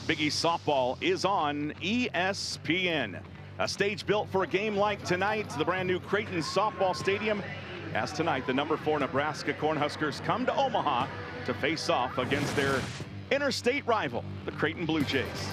Big East softball is on ESPN. A stage built for a game like tonight, the brand new Creighton softball stadium. As tonight, the #4 Nebraska Cornhuskers come to Omaha to face off against their interstate rival, the Creighton Blue Jays.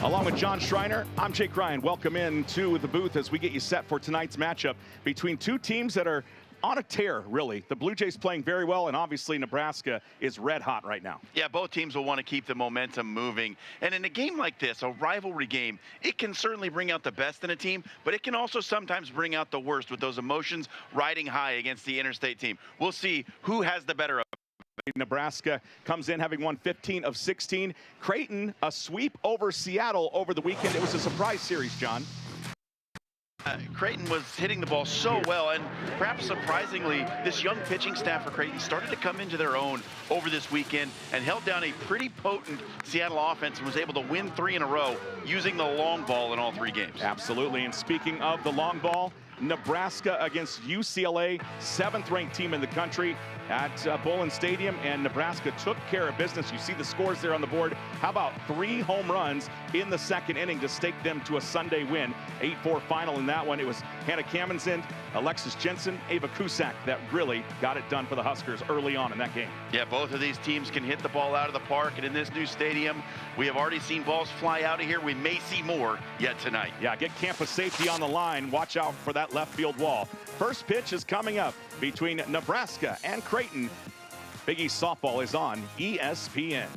Along with John Schreiner, I'm Jake Ryan. Welcome in to the booth as we get you set for tonight's matchup between two teams that are on a tear, really. The Blue Jays playing very well, and obviously Nebraska is red hot right now. Yeah, both teams will want to keep the momentum moving. And in a game like this, a rivalry game, it can certainly bring out the best in a team, but it can also sometimes bring out the worst with those emotions riding high against the interstate team. We'll see who has the better of it. Nebraska comes in having won 15 of 16. Creighton, a sweep over Seattle over the weekend. It was a surprise series, John. Creighton was hitting the ball so well, and perhaps surprisingly, this young pitching staff for Creighton started to come into their own over this weekend and held down a pretty potent Seattle offense and was able to win 3 in a row using the long ball in all 3 games. Absolutely, and speaking of the long ball, Nebraska against UCLA, 7th-ranked team in the country at Bowlin Stadium, and Nebraska took care of business. You see the scores there on the board. How about 3 home runs in the second inning to stake them to a Sunday win? 8-4 final in that one. It was Hannah Kamenzind, Alexis Jensen, Ava Cusack that really got it done for the Huskers early on in that game. Yeah, both of these teams can hit the ball out of the park, and in this new stadium, we have already seen balls fly out of here. We may see more yet tonight. Yeah, get campus safety on the line. Watch out for that left field wall. First pitch is coming up between Nebraska and Creighton. Big East softball is on ESPN.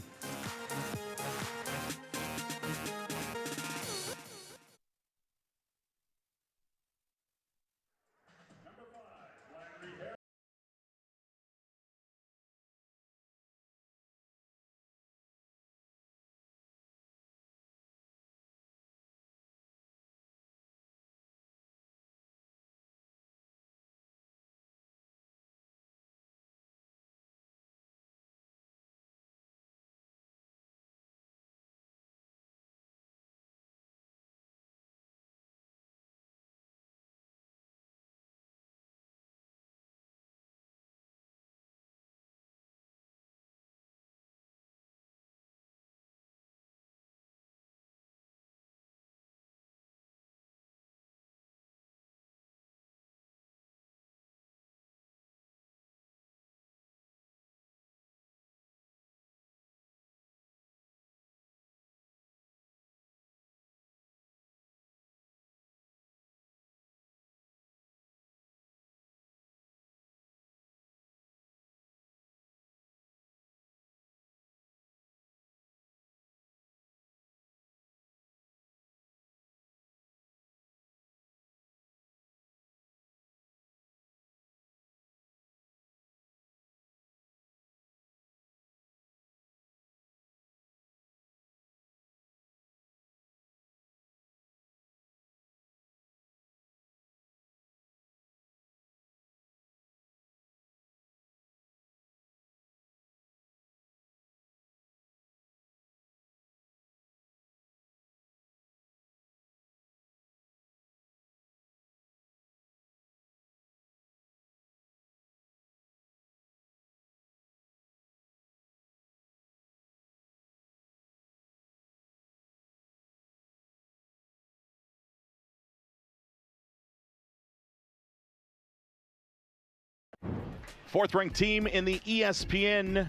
Fourth-ranked team in the ESPN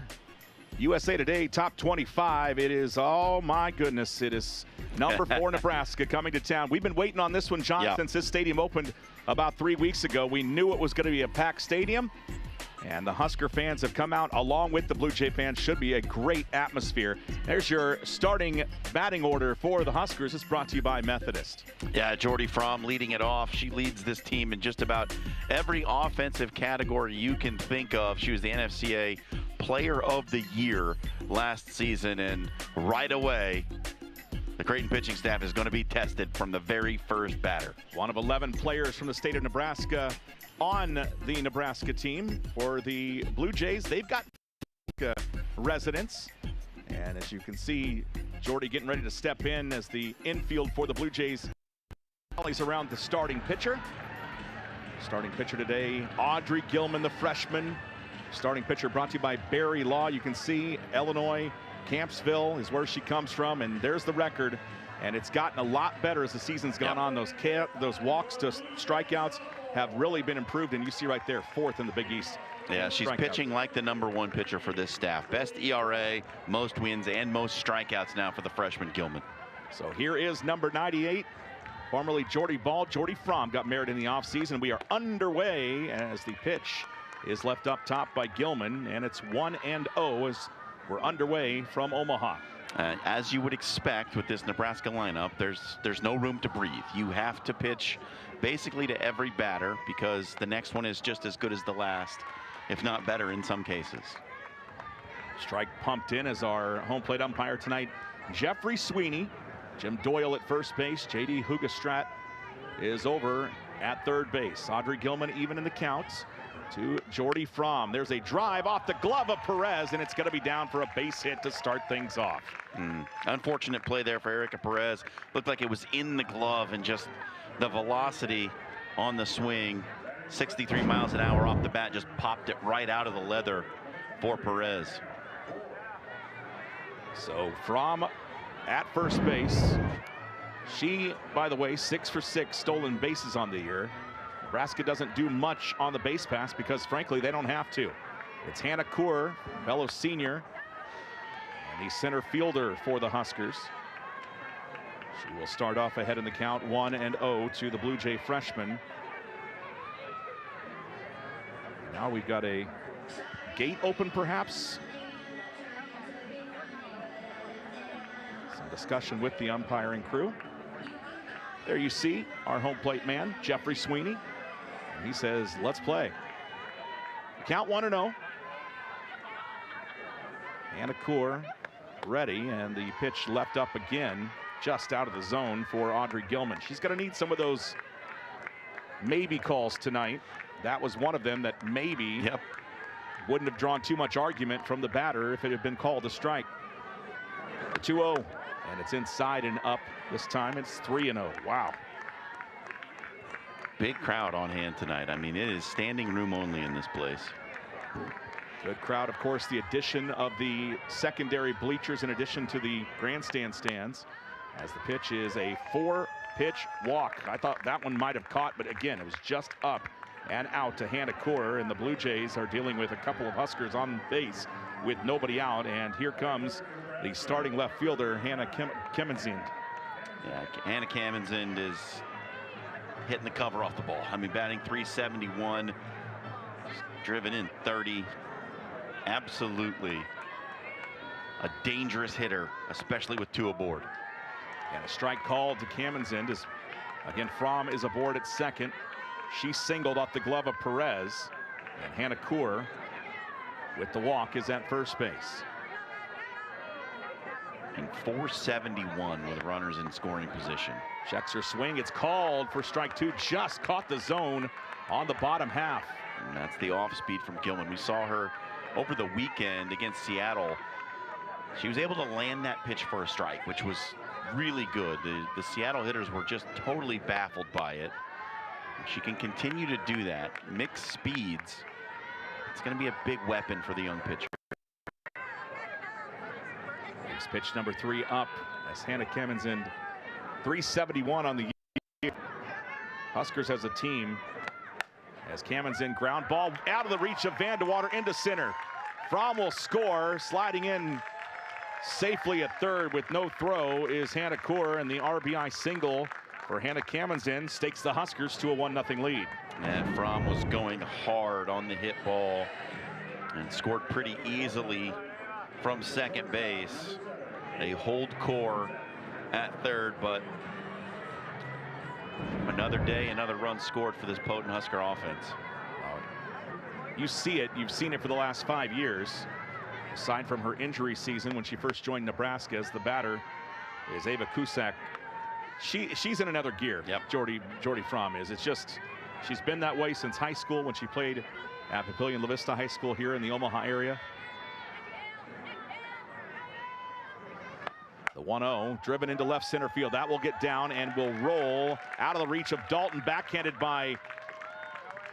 USA Today Top 25. It is, oh my goodness, it is #4 Nebraska coming to town. We've been waiting on this one, John, since this stadium opened about 3 weeks ago. We knew it was going to be a packed stadium, and the Husker fans have come out along with the Blue Jay fans. Should be a great atmosphere. There's your starting batting order for the Huskers. It's brought to you by Methodist. Yeah, Jordy Fromm leading it off. She leads this team in just about every offensive category you can think of. She was the NFCA Player of the Year last season, and right away, the Creighton pitching staff is going to be tested from the very first batter. One of 11 players from the state of Nebraska on the Nebraska team for the Blue Jays. They've got residents, and as you can see, Jordy getting ready to step in as the infield for the Blue Jays. He's around the starting pitcher. Starting pitcher today, Audrey Gilman, the freshman. Starting pitcher brought to you by Barry Law. You can see Illinois Campsville is where she comes from, and there's the record. And it's gotten a lot better as the season's gone on. Those walks to strikeouts have really been improved, and you see right there, 4th in the Big East. Yeah, she's pitching like the #1 pitcher for this staff. Best ERA, most wins, and most strikeouts now for the freshman Gilman. So here is number 98, formerly Jordy Ball. Jordy Fromm got married in the offseason. We are underway as the pitch is left up top by Gilman, and it's 1-0 as we're underway from Omaha. As you would expect with this Nebraska lineup, there's no room to breathe. You have to pitch basically to every batter because the next one is just as good as the last, if not better in some cases. Strike pumped in as our home plate umpire tonight, Jeffrey Sweeney. Jim Doyle at first base. J.D. Hugestrat is over at third base. Audrey Gilman even in the count to Jordy Fromm. There's a drive off the glove of Perez, and it's going to be down for a base hit to start things off. Unfortunate play there for Erica Perez. Looked like it was in the glove, and just the velocity on the swing, 63 miles an hour off the bat, just popped it right out of the leather for Perez. So Fromm at first base. She, by the way, 6 for 6 stolen bases on the year. Nebraska doesn't do much on the base pass because, frankly, they don't have to. It's Hannah Koor, fellow senior, and the center fielder for the Huskers. She will start off ahead in the count, 1-0 to the Blue Jay freshman. Now we've got a gate open, perhaps. Some discussion with the umpiring crew. There you see our home plate man, Jeffrey Sweeney. He says, let's play. Count 1-0. Hannah Koor ready, and the pitch left up again, just out of the zone for Audrey Gilman. She's going to need some of those maybe calls tonight. That was one of them that maybe wouldn't have drawn too much argument from the batter if it had been called a strike. 2-0, and it's inside and up. This time it's 3-0. Wow. Big crowd on hand tonight. I mean, it is standing room only in this place. Good crowd, of course, the addition of the secondary bleachers in addition to the grandstand stands, as the pitch is a 4-pitch walk. I thought that one might have caught, but again, it was just up and out to Hannah Koor, and the Blue Jays are dealing with a couple of Huskers on base with nobody out, and here comes the starting left fielder, Hannah Kemenzend. Yeah, Hannah Kemenzend is hitting the cover off the ball. I mean, batting .371, driven in 30. Absolutely a dangerous hitter, especially with 2 aboard. And a strike called to Kemenzend as, again, Fromm is aboard at second. She singled off the glove of Perez, and Hannah Koor with the walk is at first base. And .471 with runners in scoring position. Checks her swing. It's called for strike 2. Just caught the zone on the bottom half. And that's the off speed from Gilman. We saw her over the weekend against Seattle. She was able to land that pitch for a strike, which was really good. The Seattle hitters were just totally baffled by it. She can continue to do that. Mixed speeds. It's going to be a big weapon for the young pitcher. Next pitch number 3 up as Hannah Kemenzend, .371 on the year. Huskers as a team, as Kemenzend ground ball out of the reach of Vandewater into center. Fromm will score. Sliding in safely at third with no throw is Hannah Koor, and the RBI single for Hannah Kemenzend stakes the Huskers to a 1-0 lead. And Fromm was going hard on the hit ball and scored pretty easily from second base. They hold Koor at third, but another day, another run scored for this potent Husker offense. You see it. You've seen it for the last 5 years. Aside from her injury season when she first joined Nebraska, as the batter is Ava Cusack. She's in another gear. Jordy Fromm is. It's just, she's been that way since high school when she played at Papillion La Vista High School here in the Omaha area. The 1-0 driven into left center field. That will get down and will roll out of the reach of Dalton, backhanded by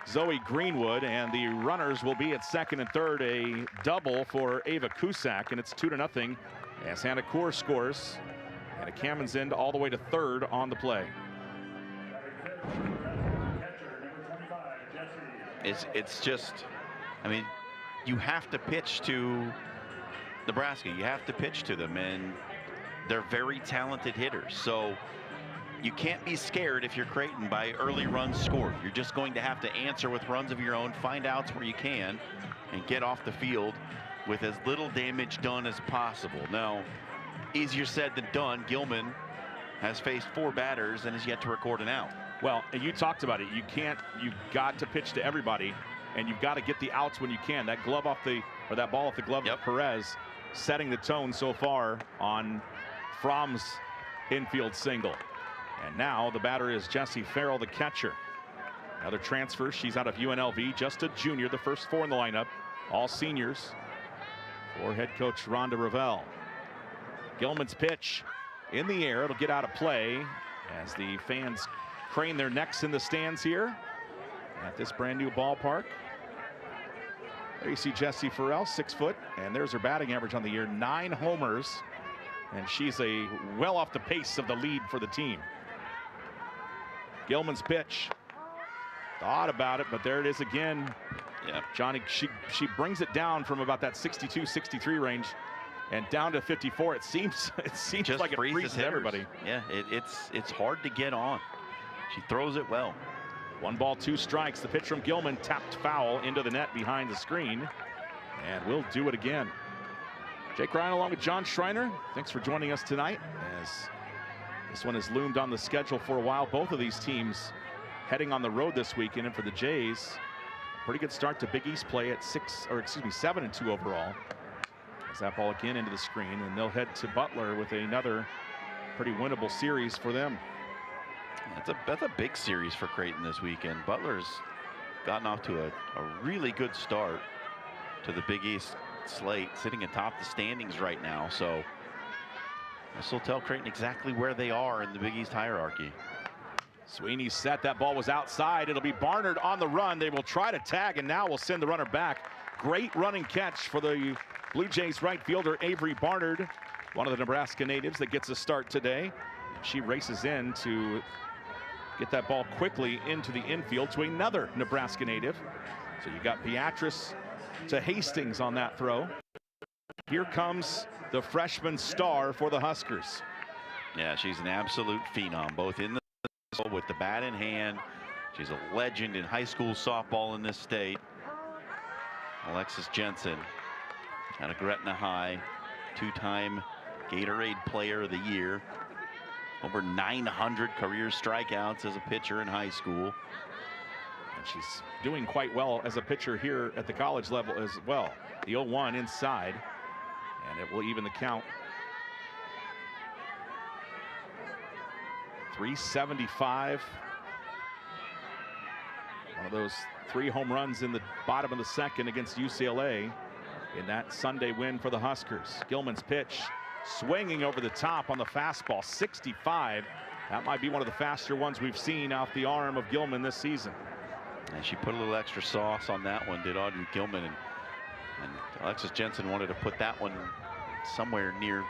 Zoe Greenwood, and the runners will be at second and third. A double for Ava Cusack, and it's 2-0 as Hannah Kaur scores. And a Kamens end all the way to third on the play. It's just, I mean, you have to pitch to Nebraska. You have to pitch to them, and they're very talented hitters. So you can't be scared if you're Creighton by early runs scored. You're just going to have to answer with runs of your own, find outs where you can, and get off the field with as little damage done as possible. Now, easier said than done. Gilman has faced 4 batters and has yet to record an out. Well, and you talked about it. You've got to pitch to everybody, and you've got to get the outs when you can. That glove off the, or that ball off the glove of Perez, setting the tone so far on Fromm's infield single. And now the batter is Jessie Farrell, the catcher. Another transfer. She's out of UNLV, just a junior, the first 4 in the lineup, all seniors for head coach Rhonda Ravel. Gilman's pitch in the air. It'll get out of play as the fans crane their necks in the stands here at this brand new ballpark. There you see Jessie Farrell, 6 foot, and there's her batting average on the year, 9 homers, and she's well off the pace of the lead for the team. Gilman's pitch, thought about it, but there it is again. Yeah, Johnny, she brings it down from about that 62, 63 range and down to 54. It seems just like it freezes everybody. Yeah, it's hard to get on. She throws it well. 1 ball, 2 strikes. The pitch from Gilman tapped foul into the net behind the screen, and we'll do it again. Jake Ryan along with John Schreiner. Thanks for joining us tonight, as this one has loomed on the schedule for a while. Both of these teams heading on the road this weekend, and for the Jays, pretty good start to Big East play at 7-2 overall. As that ball again into the screen, and they'll head to Butler with another pretty winnable series for them. That's a big series for Creighton this weekend. Butler's gotten off to a really good start to the Big East slate, sitting atop the standings right now. So this will tell Creighton exactly where they are in the Big East hierarchy. Sweeney set. That ball was outside. It'll be Barnard on the run. They will try to tag, and now we'll send the runner back. Great running catch for the Blue Jays right fielder Avery Barnard, one of the Nebraska natives that gets a start today. She races in to get that ball quickly into the infield to another Nebraska native. So you got Beatrice to Hastings on that throw. Here comes the freshman star for the Huskers. Yeah, she's an absolute phenom, both in the with the bat in hand. She's a legend in high school softball in this state. Alexis Jensen out of Gretna High, 2-time Gatorade Player of the Year. Over 900 career strikeouts as a pitcher in high school. And she's doing quite well as a pitcher here at the college level as well. The 0-1 inside, and it will even the count. 375. One of those 3 home runs in the bottom of the second against UCLA in that Sunday win for the Huskers. Gilman's pitch, swinging over the top on the fastball, 65. That might be one of the faster ones we've seen off the arm of Gilman this season. And she put a little extra sauce on that one, did Audrey Gilman, and Alexis Jensen wanted to put that one somewhere near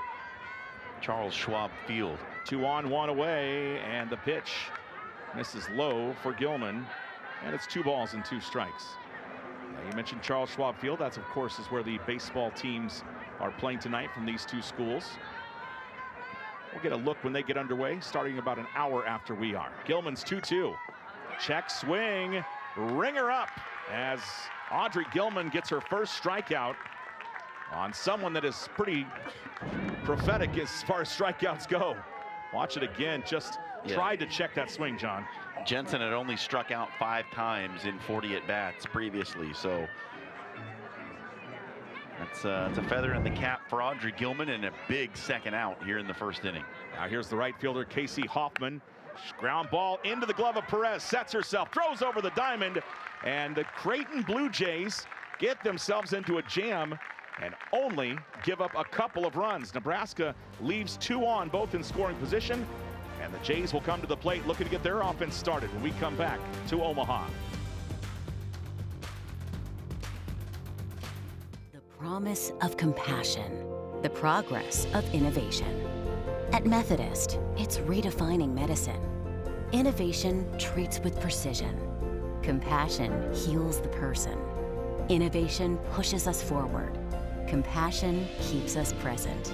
Charles Schwab Field. 2 on, 1 away, and the pitch misses low for Gilman, and it's 2 balls and 2 strikes. Now, you mentioned Charles Schwab Field. That's, of course, is where the baseball teams are playing tonight from these 2 schools. We'll get a look when they get underway, starting about an hour after we are. Gilman's 2-2. Check swing, ringer up as Audrey Gilman gets her first strikeout on someone that is pretty prophetic as far as strikeouts go. Watch it again, just tried to check that swing, John. Jensen had only struck out 5 times in 40 at-bats previously, so it's a feather in the cap for Audrey Gilman and a big second out here in the first inning. Now here's the right fielder, Casey Hoffman. Ground ball into the glove of Perez, sets herself, throws over the diamond, and the Creighton Blue Jays get themselves into a jam and only give up a couple of runs. Nebraska leaves 2 on, both in scoring position, and the Jays will come to the plate looking to get their offense started when we come back to Omaha. The promise of compassion, the progress of innovation. At Methodist, it's redefining medicine. Innovation treats with precision. Compassion heals the person. Innovation pushes us forward. Compassion keeps us present.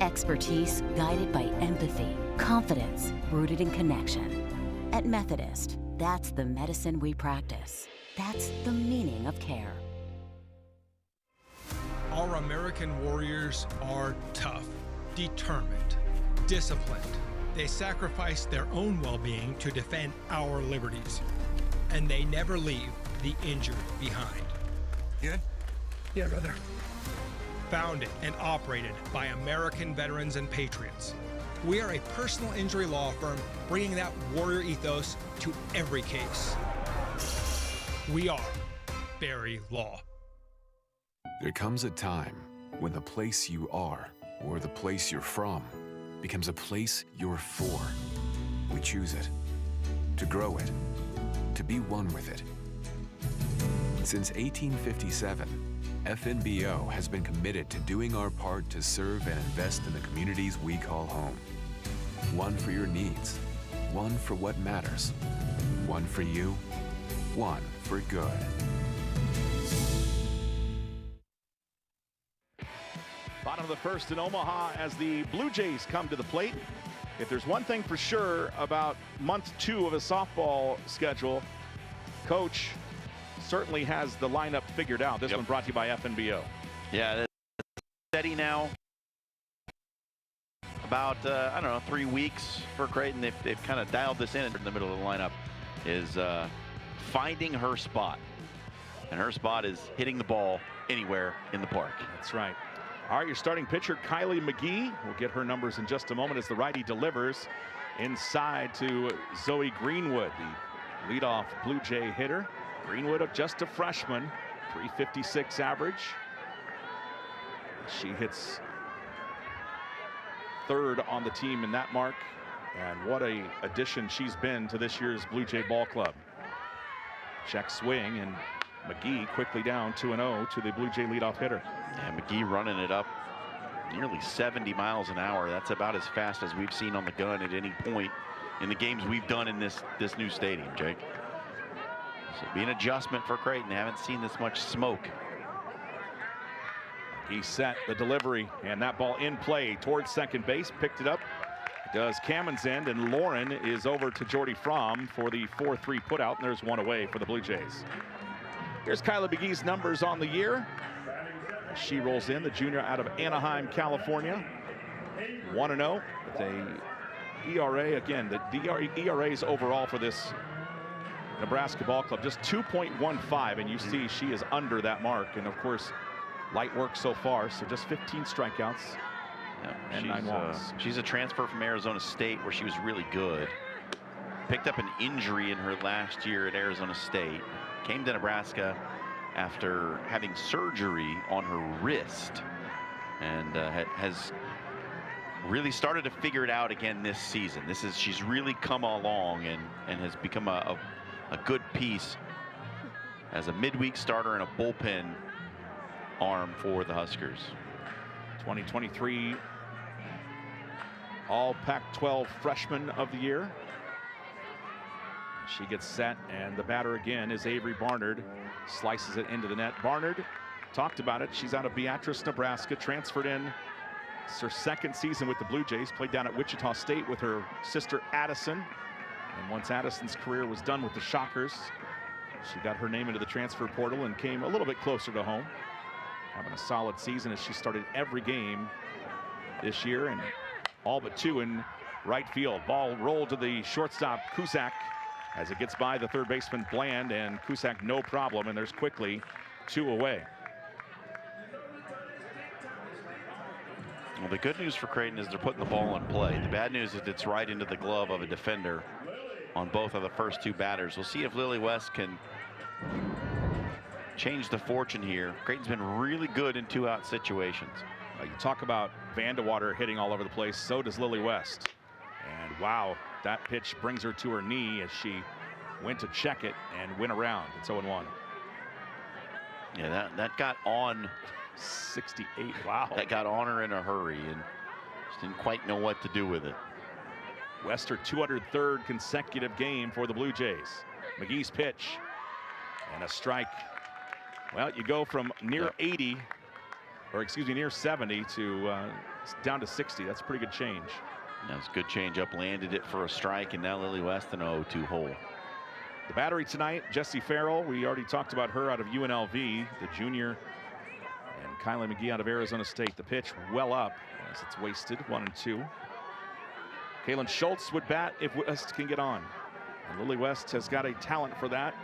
Expertise guided by empathy. Confidence rooted in connection. At Methodist, that's the medicine we practice. That's the meaning of care. Our American warriors are tough, determined, disciplined. They sacrifice their own well-being to defend our liberties. And they never leave the injured behind. Good? Yeah, brother. Founded and operated by American veterans and patriots. We are a personal injury law firm bringing that warrior ethos to every case. We are Barry Law. There comes a time when the place you are, or the place you're from, becomes a place you're for. We choose it, to grow it, to be one with it. Since 1857, FNBO has been committed to doing our part to serve and invest in the communities we call home. One for your needs, one for what matters, one for you, one for good. Bottom of the first in Omaha as the Blue Jays come to the plate. If there's one thing for sure about month 2 of a softball schedule, Coach certainly has the lineup figured out. This one brought to you by FNBO. Yeah, steady now. About, I don't know, 3 weeks for Creighton. They've kind of dialed this in the middle of the lineup, is finding her spot. And her spot is hitting the ball anywhere in the park. That's right. All right, your starting pitcher, Kylie McGee. We'll get her numbers in just a moment as the righty delivers inside to Zoe Greenwood, the leadoff Blue Jay hitter. Greenwood, just a freshman, 356 average. She hits third on the team in that mark. And what a addition she's been to this year's Blue Jay ball club. Check swing, and McGee quickly down 2-0 to the Blue Jay leadoff hitter. Yeah, McGee running it up nearly 70 miles an hour. That's about as fast as we've seen on the gun at any point in the games we've done in this new stadium, Jake. So be an adjustment for Creighton. They haven't seen this much smoke. He set the delivery, and that ball in play towards second base. Picked it up. Does Kammen's end, and Lauren is over to Jordy Fromm for the 4-3 putout, and there's one away for the Blue Jays. Here's Kylie McGee's numbers on the year. She rolls in, the junior out of Anaheim, California. 1-0 with a ERA. Again, the ERAs overall for this Nebraska ball club just 2.15, and you see she is under that mark. And of course, light work so far, so just 15 strikeouts. And 9 walks. She's a transfer from Arizona State, where she was really good. Picked up an injury in her last year at Arizona State. Came to Nebraska after having surgery on her wrist, and has really started to figure it out again this season. She's really come along and has become a good piece as a midweek starter and a bullpen arm for the Huskers. 2023 All Pac-12 Freshman of the Year. She gets set, and the batter again is Avery Barnard. Slices it into the net. Barnard, talked about it. She's out of Beatrice, Nebraska. Transferred in. It's her second season with the Blue Jays. Played down at Wichita State with her sister Addison. And once Addison's career was done with the Shockers, she got her name into the transfer portal and came a little bit closer to home. Having a solid season as she started every game this year, and all but 2 in right field. Ball rolled to the shortstop Cusack as it gets by the third baseman Bland, and Cusack no problem, and there's quickly 2 away. Well, the good news for Creighton is they're putting the ball in play. The bad news is it's right into the glove of a defender on both of the first 2 batters. We'll see if Lily West can change the fortune here. Creighton's been really good in 2-out situations. You talk about Vandewater hitting all over the place, so does Lily West. And wow, that pitch brings her to her knee as she went to check it and went around. It's 0-1. Yeah, that got on 68. Wow. That got on her in a hurry and just didn't quite know what to do with it. West, her 203rd consecutive game for the Blue Jays. McGee's pitch and a strike. Well, you go from near 80, or excuse me, near 70 to down to 60. That's a pretty good change. That's a good change up. Landed it for a strike, and now Lily West in a 0-2 hole. The battery tonight, Jessie Farrell. We already talked about her out of UNLV, the junior. And Kylie McGee out of Arizona State. The pitch well up as it's wasted, 1-2. Kaylin Schultz would bat if West can get on. And Lily West has got a talent for that.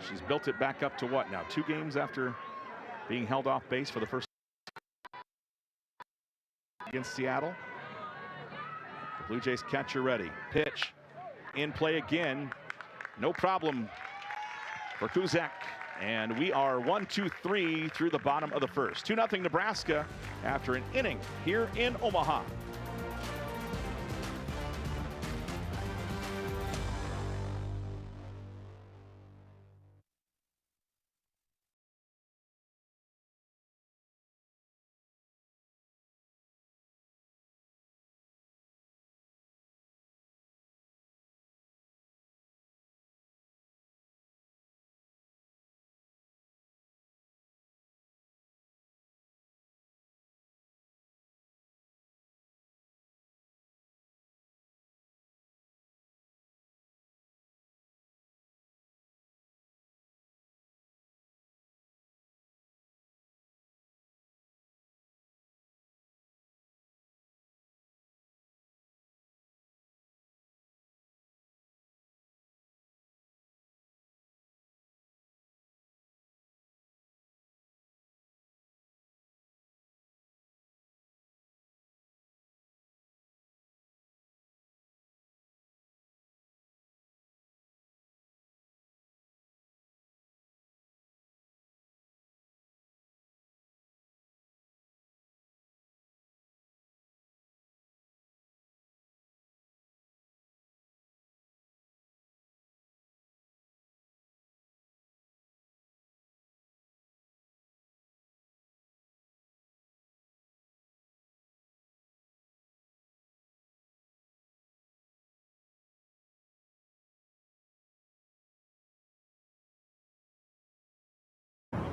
She's built it back up to what now? 2 games after being held off base for the first against Seattle. The Blue Jays catcher ready. Pitch in play again. No problem for Kuzak. And we are 1-2-3 through the bottom of the first. 2-0 Nebraska after an inning here in Omaha.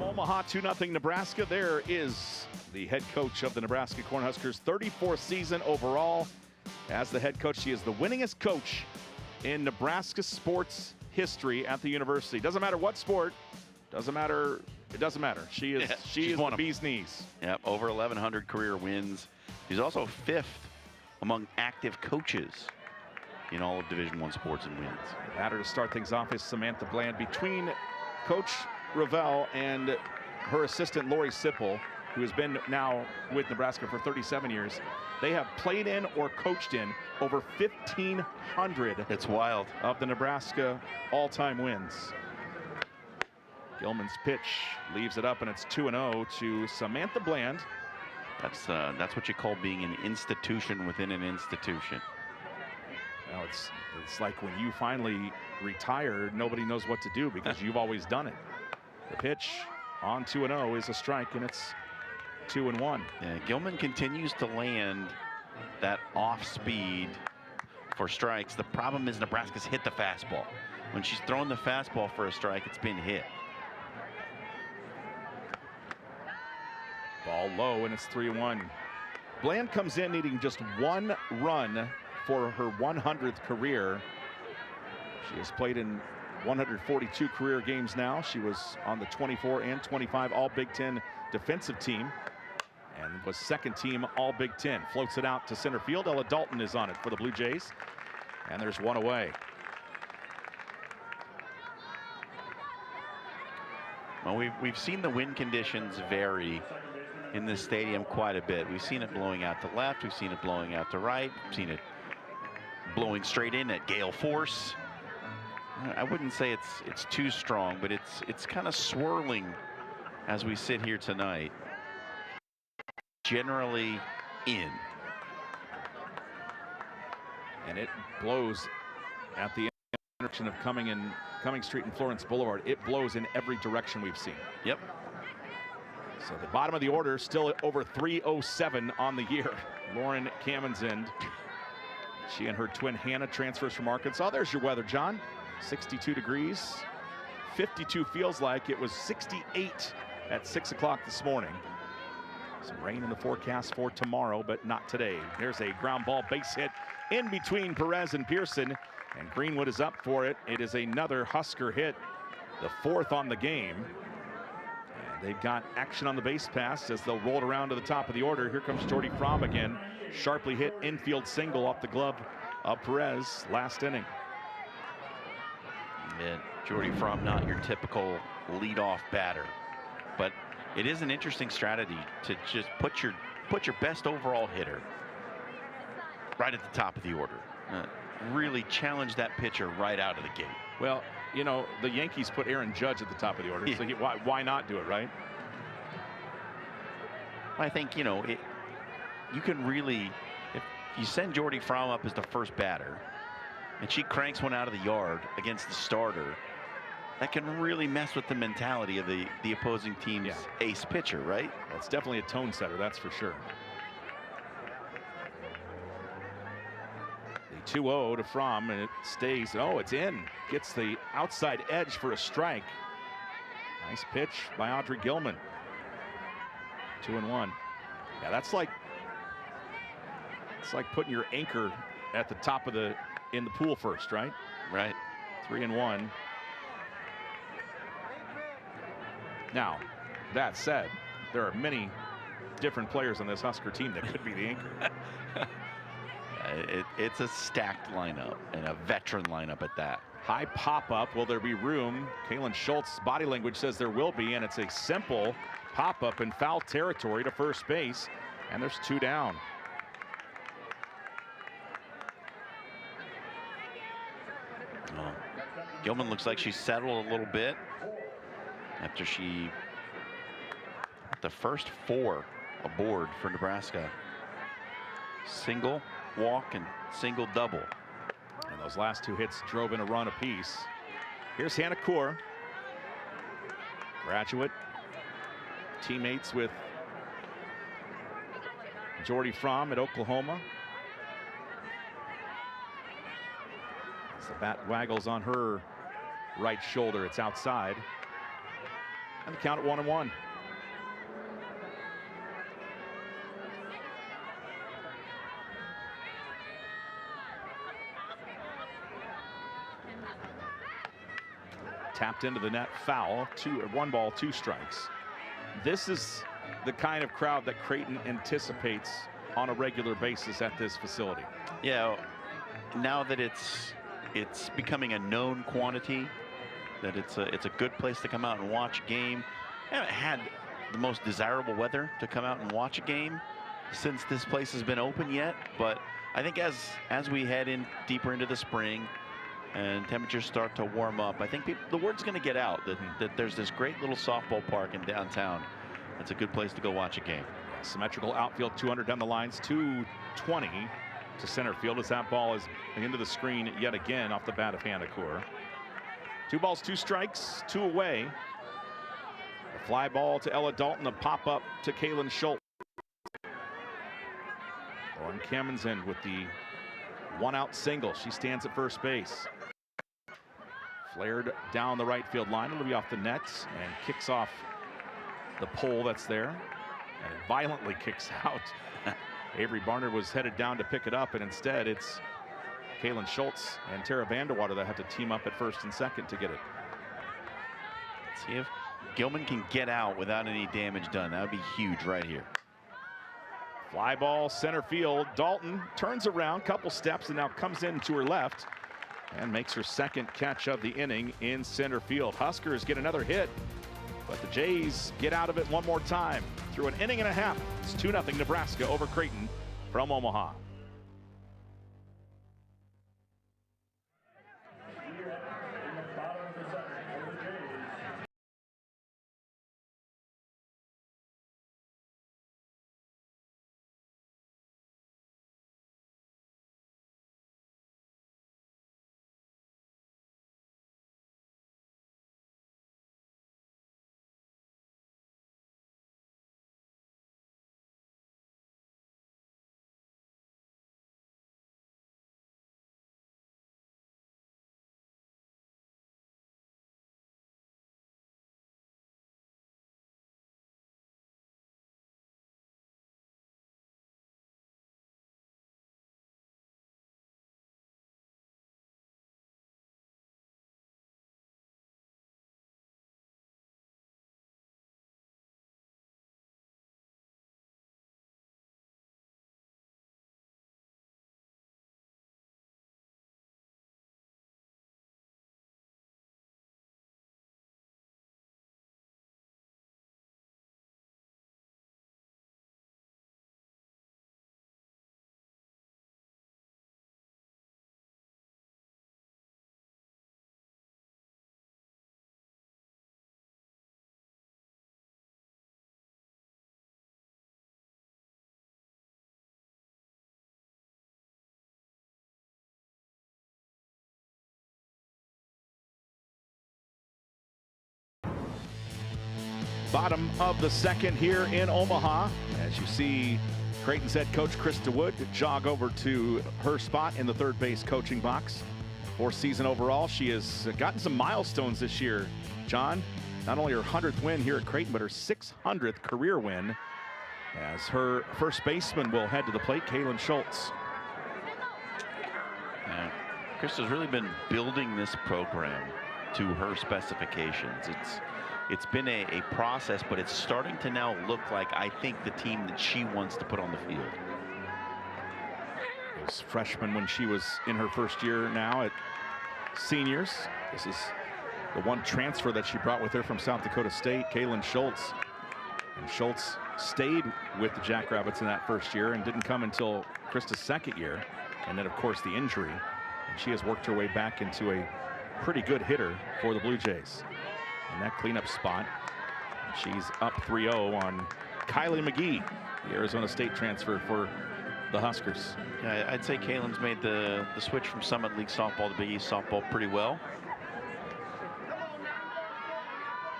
Omaha, 2-0 Nebraska. There is the head coach of the Nebraska Cornhuskers, 34th season overall. As the head coach, she is the winningest coach in Nebraska sports history at the university. Doesn't matter what sport, doesn't matter. It doesn't matter. She is the bee's knees. Yep, over 1,100 career wins. She's also 5th among active coaches in all of Division I sports and wins. The batter to start things off is Samantha Bland. Between Coach Ravel and her assistant Lori Sipple, who has been now with Nebraska for 37 years, they have played in or coached in over 1,500. It's wild. Of the Nebraska all-time wins. Gilman's pitch leaves it up, and it's 2-0 to Samantha Bland. That's what you call being an institution within an institution. Well, it's like when you finally retire, nobody knows what to do because you've always done it. The pitch on 2-0 is a strike, and it's 2-1. Yeah, Gilman continues to land that off speed for strikes. The problem is Nebraska's hit the fastball. When she's thrown the fastball for a strike, it's been hit. Ball low, and it's 3-1. Bland comes in needing just 1 run for her 100th career. She has played in 142 career games now. She was on the 24 and 25 All Big Ten defensive team and was second team All Big Ten. Floats it out to center field. Ella Dalton is on it for the Blue Jays. And there's one away. Well, we've seen the wind conditions vary in this stadium quite a bit. We've seen it blowing out to left. We've seen it blowing out to right. We've seen it blowing straight in at gale force. I wouldn't say it's too strong, but it's kind of swirling as we sit here tonight. Generally in. And it blows at the intersection of Cumming Street and Florence Boulevard. It blows in every direction we've seen. Yep. So the bottom of the order still at over 307 on the year. Lauren Kamensend. She and her twin Hannah transfers from Arkansas. There's your weather, John. 62 degrees. 52 feels like. It was 68 at 6 o'clock this morning. Some rain in the forecast for tomorrow, but not today. There's a ground ball base hit in between Perez and Pearson, and Greenwood is up for it. It is another Husker hit, the 4th on the game. And they've got action on the base pass as they'll roll it around to the top of the order. Here comes Jordy Fromm again. Sharply hit infield single off the glove of Perez last inning. Yeah, Jordy Fromm, not your typical leadoff batter, but it is an interesting strategy to just put your best overall hitter right at the top of the order. Really challenge that pitcher right out of the gate. Well, you know, the Yankees put Aaron Judge at the top of the order, so why not do it, right? I think, you know, you can really, if you send Jordy Fromm up as the first batter and she cranks one out of the yard against the starter, that can really mess with the mentality of the opposing team's ace pitcher, right? Well, it's definitely a tone setter, that's for sure. The 2-0 to Fromm, and it stays. Oh, it's in. Gets the outside edge for a strike. Nice pitch by Audrey Gilman. 2-1. Yeah, it's like putting your anchor at the top of in the pool first, right? Right. 3-1. Now, that said, there are many different players on this Husker team that could be the anchor. It's a stacked lineup and a veteran lineup at that. High pop-up. Will there be room? Kaylin Schultz body language says there will be, and it's a simple pop-up in foul territory to first base, and there's 2 down. Oh, Gilman looks like she's settled a little bit after the first 4 aboard for Nebraska. Single, walk, and single double. And those last 2 hits drove in a run apiece. Here's Hannah Kaur, graduate, teammates with Jordy Fromm at Oklahoma. As the bat waggles on her right shoulder, it's outside. And the count at 1-1. Tapped into the net, foul. 1 ball, 2 strikes. This is the kind of crowd that Creighton anticipates on a regular basis at this facility. Yeah, now that it's becoming a known quantity, that it's a good place to come out and watch a game. I haven't had the most desirable weather to come out and watch a game since this place has been open yet, but I think as we head in deeper into the spring and temperatures start to warm up, I think the word's going to get out that there's this great little softball park in downtown. It's a good place to go watch a game. Yeah, symmetrical outfield, 200 down the lines, 220 to center field as that ball is into the screen yet again off the bat of Hannah Kaur. 2 balls, 2 strikes, 2 away. A fly ball to Ella Dalton, a pop-up to Kaylin Schultz. Lauren Kamensend with the 1-out single. She stands at first base. Flared down the right field line. It'll be off the net and kicks off the pole that's there. And it violently kicks out. Avery Barnard was headed down to pick it up, and instead it's Kaylin Schultz and Tara Vanderwater that have to team up at first and second to get it. Let's see if Gilman can get out without any damage done. That would be huge right here. Fly ball center field. Dalton turns around, couple steps, and now comes in to her left and makes her second catch of the inning in center field. Huskers get another hit, but the Jays get out of it one more time. Through an inning and a half, it's 2-0 Nebraska over Creighton from Omaha. Bottom of the second here in Omaha. As you see Creighton's head coach Krista Wood jog over to her spot in the third base coaching box. 4th season overall. She has gotten some milestones this year, John. Not only her 100th win here at Creighton, but her 600th career win, as her first baseman will head to the plate, Kaylin Schultz. Krista's really been building this program to her specifications. It's been a process, but it's starting to now look like, I think, the team that she wants to put on the field. It was freshman when she was in her first year now at seniors. This is the one transfer that she brought with her from South Dakota State, Kaylin Schultz. And Schultz stayed with the Jackrabbits in that first year and didn't come until Krista's second year. And then, of course, the injury. And she has worked her way back into a pretty good hitter for the Blue Jays. In that cleanup spot, she's up 3-0 on Kylie McGee, the Arizona State transfer for the Huskers. Yeah, I'd say Kaylin's made the switch from Summit League softball to Big East softball pretty well.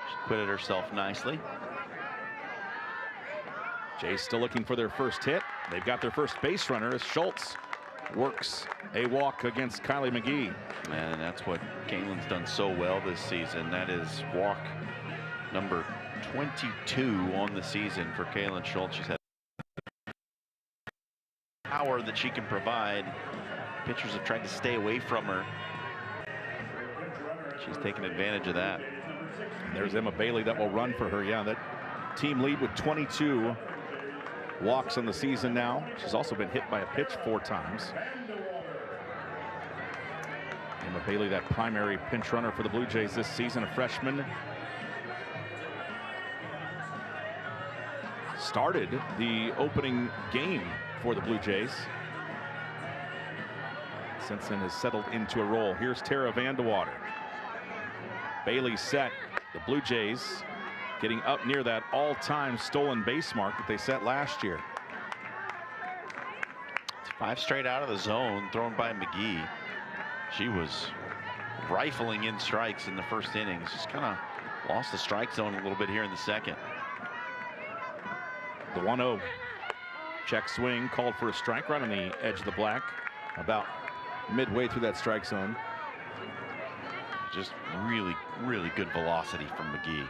She acquitted herself nicely. Jays still looking for their first hit. They've got their first base runner as Schultz works a walk against Kylie McGee. And that's what Kaylin's done so well this season. That is walk number 22 on the season for Kaylin Schultz. She's had power that she can provide. Pitchers have tried to stay away from her. She's taken advantage of that. And there's Emma Bailey that will run for her. Yeah, that team lead with 22 walks on the season now. She's also been hit by a pitch 4 times. Emma Bailey, that primary pinch runner for the Blue Jays this season, a freshman. Started the opening game for the Blue Jays. Since then has settled into a role. Here's Tara Vandewater. Bailey set. The Blue Jays getting up near that all-time stolen base mark that they set last year. It's 5 straight out of the zone thrown by McGee. She was rifling in strikes in the first innings. Just kind of lost the strike zone a little bit here in the second. The 1-0 check swing called for a strike right on the edge of the black, about midway through that strike zone. Just really, really good velocity from McGee.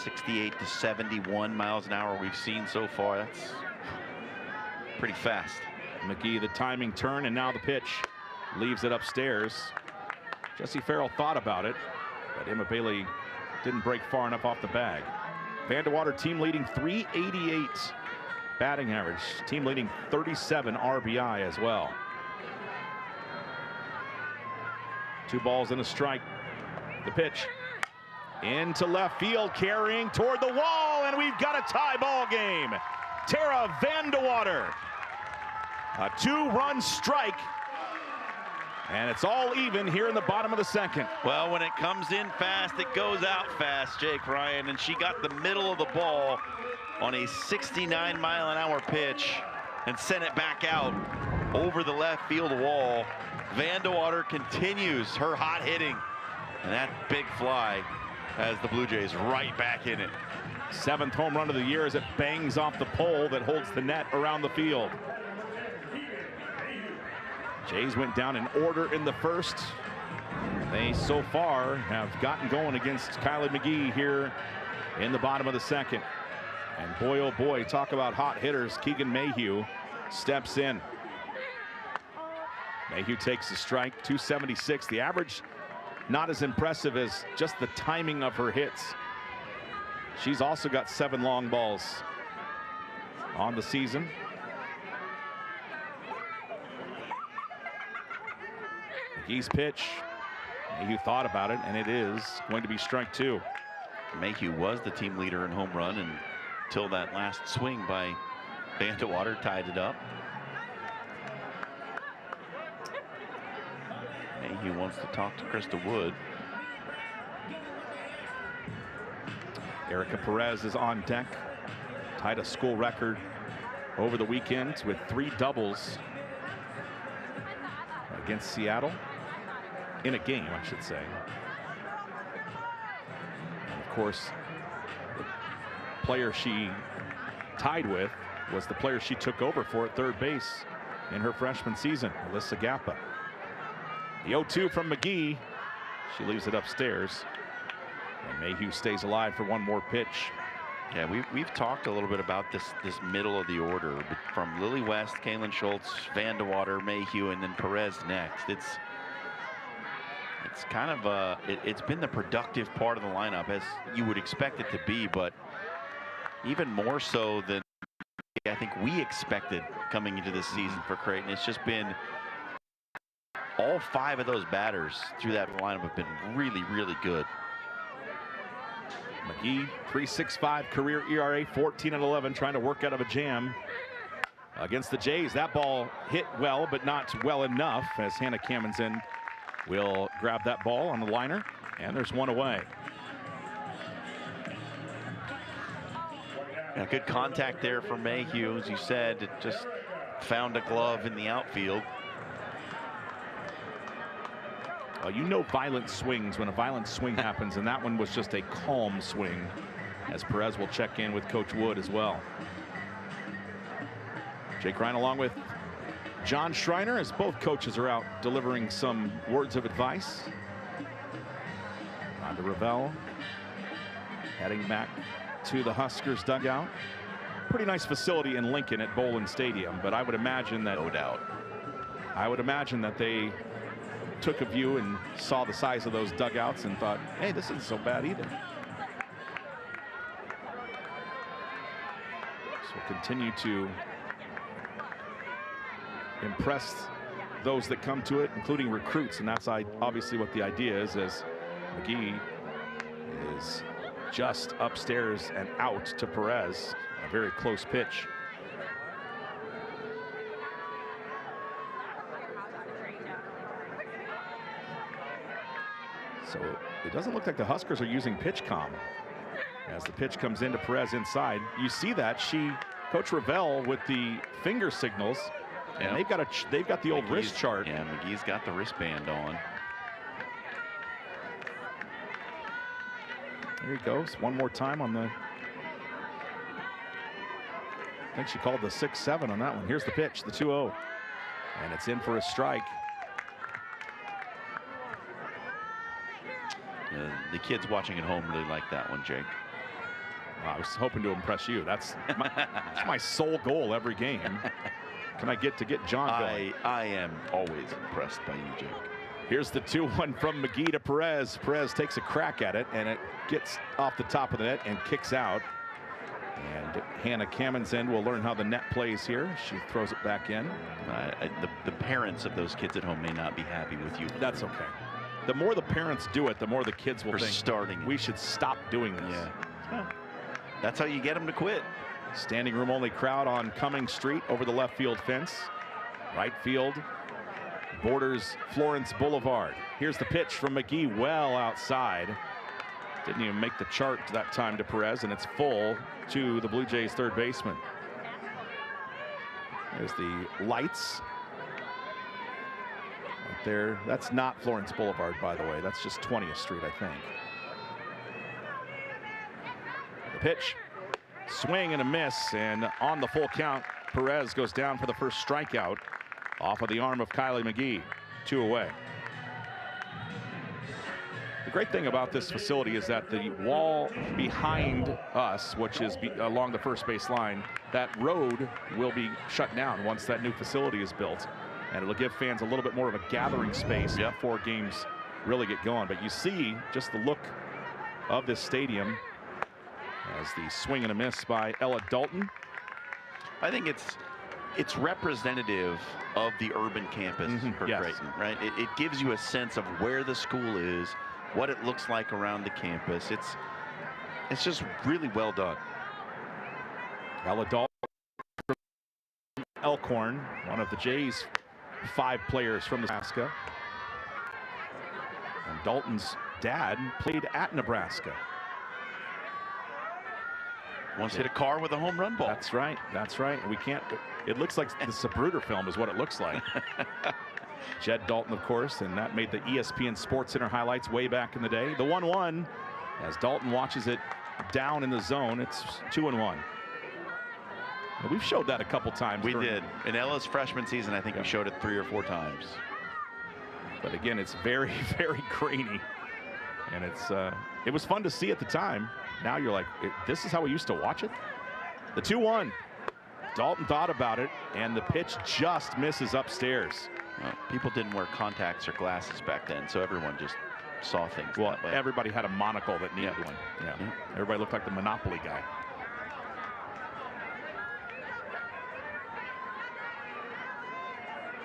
68 to 71 miles an hour we've seen so far. That's pretty fast. McGee, the timing turn, and now the pitch. Leaves it upstairs. Jesse Farrell thought about it, but Emma Bailey didn't break far enough off the bag. Vandewater, team leading 388 batting average. Team leading 37 RBI as well. 2 balls and a strike. The pitch into left field, carrying toward the wall, and we've got a tie ball game. Tara Vandewater, a 2-run strike, and it's all even here in the bottom of the second. Well, when it comes in fast, it goes out fast, Jake Ryan, and she got the middle of the ball on a 69-mile-an-hour pitch and sent it back out over the left field wall. Vandewater continues her hot hitting, and that big fly has the Blue Jays right back in it. 7th home run of the year as it bangs off the pole that holds the net around the field. Jays went down in order in the first. They so far have gotten going against Kylie McGee here in the bottom of the second. And boy, oh boy, talk about hot hitters. Keegan Mayhew steps in. Mayhew takes a strike, 276. The average not as impressive as just the timing of her hits. She's also got 7 long balls on the season. McGee's pitch. Mayhew thought about it, and it is going to be strike 2. Mayhew was the team leader in home run until that last swing by Vandewater tied it up. Mayhew wants to talk to Krista Wood. Erica Perez is on deck. Tied a school record over the weekend with 3 doubles against Seattle. In a game, I should say. And of course, player she tied with was the player she took over for at third base in her freshman season, Alyssa Gappa. The 0-2 from McGee. She leaves it upstairs. And Mayhew stays alive for one more pitch. Yeah, we've talked a little bit about this middle of the order from Lily West, Kaylin Schultz, Van de Water, Mayhew, and then Perez next. It's kind of it's been the productive part of the lineup as you would expect it to be, but even more so than I think we expected coming into this season for Creighton. It's just been all 5 of those batters through that lineup have been really, really good. McGee, 3.65 career ERA, 14-11, trying to work out of a jam against the Jays. That ball hit well, but not well enough, as Hannah Kamenzen will grab that ball on the liner, and there's one away. Yeah, good contact there for Mayhew. As you said, it just found a glove in the outfield. You know violent swings when a violent swing happens, and that one was just a calm swing, as Perez will check in with Coach Wood as well. Jake Ryan along with John Schreiner, as both coaches are out delivering some words of advice. On to Ravel, heading back to the Huskers dugout. Pretty nice facility in Lincoln at Bolin Stadium, but I would imagine that, no doubt, I would imagine that they took a view and saw the size of those dugouts and thought, hey, this isn't so bad either. So continue to impress those that come to it, including recruits, and that's obviously what the idea is, as McGee is just upstairs and out to Perez. A very close pitch. So it doesn't look like the Huskers are using pitch comm as the pitch comes into Perez inside. You see that Coach Ravel with the finger signals, and they've got the old wrist chart. Yeah, McGee's got the wristband on. There he goes. One more time on the, I think she called the 6-7 on that one. Here's the pitch, the 2-0, and it's in for a strike. The kids watching at home really like that one, Jake. Well, I was hoping to impress you. That's my sole goal every game. Can I get John going? I am always impressed by you, Jake. Here's the 2-1 from McGee to Perez. Perez takes a crack at it, and it gets off the top of the net and kicks out. And Hannah Kamenzen will learn how the net plays here. She throws it back in. The parents of those kids at home may not be happy with you. That's okay. The more the parents do it, the more the kids will think we should stop doing this. Yeah. That's how you get them to quit. Standing room only crowd on Cumming Street over the left field fence. Right field borders Florence Boulevard. Here's the pitch from McGee, well outside. Didn't even make the chart that time to Perez, and it's full to the Blue Jays third baseman. There's the lights. Right there. That's not Florence Boulevard, by the way. That's just 20th Street, I think. The pitch. Swing and a miss, and on the full count, Perez goes down for the first strikeout off of the arm of Kylie McGee. 2 away. The great thing about this facility is that the wall behind us, which is along the first base line, that road will be shut down once that new facility is built, and it'll give fans a little bit more of a gathering space before games really get going. But you see just the look of this stadium as the swing and a miss by Ella Dalton. I think it's representative of the urban campus for Creighton, right? It gives you a sense of where the school is, what it looks like around the campus. It's just really well done. Ella Dalton from Elkhorn, one of the Jays' 5 players from Nebraska. And Dalton's dad played at Nebraska. Once hit a car with a home run ball. That's right. That's right. We can't. It looks like the Zapruder film is what it looks like. Jed Dalton, of course, and that made the ESPN Sports Center highlights way back in the day. The 1-1 as Dalton watches it down in the zone. It's 2-1. We've showed that a couple times. We did. In Ella's freshman season, I think we showed it 3 or 4 times. But again, it's very, very grainy. And it was fun to see at the time. Now you're like, this is how we used to watch it? The 2-1. Dalton thought about it, and the pitch just misses upstairs. Well, people didn't wear contacts or glasses back then, so everyone just saw things. Well, everybody had a monocle that needed one. Yeah. Everybody looked like the Monopoly guy.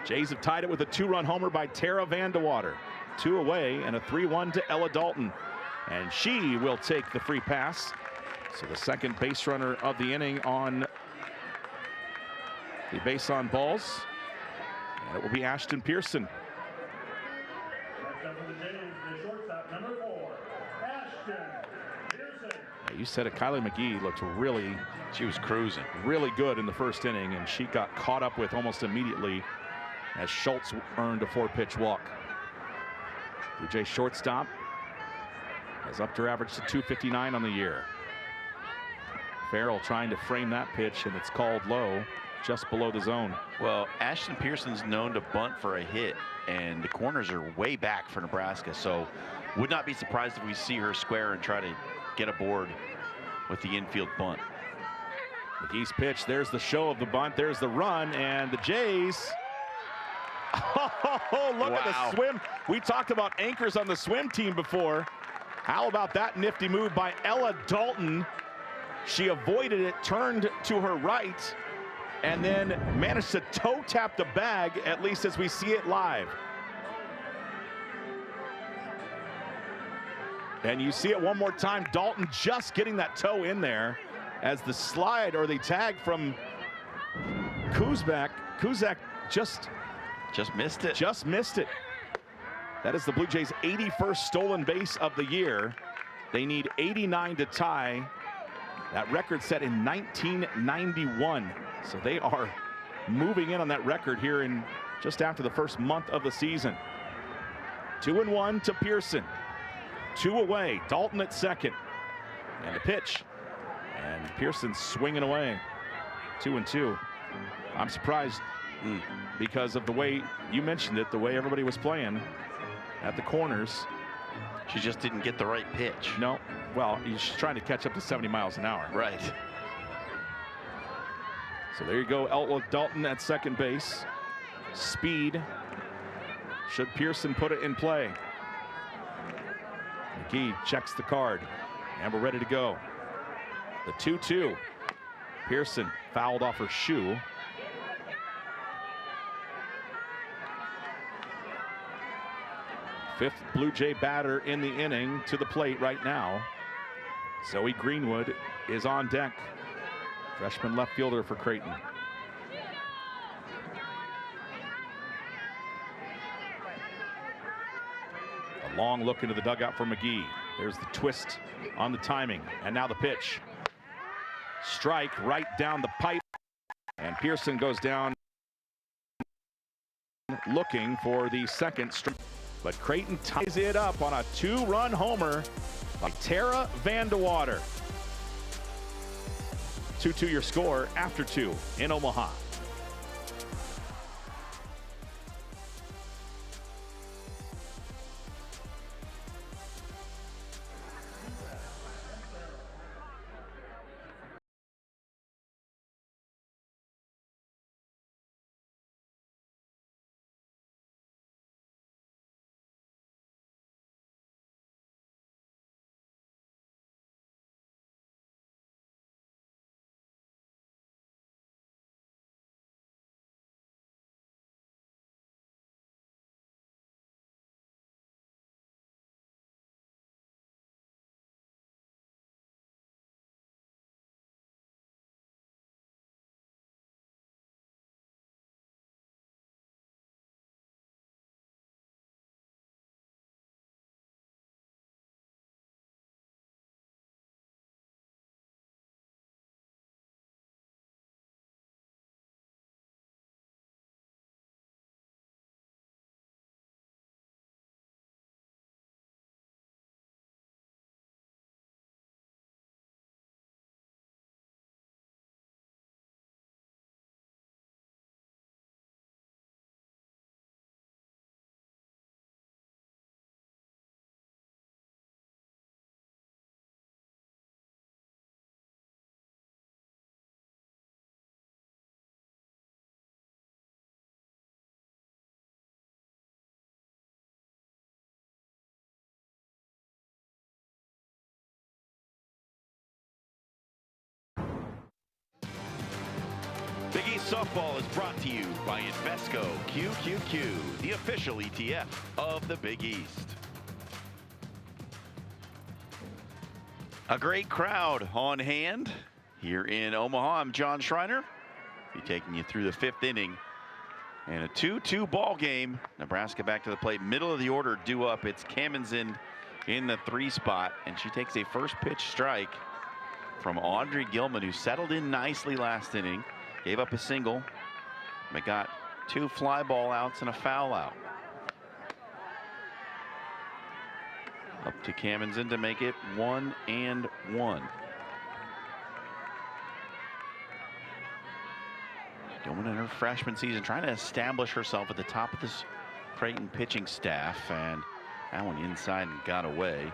Jays have tied it with a 2-run homer by Tara Vandewater. 2 away and a 3-1 to Ella Dalton. And she will take the free pass. So the second base runner of the inning on the base on balls. And it will be Ashton Pearson. You said it, Kylie McGee looked really, she was cruising. Really good in the first inning, and she got caught up with almost immediately as Schultz earned a 4-pitch walk. Blue Jay shortstop has upped her average to 259 on the year. Farrell trying to frame that pitch, and it's called low, just below the zone. Well, Ashton Pearson's known to bunt for a hit, and the corners are way back for Nebraska, so would not be surprised if we see her square and try to get aboard with the infield bunt. McGee's pitch, there's the show of the bunt, there's the run, and the Jays. Oh, look at the swim. We talked about anchors on the swim team before. How about that nifty move by Ella Dalton? She avoided it, turned to her right, and then managed to toe tap the bag, at least as we see it live. And you see it one more time, Dalton just getting that toe in there as the slide or the tag from Kuzak just missed it. Just missed it. That is the Blue Jays' 81st stolen base of the year. They need 89 to tie that record set in 1991. So they are moving in on that record here in just after the first month of the season. 2-1 to Pearson. 2 away. Dalton at second. And the pitch. And Pearson swinging away. 2-2. I'm surprised because of the way you mentioned it, the way everybody was playing at the corners. She just didn't get the right pitch. No. Well, she's trying to catch up to 70 miles an hour. Right. So there you go, Ella Dalton at second base. Speed. Should Pearson put it in play? McGee checks the card, and we're ready to go. The 2-2. Pearson fouled off her shoe. Fifth Blue Jay batter in the inning to the plate right now. Zoe Greenwood is on deck. Freshman left fielder for Creighton. A long look into the dugout for McGee. There's the twist on the timing, and now the pitch. Strike right down the pipe, and Pearson goes down looking for the second strike. But Creighton ties it up on a 2-run homer by Tara Vandewater. 2-2 your score after 2 in Omaha. Softball is brought to you by Invesco QQQ, the official ETF of the Big East. A great crowd on hand here in Omaha. I'm John Schreiner. Be taking you through the 5th inning. And a 2-2 ball game. Nebraska back to the plate. Middle of the order due up. It's Kamenzen in the 3 spot. And she takes a first pitch strike from Audrey Gilman, who settled in nicely last inning. Gave up a single, but got 2 fly ball outs and a foul out. Up to Kamenzen to make it 1-1. Gilman in her freshman season trying to establish herself at the top of this Creighton pitching staff, and that one inside and got away.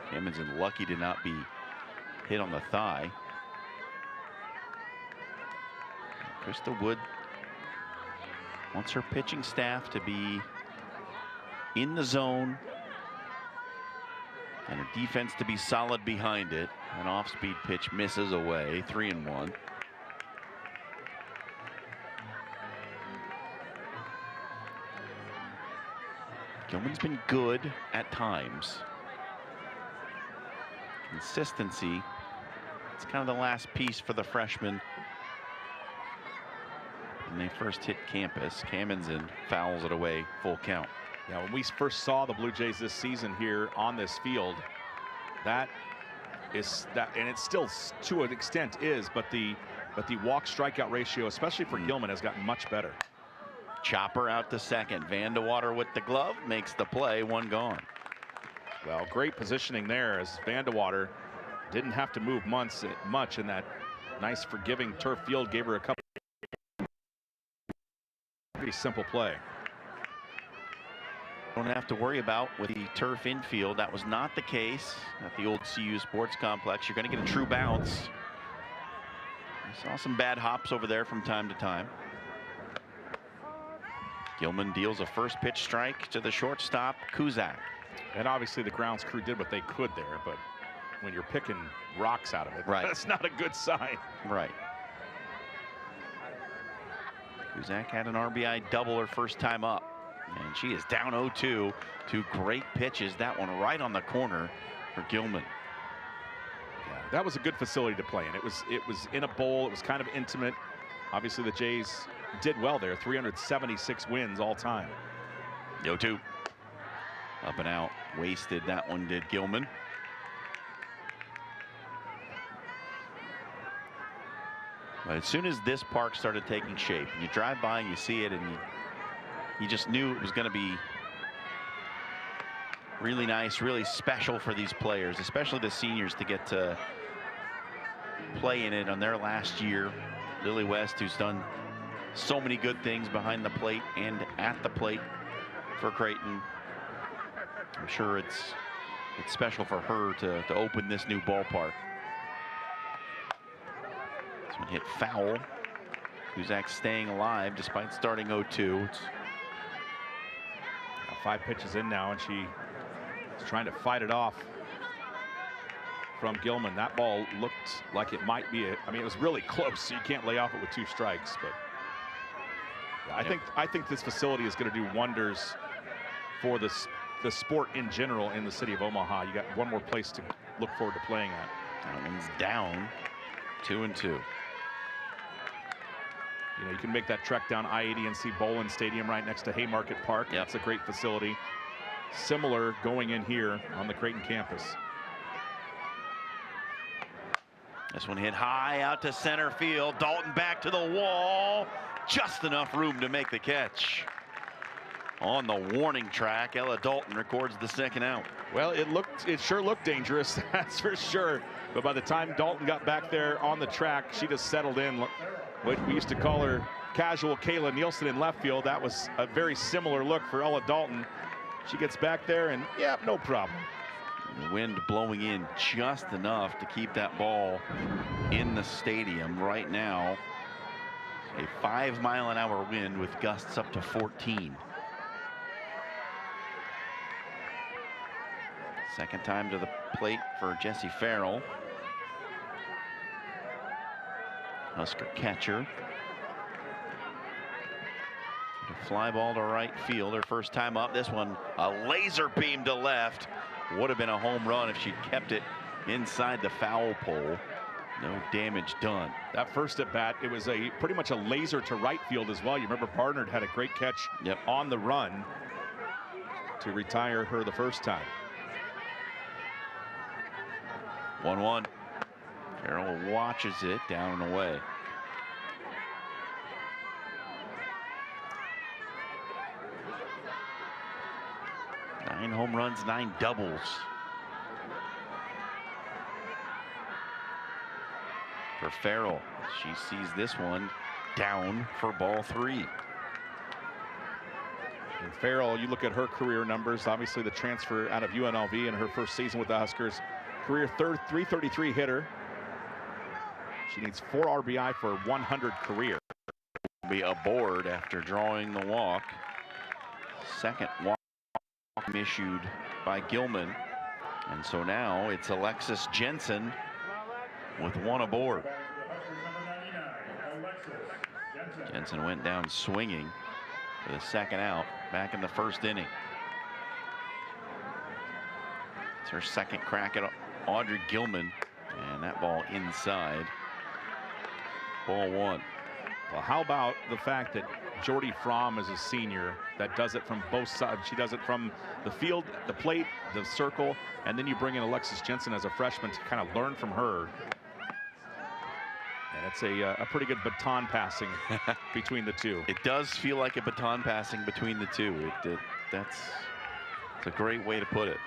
Kamenzen lucky to not be hit on the thigh. Krista Wood wants her pitching staff to be in the zone and her defense to be solid behind it. An off-speed pitch misses away, 3-1. Gilman's been good at times. Consistency, it's kind of the last piece for the freshman. When they first hit campus, Kamenzen fouls it away, full count. Yeah, when we first saw the Blue Jays this season here on this field, that is that, and it still to an extent is, but the walk strikeout ratio, especially for Gilman, has gotten much better. Chopper out to second. Vandewater with the glove makes the play, 1 gone. Well, great positioning there as Vandewater didn't have to move much in that nice forgiving turf field. Gave her a couple. Pretty simple play. Don't have to worry about with the turf infield. That was not the case at the old CU Sports Complex. You're going to get a true bounce. I saw some bad hops over there from time to time. Gilman deals a first pitch strike to the shortstop, Kuzak. And obviously the grounds crew did what they could there, but when you're picking rocks out of it, right, that's not a good sign. Right. Kuzak had an RBI double her first time up, and she is down 0-2. 2 great pitches. That one right on the corner for Gilman. Yeah, that was a good facility to play in. It was in a bowl. It was kind of intimate. Obviously the Jays did well there. 376 wins all time. 0-2. Up and out. Wasted that one, did Gilman. But as soon as this park started taking shape, and you drive by and you see it, and you just knew it was going to be really nice, really special for these players, especially the seniors, to get to play in it on their last year. Lily West, who's done so many good things behind the plate and at the plate for Creighton. I'm sure it's special for her to open this new ballpark. This one hit foul. Kuzak staying alive despite starting 0-2. It's 5 pitches in now, and she is trying to fight it off from Gilman. That ball looked like it might be I mean, it was really close, so you can't lay off it with 2 strikes. But yeah, I think this facility is going to do wonders for the sport in general in the city of Omaha. You got one more place to look forward to playing at. That one's down, 2-2. You know, you can make that trek down I-80 and see Bolin Stadium right next to Haymarket Park. Yep. That's a great facility. Similar going in here on the Creighton campus. This one hit high out to center field. Dalton back to the wall. Just enough room to make the catch. On the warning track, Ella Dalton records the 2nd out. Well, it sure looked dangerous, that's for sure. But by the time Dalton got back there on the track, she just settled in. What we used to call her casual Kayla Nielsen in left field. That was a very similar look for Ella Dalton. She gets back there and, yeah, no problem. The wind blowing in just enough to keep that ball in the stadium right now. A 5-mile-an-hour wind with gusts up to 14. Second time to the plate for Jessie Farrell. Husker catcher. Fly ball to right field. Her first time up. This one, a laser beam to left. Would have been a home run if she'd kept it inside the foul pole. No damage done. That first at bat, it was pretty much a laser to right field as well. You remember Barnard had a great catch on the run to retire her the first time. 1-1. Carroll watches it down and away. Nine home runs, 9 doubles. For Farrell, she sees this one down for ball 3. And Farrell, you look at her career numbers, obviously the transfer out of UNLV in her first season with the Huskers. Career third 333 hitter. She needs 4 RBI for 100 career. Be aboard after drawing the walk. Second walk issued by Gilman. And so now it's Alexis Jensen with 1 aboard. Jensen went down swinging for the second out back in the first inning. It's her second crack at Audrey Gilman, and that ball inside. Ball 1. Well, how about the fact that Jordy Fromm is a senior that does it from both sides. She does it from the field, the plate, the circle, and then you bring in Alexis Jensen as a freshman to kind of learn from her. And it's a pretty good baton passing between the two. It does feel like a baton passing between the two. That's a great way to put it.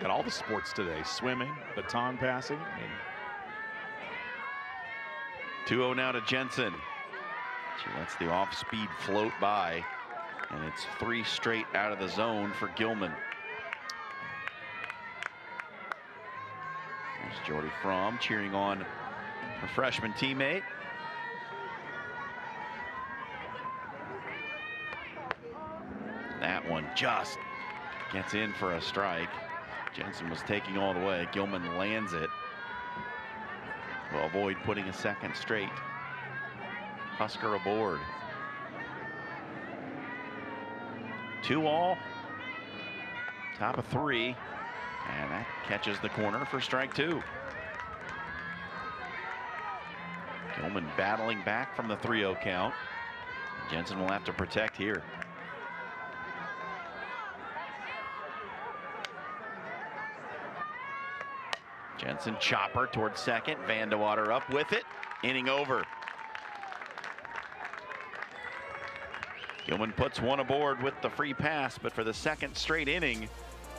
Got all the sports today: swimming, baton passing. 2-0 now to Jensen. She lets the off-speed float by, and it's 3 straight out of the zone for Gilman. There's Jordy Fromm cheering on her freshman teammate. That one just gets in for a strike. Jensen was taking all the way. Gilman lands it. Will avoid putting a second straight Husker aboard. 2-all. Top of 3. And that catches the corner for strike 2. Gilman battling back from the 3-0 count. Jensen will have to protect here. Jensen chopper towards second. Vandewater up with it. Inning over. Gilman puts 1 aboard with the free pass, but for the second straight inning,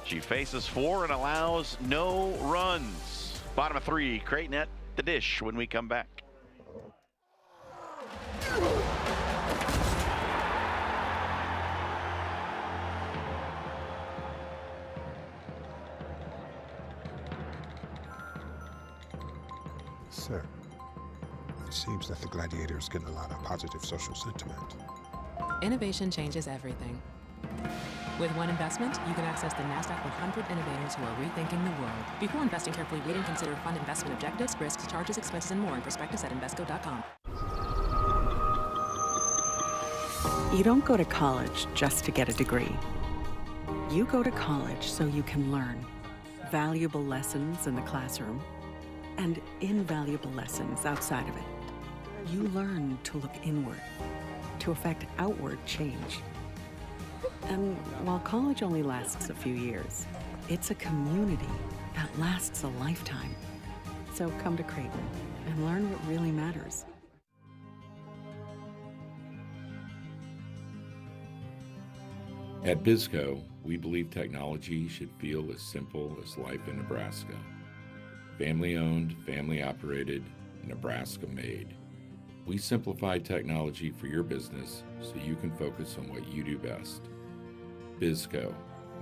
she faces 4 and allows no runs. Bottom of 3, Creighton at the dish when we come back. Sir, it seems that the Gladiators get a lot of positive social sentiment. Innovation changes everything. With one investment, you can access the NASDAQ 100 innovators who are rethinking the world. Before investing, carefully read and consider fund investment objectives, risks, charges, expenses, and more in prospectus at Invesco.com. You don't go to college just to get a degree. You go to college so you can learn valuable lessons in the classroom and invaluable lessons outside of it. You learn to look inward, to affect outward change. And while college only lasts a few years, it's a community that lasts a lifetime. So come to Creighton and learn what really matters. At BISCO, we believe technology should feel as simple as life in Nebraska. Family-owned, family-operated, Nebraska-made. We simplify technology for your business so you can focus on what you do best. BISCO,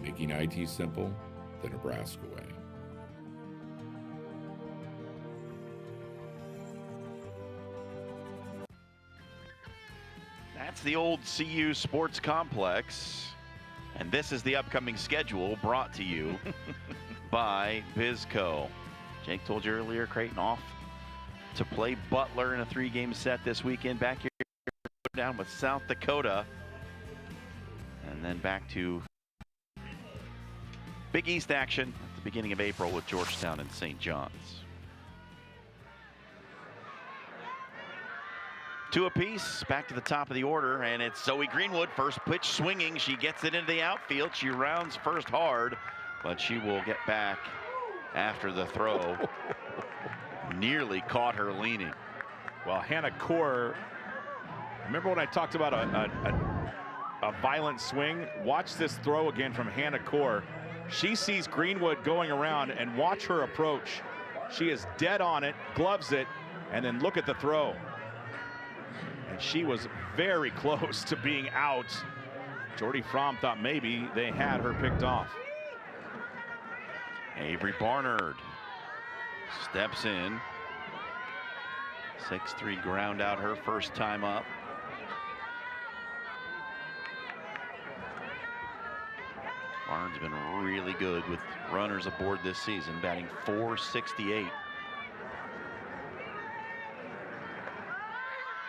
making IT simple the Nebraska way. That's the old CU Sports Complex. And this is the upcoming schedule brought to you by BISCO. Jake told you earlier, Creighton off to play Butler in a 3-game set this weekend. Back here down with South Dakota And then back to Big East action at the beginning of April with Georgetown and St. John's. 2 apiece, back to the top of the order, and it's Zoe Greenwood, first pitch swinging. She gets it into the outfield. She rounds first hard, but she will get back after the throw. Nearly caught her leaning. Well, Hannah Kaur, remember when I talked about a violent swing? Watch this throw again from Hannah Kaur. She sees Greenwood going around, and watch her approach. She is dead on it, gloves it, and then look at the throw. And she was very close to being out. Jordy Fromm thought maybe they had her picked off. Avery Barnard steps in. 6-3 ground out her first time up. Barnard's been really good with runners aboard this season, batting .468.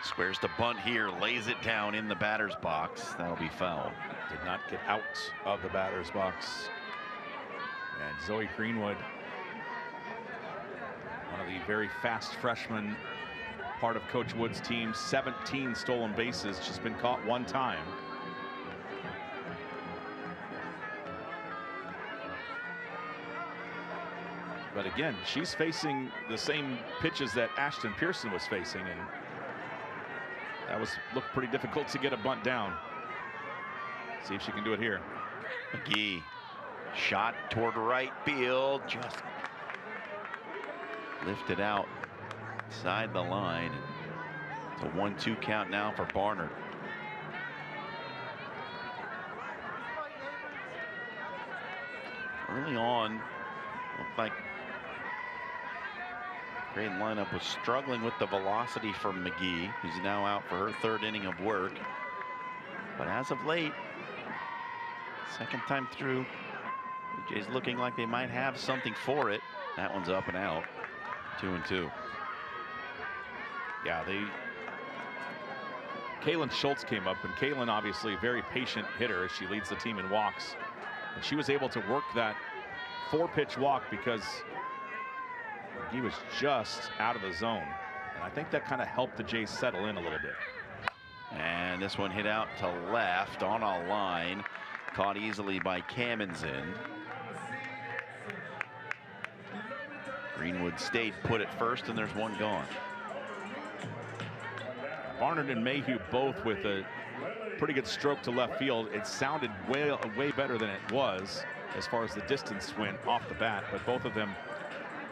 Squares to bunt here, lays it down in the batter's box. That'll be foul. Did not get out of the batter's box. And Zoe Greenwood, one of the very fast freshmen, part of Coach Wood's team, 17 stolen bases, just been caught 1 time. But again, she's facing the same pitches that Ashton Pearson was facing, and that looked pretty difficult to get a bunt down. See if she can do it here. McGee, shot toward right field, just lifted out side the line. It's a 1-2 count now for Barnard. Early on, looked like Creighton lineup was struggling with the velocity from McGee, who's now out for her 3rd inning of work. But as of late, second time through, the Jays looking like they might have something for it. That one's up and out. 2-2. Yeah, Kaylin Schultz came up, and Kaylin obviously a very patient hitter as she leads the team in walks. And she was able to work that 4-pitch walk because he was just out of the zone. And I think that kind of helped the Jays settle in a little bit. And this one hit out to left on a line. Caught easily by Kamenzen. Greenwood stayed put at first, and there's one gone. Barnard and Mayhew both with a pretty good stroke to left field. It sounded way better than it was as far as the distance went off the bat, but both of them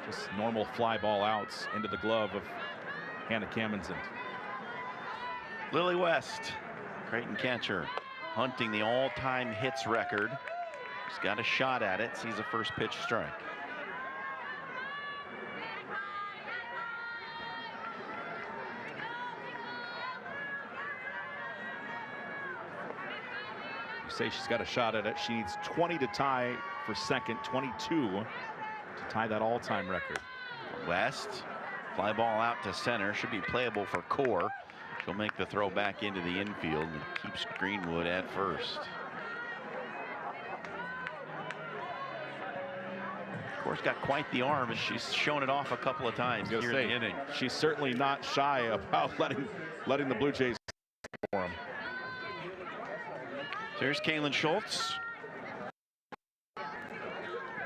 just normal fly ball outs into the glove of Hannah Kamenzen. Lily West, Creighton catcher, hunting the all-time hits record. She's got a shot at it, sees a first pitch strike. You say she's got a shot at it. She needs 20 to tie for second, 22 to tie that all-time record. West, fly ball out to center, should be playable for Kaur. She'll make the throw back into the infield and keeps Greenwood at first. Kaur's got quite the arm, and she's shown it off a couple of times here in the inning. She's certainly not shy about letting the Blue Jays for him. So here's Kaylin Schultz.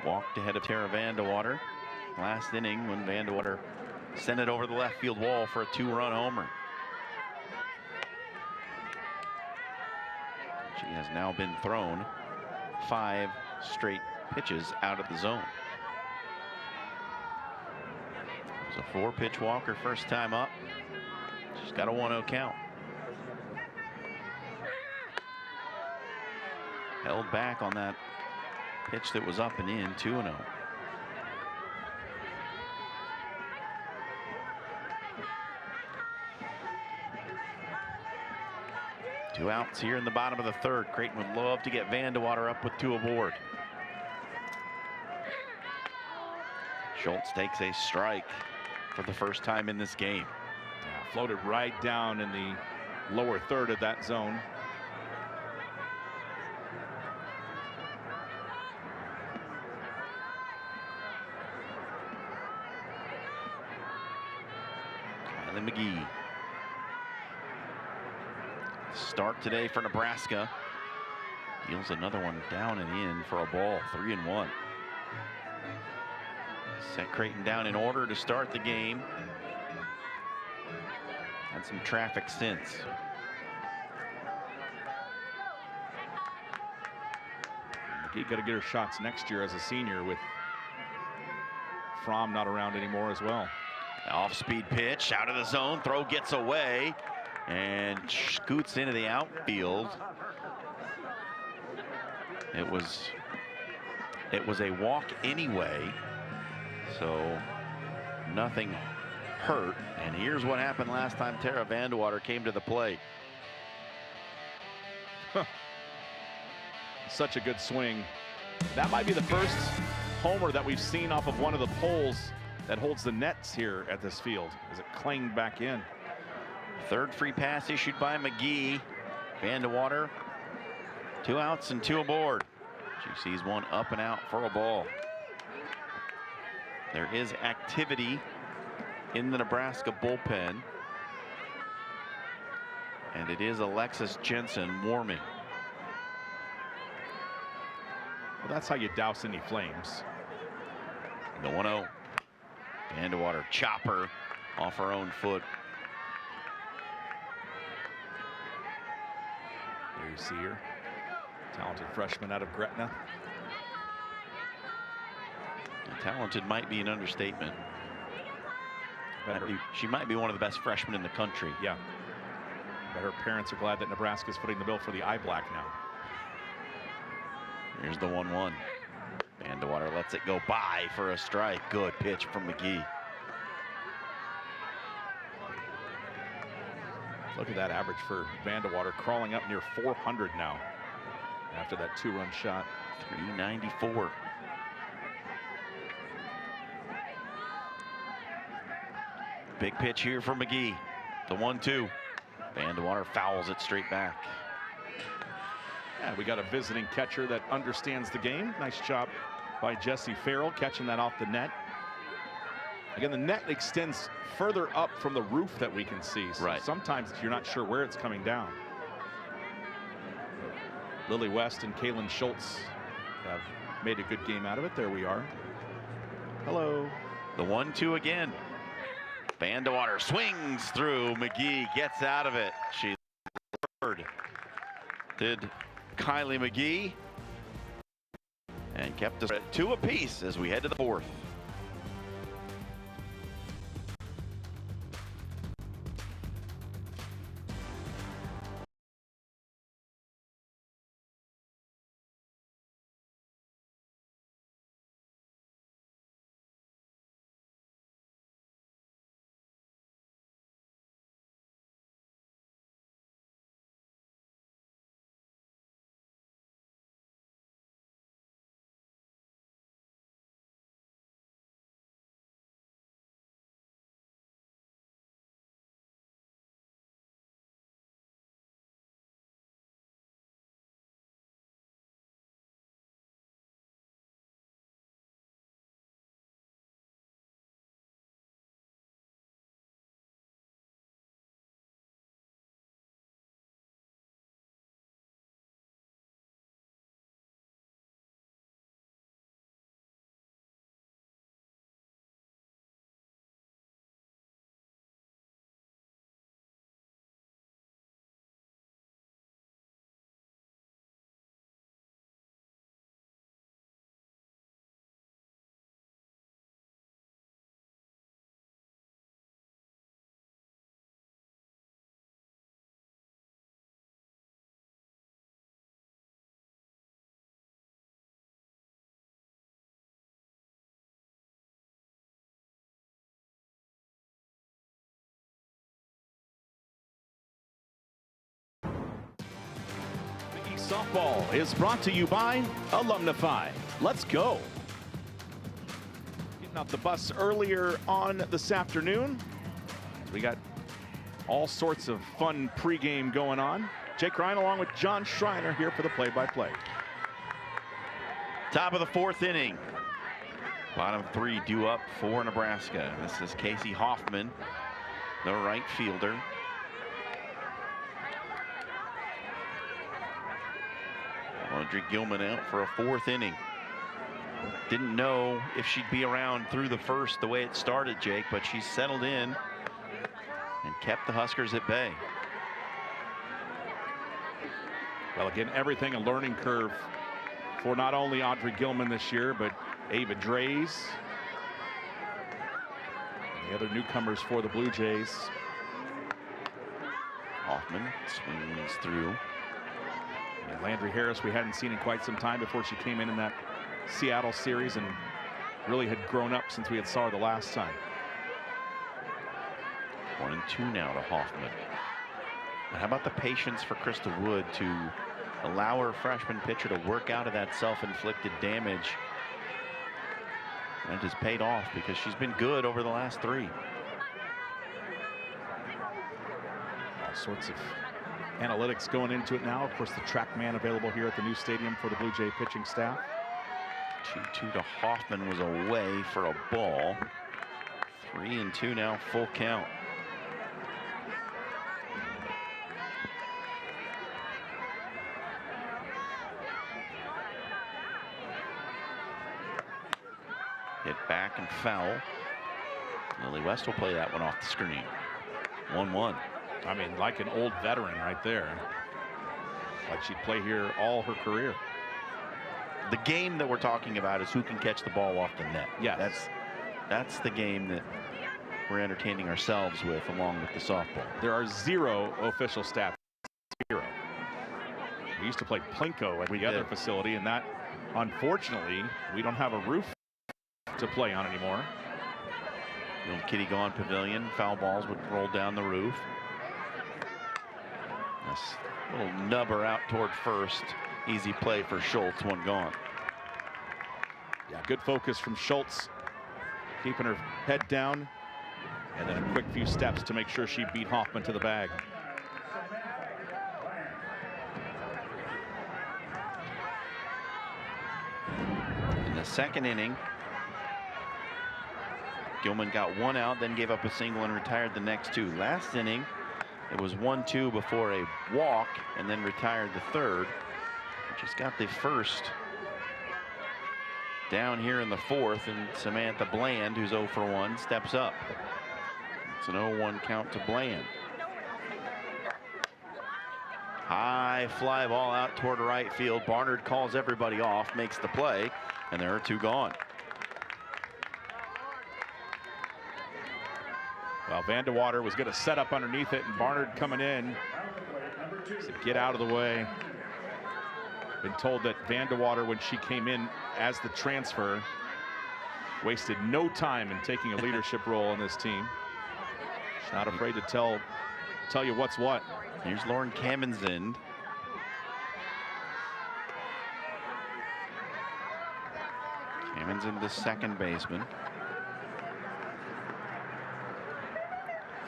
Walked ahead of Tara Vandewater last inning when Vandewater sent it over the left field wall for a 2-run homer. She has now been thrown 5 straight pitches out of the zone. It was a 4-pitch walk her first time up. She's got a 1-0 count. Held back on that pitch that was up and in, 2-0. Two outs here in the bottom of the 3rd. Creighton would love to get Vandewater up with 2 aboard. Schultz takes a strike for the first time in this game. Yeah, floated right down in the lower 3rd of that zone. Kylie McGee. Start today for Nebraska. Deals another one down and in for a ball, 3-1. Set Creighton down in order to start the game. Had some traffic since. McGee got to get her shots next year as a senior with Fromm not around anymore as well. Off-speed pitch, out of the zone, throw gets away and scoots into the outfield. It was a walk anyway, so nothing hurt. And here's what happened last time Tara Vandewater came to the plate. Such a good swing. That might be the first homer that we've seen off of one of the poles that holds the nets here at this field as it clanged back in. Third free pass issued by McGee. Vandewater, 2 outs and 2 aboard. She sees one up and out for a ball. There is activity in the Nebraska bullpen, and it is Alexis Jensen warming. Well, that's how you douse any flames. The 1-0. Vandewater chopper off her own foot. There you see her. Talented freshman out of Gretna. Talented might be an understatement. She might be one of the best freshmen in the country. Yeah. But her parents are glad that Nebraska's footing the bill for the eye black now. Here's the 1-1. Vandewater lets it go by for a strike. Good pitch from McGee. Look at that average for Vandewater, crawling up near 400 now after that 2-run shot. 394. Big pitch here for McGee. The 1-2. Vandewater fouls it straight back. Yeah, we got a visiting catcher that understands the game. Nice job by Jesse Farrell catching that off the net. Again, the net extends further up from the roof that we can see. So right. Sometimes you're not sure where it's coming down. Lily West and Kaylin Schultz have made a good game out of it. There we are. Hello. The 1-2 again. Vandewater swings through. McGee gets out of it. She did Kylie McGee and kept us at 2 apiece as we head to the 4th. Softball is brought to you by Alumnify. Let's go. Getting off the bus earlier on this afternoon. We got all sorts of fun pregame going on. Jake Ryan along with John Schreiner here for the play-by-play. Top of the 4th inning. Bottom 3 due up for Nebraska. This is Casey Hoffman the right fielder. Audrey Gilman out for a 4th inning. Didn't know if she'd be around through the first the way it started, Jake, but she's settled in and kept the Huskers at bay. Well, again, everything a learning curve for not only Audrey Gilman this year, but Ava Drays, and the other newcomers for the Blue Jays. Hoffman swings through. And Landry Harris, we hadn't seen in quite some time before she came in that Seattle series, and really had grown up since we had saw her the last time. 1-2 now to Hoffman. And how about the patience for Krista Wood to allow her freshman pitcher to work out of that self-inflicted damage? And it has paid off because she's been good over the last 3. All sorts of analytics going into it now. Of course, the TrackMan available here at the new stadium for the Blue Jay pitching staff. 2-2 to Hoffman was away for a ball. 3-2 now, full count. Hit back and foul. Lily West will play that one off the screen. 1-1. I mean, like an old veteran right there. Like she'd play here all her career. The game that we're talking about is who can catch the ball off the net. Yeah, that's the game that we're entertaining ourselves with, along with the softball. There are 0 official stats. 0. We used to play Plinko at the other facility, and that, unfortunately, we don't have a roof to play on anymore. The old Kitty Gone Pavilion, foul balls would roll down the roof. This little nubber out toward first. Easy play for Schultz, one gone. Yeah, good focus from Schultz, keeping her head down, and then a quick few steps to make sure she beat Hoffman to the bag. In the 2nd inning, Gilman got 1 out, then gave up a single and retired the next 2. Last inning, it was 1-2 before a walk, and then retired the 3rd. Just got the first down here in the 4th, and Samantha Bland, who's 0 for 1, steps up. It's an 0-1 count to Bland. High fly ball out toward right field. Barnard calls everybody off, makes the play, and there are 2 gone. Well, Vandewater was going to set up underneath it, and Barnard coming in to get out of the way. Been told that Vandewater, when she came in as the transfer, wasted no time in taking a leadership role in this team. She's not afraid to tell you what's what. Here's Lauren Kamenzind. Kamenzind, the 2nd baseman.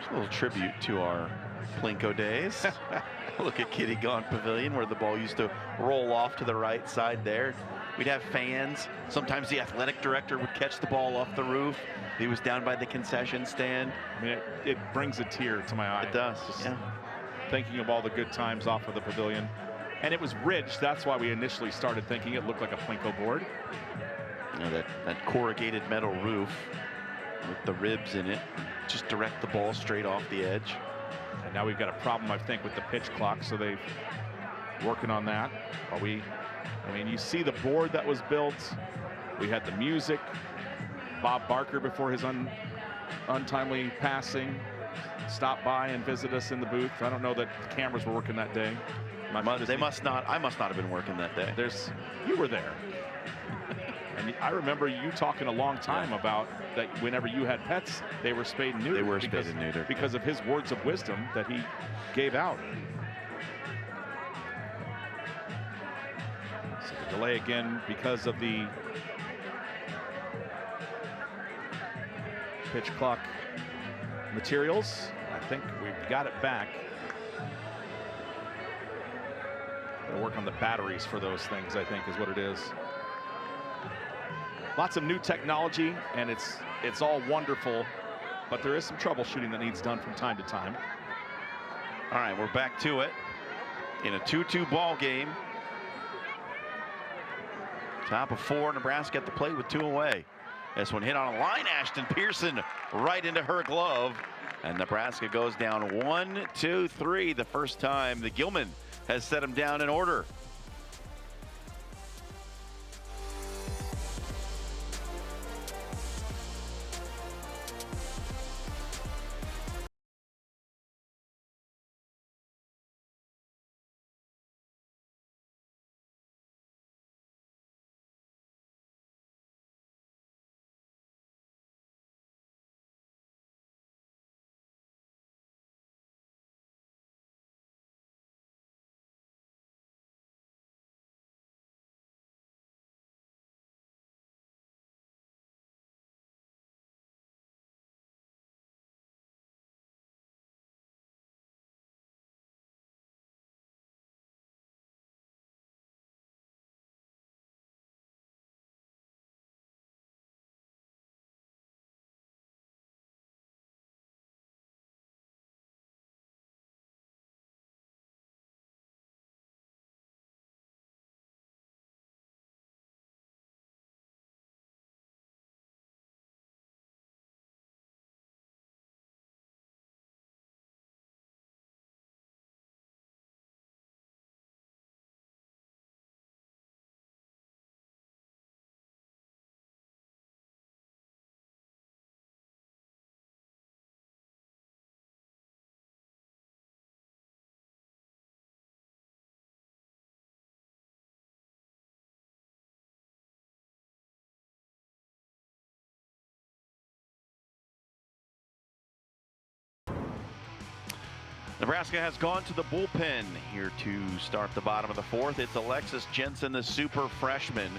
A little tribute to our Plinko days. Look at Kitty Gone Pavilion, where the ball used to roll off to the right side there. We'd have fans. Sometimes the athletic director would catch the ball off the roof. He was down by the concession stand. I mean, it brings a tear to my eye. It does, yeah. Thinking of all the good times off of the pavilion. And it was ridged. That's why we initially started thinking it looked like a Plinko board. You know, that corrugated metal roof with the ribs in it. Just direct the ball straight off the edge. And now we've got a problem, I think, with the pitch clock, so they're working on that. I mean, you see the board that was built. We had the music. Bob Barker, before his untimely passing, stopped by and visited us in the booth. I don't know that the cameras were working that day. They must not. I must not have been working that day. You were there. And I remember you talking a long time about that whenever you had pets, they were spayed and neutered. They were spayed and neutered. Because of his words of wisdom that he gave out. So the delay again because of the pitch clock materials. I think we've got it back. Gotta work on the batteries for those things, I think, is what it is. Lots of new technology, and it's all wonderful but there is some troubleshooting that needs done from time to time. All right, we're back to it in a 2-2 ball game. Top of 4, Nebraska at the plate with 2 away. This one hit on a line, Ashton Pearson right into her glove. And Nebraska goes down 1, 2, 3. The first time the Gilman has set them down in order. Nebraska has gone to the bullpen here to start the bottom of the 4th. It's Alexis Jensen, the super freshman.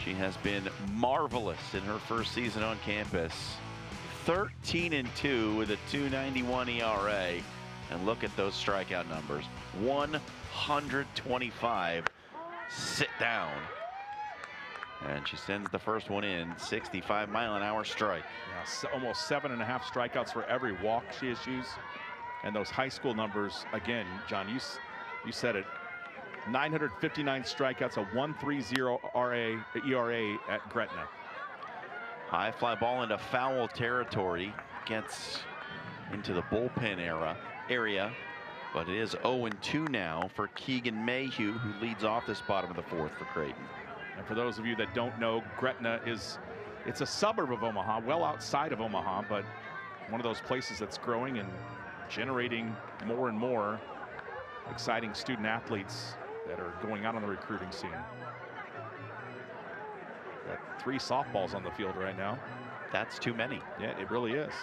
She has been marvelous in her first season on campus. 13-2 with a 2.91 ERA. And look at those strikeout numbers. 125. Sit down. And she sends the first one in. 65-mile-an-hour strike. Yeah, almost 7.5 strikeouts for every walk she issues. And those high school numbers, again, John, you said it, 959 strikeouts, a 1.30 ERA at Gretna. High fly ball into foul territory, gets into the bullpen area, but it is 0-2 now for Keegan Mayhew, who leads off this bottom of the 4th for Creighton. And for those of you that don't know, Gretna it's a suburb of Omaha, well outside of Omaha, but one of those places that's growing and generating more and more exciting student athletes that are going out on the recruiting scene. Got 3 softballs on the field right now. That's too many. Yeah, it really is.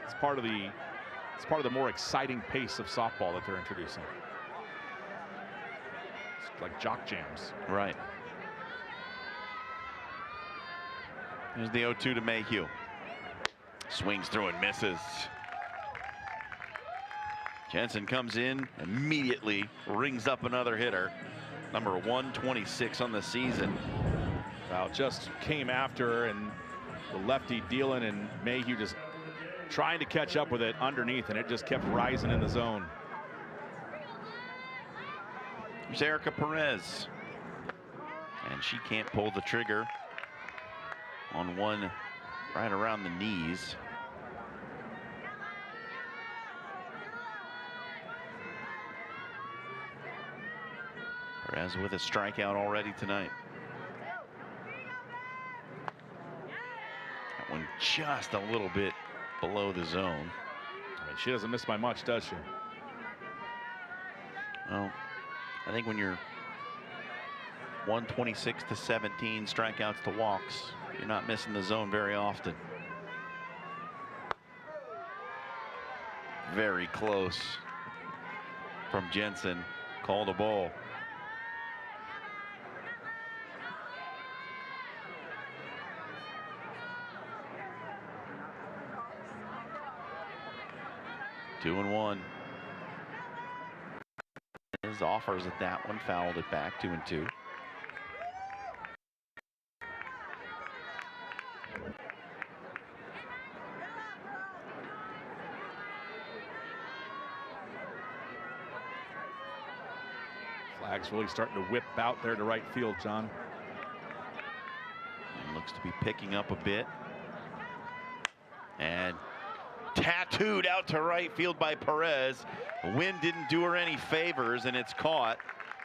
It's part of the more exciting pace of softball that they're introducing. It's like jock jams. Right. Here's the 0-2 to Mayhew. Swings through and misses. Jensen comes in, immediately rings up another hitter. Number 126 on the season. Well, just came after her, and the lefty dealing, and Mayhew just trying to catch up with it underneath, and it just kept rising in the zone. Here's Erica Perez. And she can't pull the trigger on one right around the knees. Perez with a strikeout already tonight. That one just a little bit below the zone. I mean, she doesn't miss by much, does she? Well, I think when you're 126 to 17 strikeouts to walks, you're not missing the zone very often. Very close from Jensen. Called a ball. Two and one. His offers at that one, fouled it back. 2-2. Flag's really starting to whip out there to right field, John. And looks to be picking up a bit. And tattooed out to right field by Perez. The wind didn't do her any favors, and it's caught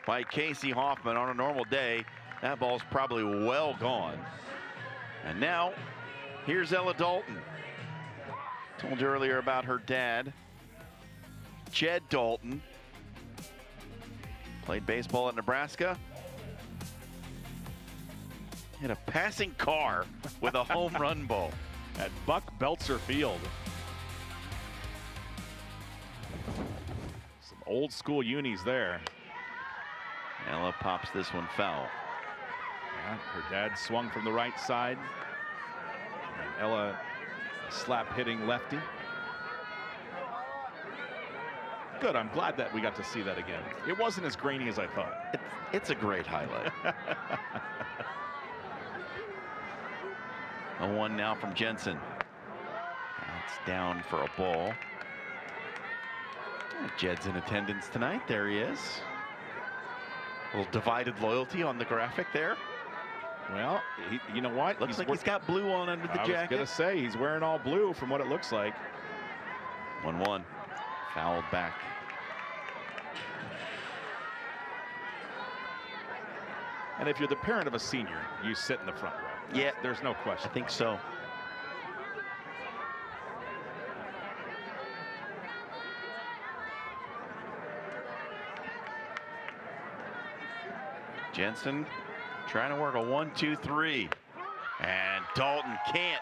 by Casey Hoffman. On a normal day, that ball's probably well gone. And now, here's Ella Dalton. Told you earlier about her dad, Jed Dalton. Played baseball at Nebraska. Hit a passing car with a home run ball at Buck Belzer Field. Some old school unis there. Ella pops this one foul. Yeah, her dad swung from the right side. And Ella slap hitting lefty. Good, I'm glad that we got to see that again. It wasn't as grainy as I thought. It's a great highlight. A 1 now from Jensen. That's down for a ball. Jed's in attendance tonight. There he is. A little divided loyalty on the graphic there. Well, you know what? Looks like he's got blue on under the jacket. I was going to say, he's wearing all blue from what it looks like. 1-1. Fouled back. And if you're the parent of a senior, you sit in the front row. Yeah. There's no question. I think so. Jensen trying to work a 1-2-3. And Dalton can't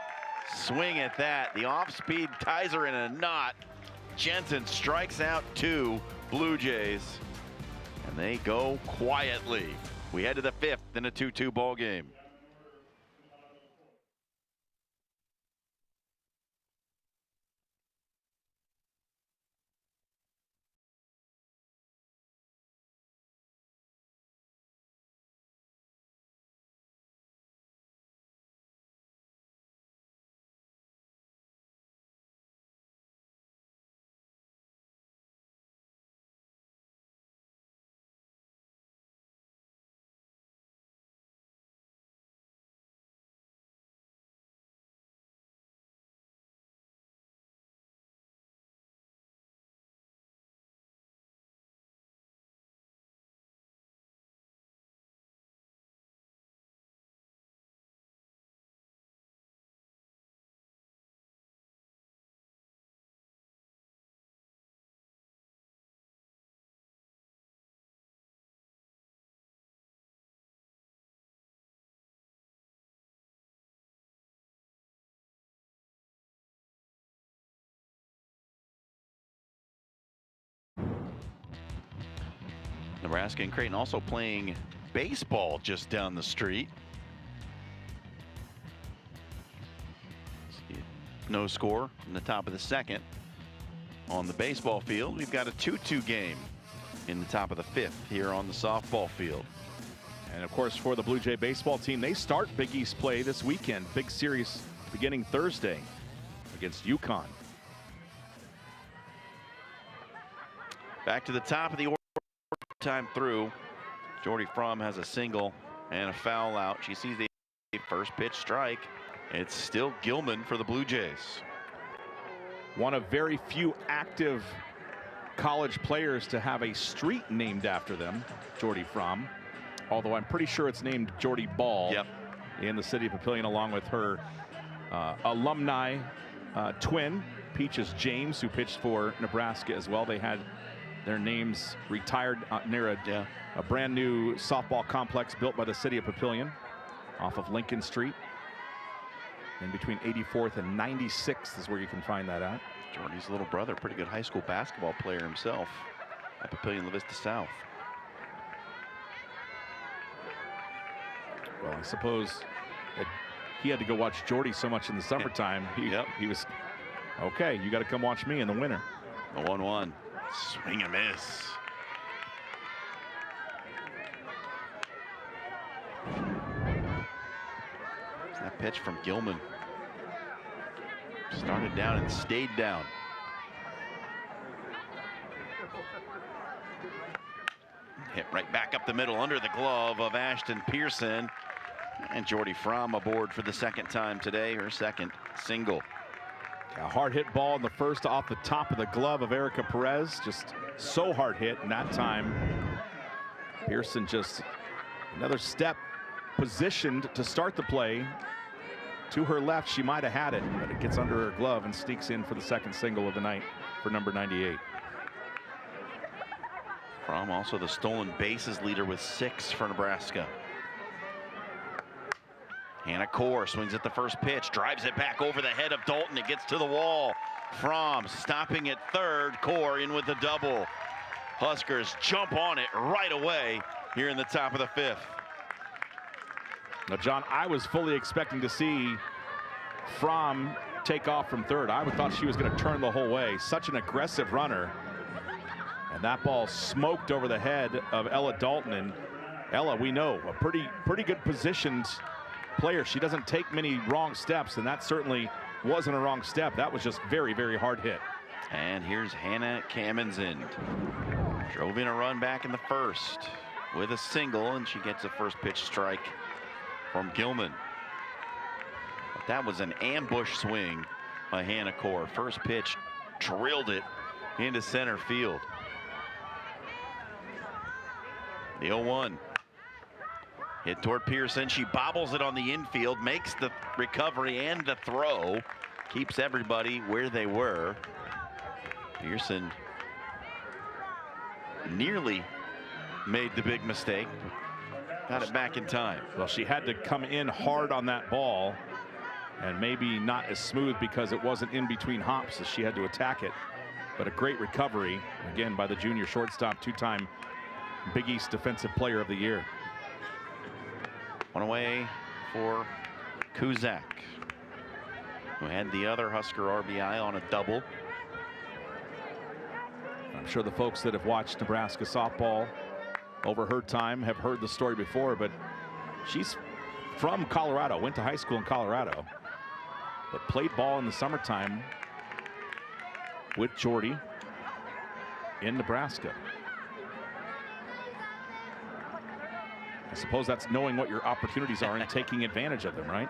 swing at that. The off-speed ties her in a knot. Jensen strikes out 2 Blue Jays. And they go quietly. We head to the 5th in a 2-2 ball game. Nebraska and Creighton also playing baseball just down the street. No score in the top of the 2nd. On the baseball field, we've got a 2-2 game in the top of the 5th here on the softball field. And of course, for the Blue Jay baseball team, they start Big East play this weekend. Big series beginning Thursday against UConn. Back to the top of the order. Time through. Jordy Fromm has a single and a foul out. She sees the first pitch strike. It's still Gilman for the Blue Jays. One of very few active college players to have a street named after them, Jordy Fromm. Although I'm pretty sure it's named Jordy Ball. Yep. In the city of Papillion, along with her alumni twin, Peaches James, who pitched for Nebraska as well. They had their names retired near a brand new softball complex built by the city of Papillion off of Lincoln Street. In between 84th and 96th is where you can find that at. Jordy's little brother, pretty good high school basketball player himself at Papillion La Vista South. Well, I suppose that he had to go watch Jordy so much in the summertime. He was, okay, you got to come watch me in the winter. A 1-1. Swing and miss. That pitch from Gilman. Started down and stayed down. Hit right back up the middle under the glove of Ashton Pearson. And Jordy Fromm aboard for the second time today, her second single. A hard hit ball in the first off the top of the glove of Erica Perez. Just so hard hit, and that time Pearson just another step positioned to start the play. To her left, she might have had it, but it gets under her glove and sneaks in for the second single of the night for number 98. Fromm also the stolen bases leader with 6 for Nebraska. Hannah Core swings at the first pitch, drives it back over the head of Dalton. It gets to the wall. Fromm stopping at third. Core in with the double. Huskers jump on it right away here in the top of the 5th. Now, John, I was fully expecting to see Fromm take off from third. I thought she was going to turn the whole way. Such an aggressive runner. And that ball smoked over the head of Ella Dalton. And Ella, we know, a pretty good positioned player. She doesn't take many wrong steps, and that certainly wasn't a wrong step. That was just very, very hard hit. And here's Hannah Kamenzind. Drove in a run back in the first with a single, and she gets a first pitch strike from Gilman. But that was an ambush swing by Hannah Core. First pitch drilled it into center field. The 0-1. Hit toward Pearson. She bobbles it on the infield, makes the recovery and the throw. Keeps everybody where they were. Pearson nearly made the big mistake. Got it back in time. Well, she had to come in hard on that ball, and maybe not as smooth because it wasn't in between hops as she had to attack it. But a great recovery, again, by the junior shortstop, 2-time Big East Defensive Player of the Year. One away for Kuzak, who had the other Husker RBI on a double. I'm sure the folks that have watched Nebraska softball over her time have heard the story before, but she's from Colorado, went to high school in Colorado, but played ball in the summertime with Jordy in Nebraska. I suppose that's knowing what your opportunities are and taking advantage of them, right?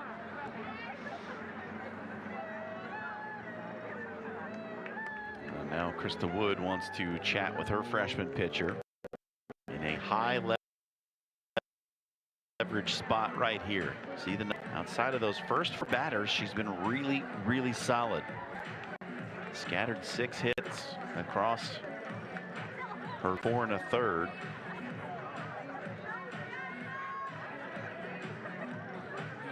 And now Krista Wood wants to chat with her freshman pitcher in a high leverage spot right here. See, outside of those first four batters, she's been really, really solid. Scattered 6 hits across her 4 1/3.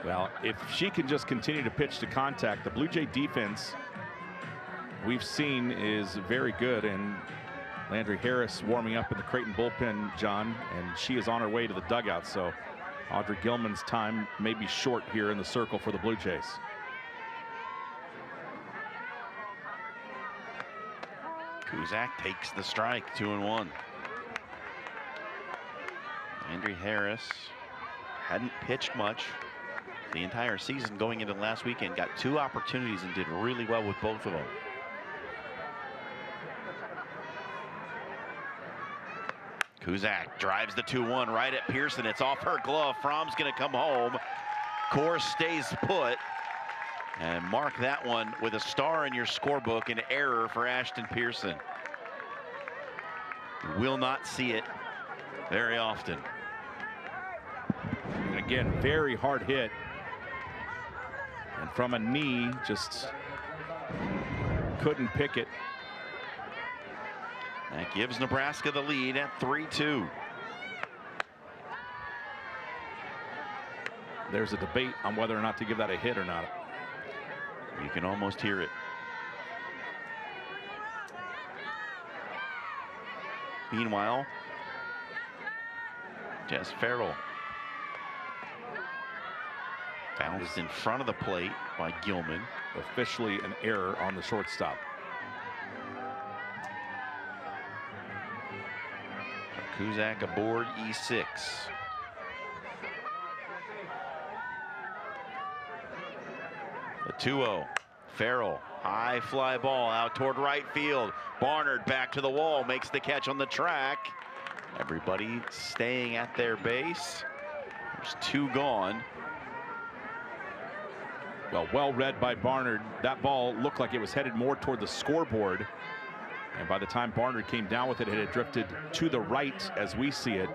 Well, if she can just continue to pitch to contact, the Blue Jay defense we've seen is very good. And Landry Harris warming up in the Creighton bullpen, John, and she is on her way to the dugout. So Audrey Gilman's time may be short here in the circle for the Blue Jays. Kuzak takes the strike, 2-1. Landry Harris hadn't pitched much the entire season going into last weekend. Got 2 opportunities and did really well with both of them. Kuzak drives the 2-1 right at Pearson. It's off her glove. Fromm's going to come home. Core stays put. And mark that one with a star in your scorebook, an error for Ashton Pearson. You will not see it very often. And again, very hard hit. And from a knee, just couldn't pick it. That gives Nebraska the lead at 3-2. There's a debate on whether or not to give that a hit or not. You can almost hear it. Meanwhile, Jess Farrell bounced in front of the plate by Gilman. Officially an error on the shortstop. Kuzak aboard E6. The 2-0. Farrell, high fly ball out toward right field. Barnard back to the wall, makes the catch on the track. Everybody staying at their base. There's 2 gone. Well read by Barnard. That ball looked like it was headed more toward the scoreboard. And by the time Barnard came down with it, it had drifted to the right, as we see it,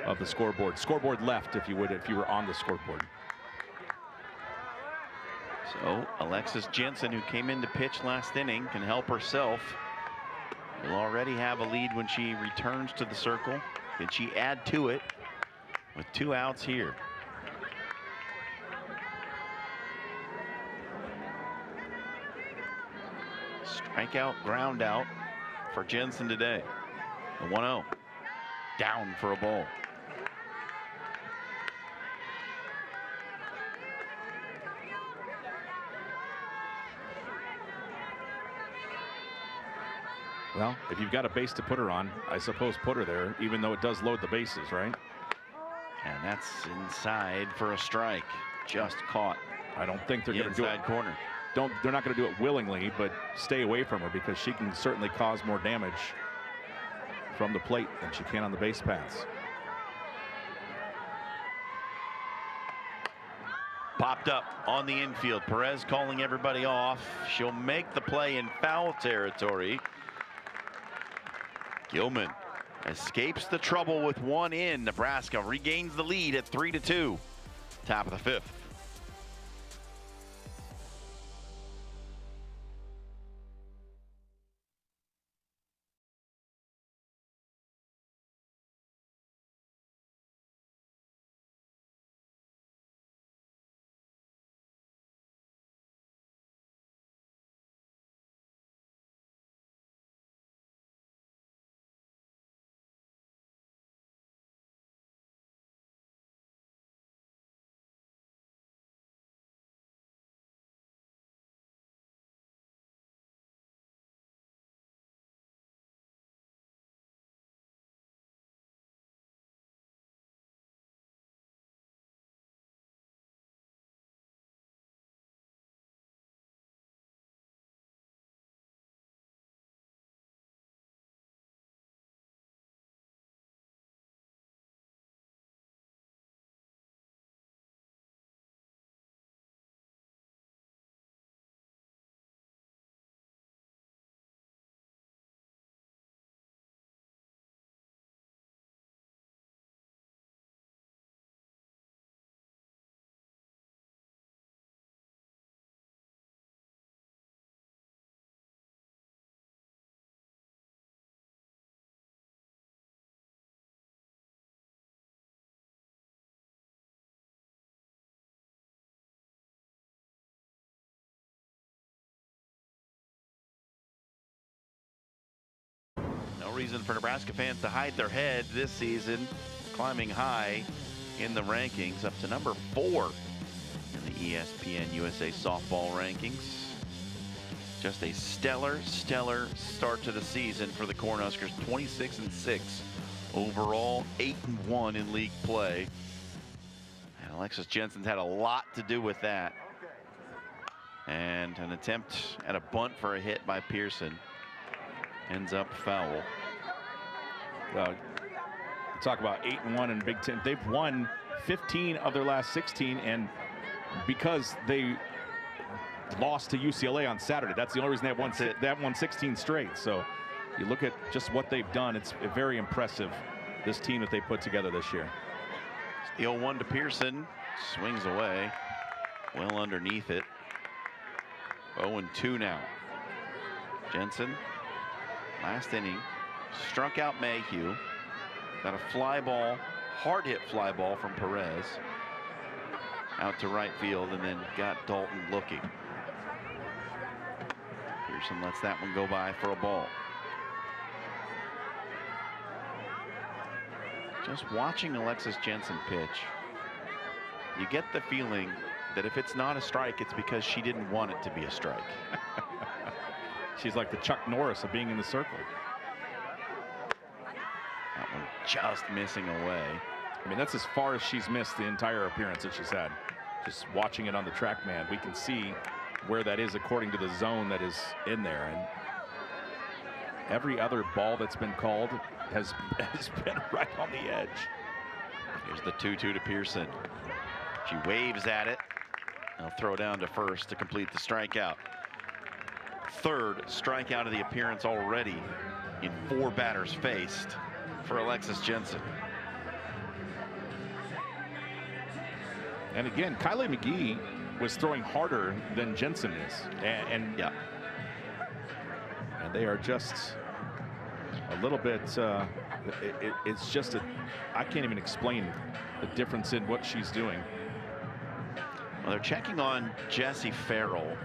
of the scoreboard. Scoreboard left, if you would, if you were on the scoreboard. So Alexis Jensen, who came in to pitch last inning, can help herself. Will already have a lead when she returns to the circle. Can she add to it with 2 outs here? Strikeout, ground out for Jensen today. The 1-0. Down for a ball. Well, if you've got a base to put her on, I suppose put her there, even though it does load the bases, right? And that's inside for a strike. Just caught. I don't think they're going to do it. Inside corner. They're not going to do it willingly, but stay away from her because she can certainly cause more damage from the plate than she can on the base paths. Popped up on the infield. Perez calling everybody off. She'll make the play in foul territory. Gilman escapes the trouble with 1 in. Nebraska regains the lead at 3-2. Top of the 5th. No reason for Nebraska fans to hide their head this season, climbing high in the rankings, up to number 4 in the ESPN USA softball rankings. Just a stellar start to the season for the Cornhuskers. 26-6 overall, 8-1 in league play. And Alexis Jensen's had a lot to do with that. And an attempt at a bunt for a hit by Pearson ends up foul. Talk about 8-1 in Big Ten. They've won 15 of their last 16, and because they lost to UCLA on Saturday, that's the only reason they have won 16 straight. So you look at just what they've done, it's very impressive, this team that they put together this year. The 0-1 to Pearson, swings away, well underneath it. 0-2 now. Jensen, last inning, struck out Mayhew. Got a fly ball, hard hit fly ball from Perez out to right field, and then got Dalton looking. Pearson lets that one go by for a ball. Just watching Alexis Jensen pitch, you get the feeling that if it's not a strike, it's because she didn't want it to be a strike. She's like the Chuck Norris of being in the circle. That one just missing away. I mean, that's as far as she's missed the entire appearance that she's had. Just watching it on the TrackMan, we can see where that is according to the zone that is in there. every other ball that's been called has been right on the edge. Here's the 2-2 to Pearson. She waves at it. They'll throw down to first to complete the strikeout. Third strikeout of the appearance already in 4 batters faced for Alexis Jensen. And again, Kylie McGee was throwing harder than Jensen is. And they are just a little bit, it's just I can't even explain the difference in what she's doing. Well, they're checking on Jessie Farrell.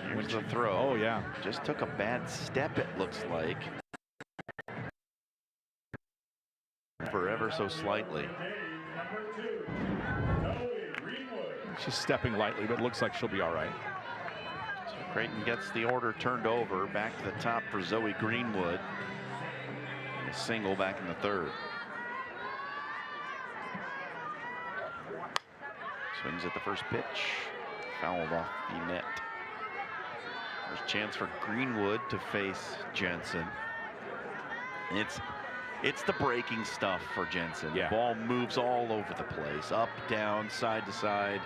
Here's the throw. Oh, yeah. Just took a bad step, it looks like. For ever so slightly. She's stepping lightly, but it looks like she'll be all right. So Creighton gets the order turned over. Back to the top for Zoe Greenwood. A single back in the third. Swings at the first pitch. Fouled off the net. There's a chance for Greenwood to face Jensen. It's the breaking stuff for Jensen. Yeah. The ball moves all over the place, up, down, side to side.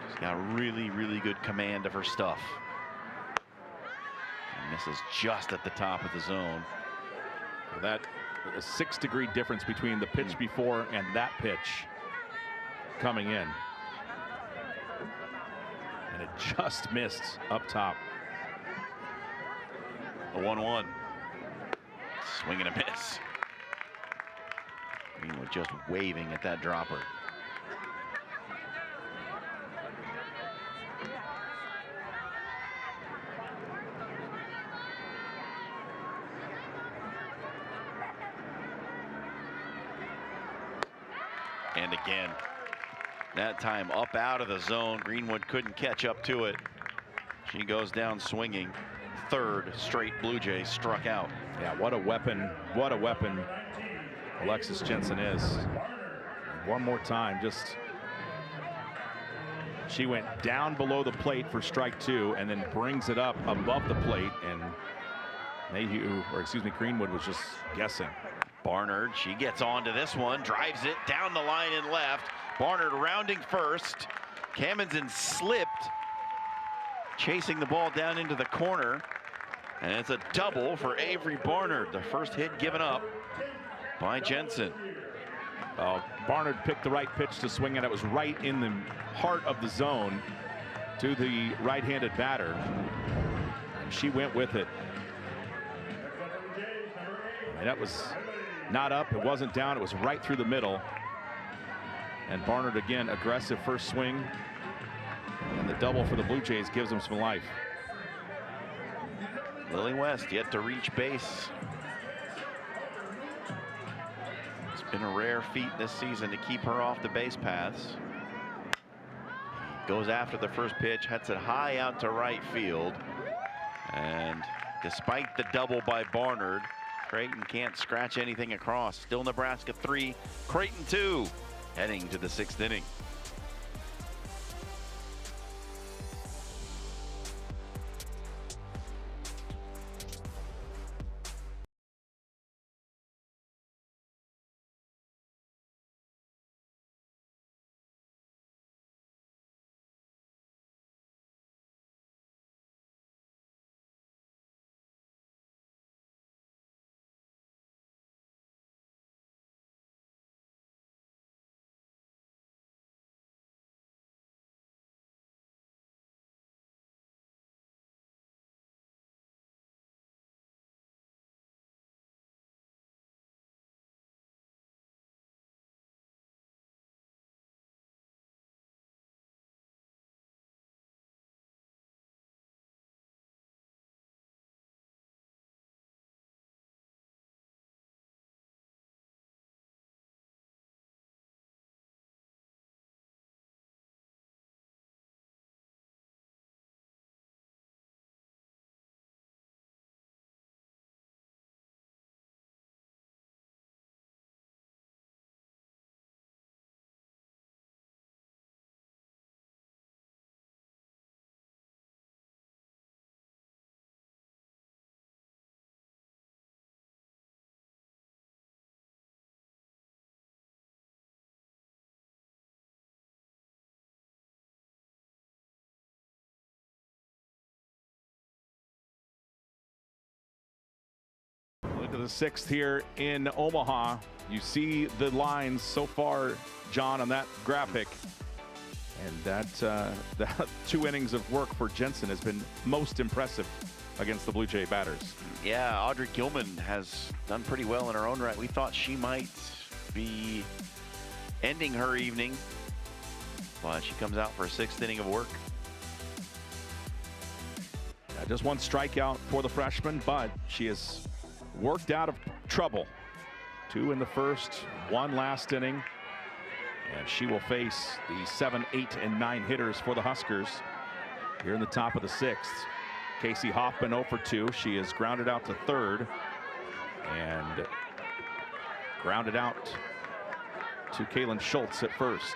She's got really, really good command of her stuff. And misses just at the top of the zone. That a 6-degree difference between the pitch before and that pitch coming in. And it just missed up top. A 1-1. Swing and a miss. Greenwood just waving at that dropper. And again, that time up out of the zone. Greenwood couldn't catch up to it. She goes down swinging. Third straight Blue Jays struck out. Yeah, what a weapon Alexis Jensen is. One more time, just she went down below the plate for strike 2 and then brings it up above the plate, and Greenwood was just guessing. Barnard, she gets onto this one, drives it down the line and left. Barnard rounding first. Kamenzen slipped, chasing the ball down into the corner. And it's a double for Avery Barnard. The first hit given up by Jensen. Barnard picked the right pitch to swing at. It was right in the heart of the zone to the right-handed batter. And she went with it. And that was not up, it wasn't down, it was right through the middle. And Barnard again, aggressive first swing. And the double for the Blue Jays gives them some life. Lily West yet to reach base. It's been a rare feat this season to keep her off the base paths. Goes after the first pitch, hits it high out to right field. And despite the double by Barnard, Creighton can't scratch anything across. Still Nebraska 3, Creighton 2, heading to the 6th inning. into the 6th here in Omaha. You see the lines so far, John, on that graphic. And that 2 innings of work for Jensen has been most impressive against the Blue Jay batters. Yeah, Audrey Gilman has done pretty well in her own right. We thought she might be ending her evening, but she comes out for a 6th inning of work. Just 1 strikeout for the freshman, but she has worked out of trouble. 2 in the first, 1 last inning. And she will face the 7, 8, and 9 hitters for the Huskers here in the top of the 6th. Casey Hoffman 0 for 2. She is grounded out to 3rd and grounded out to Kaylin Schultz at 1st.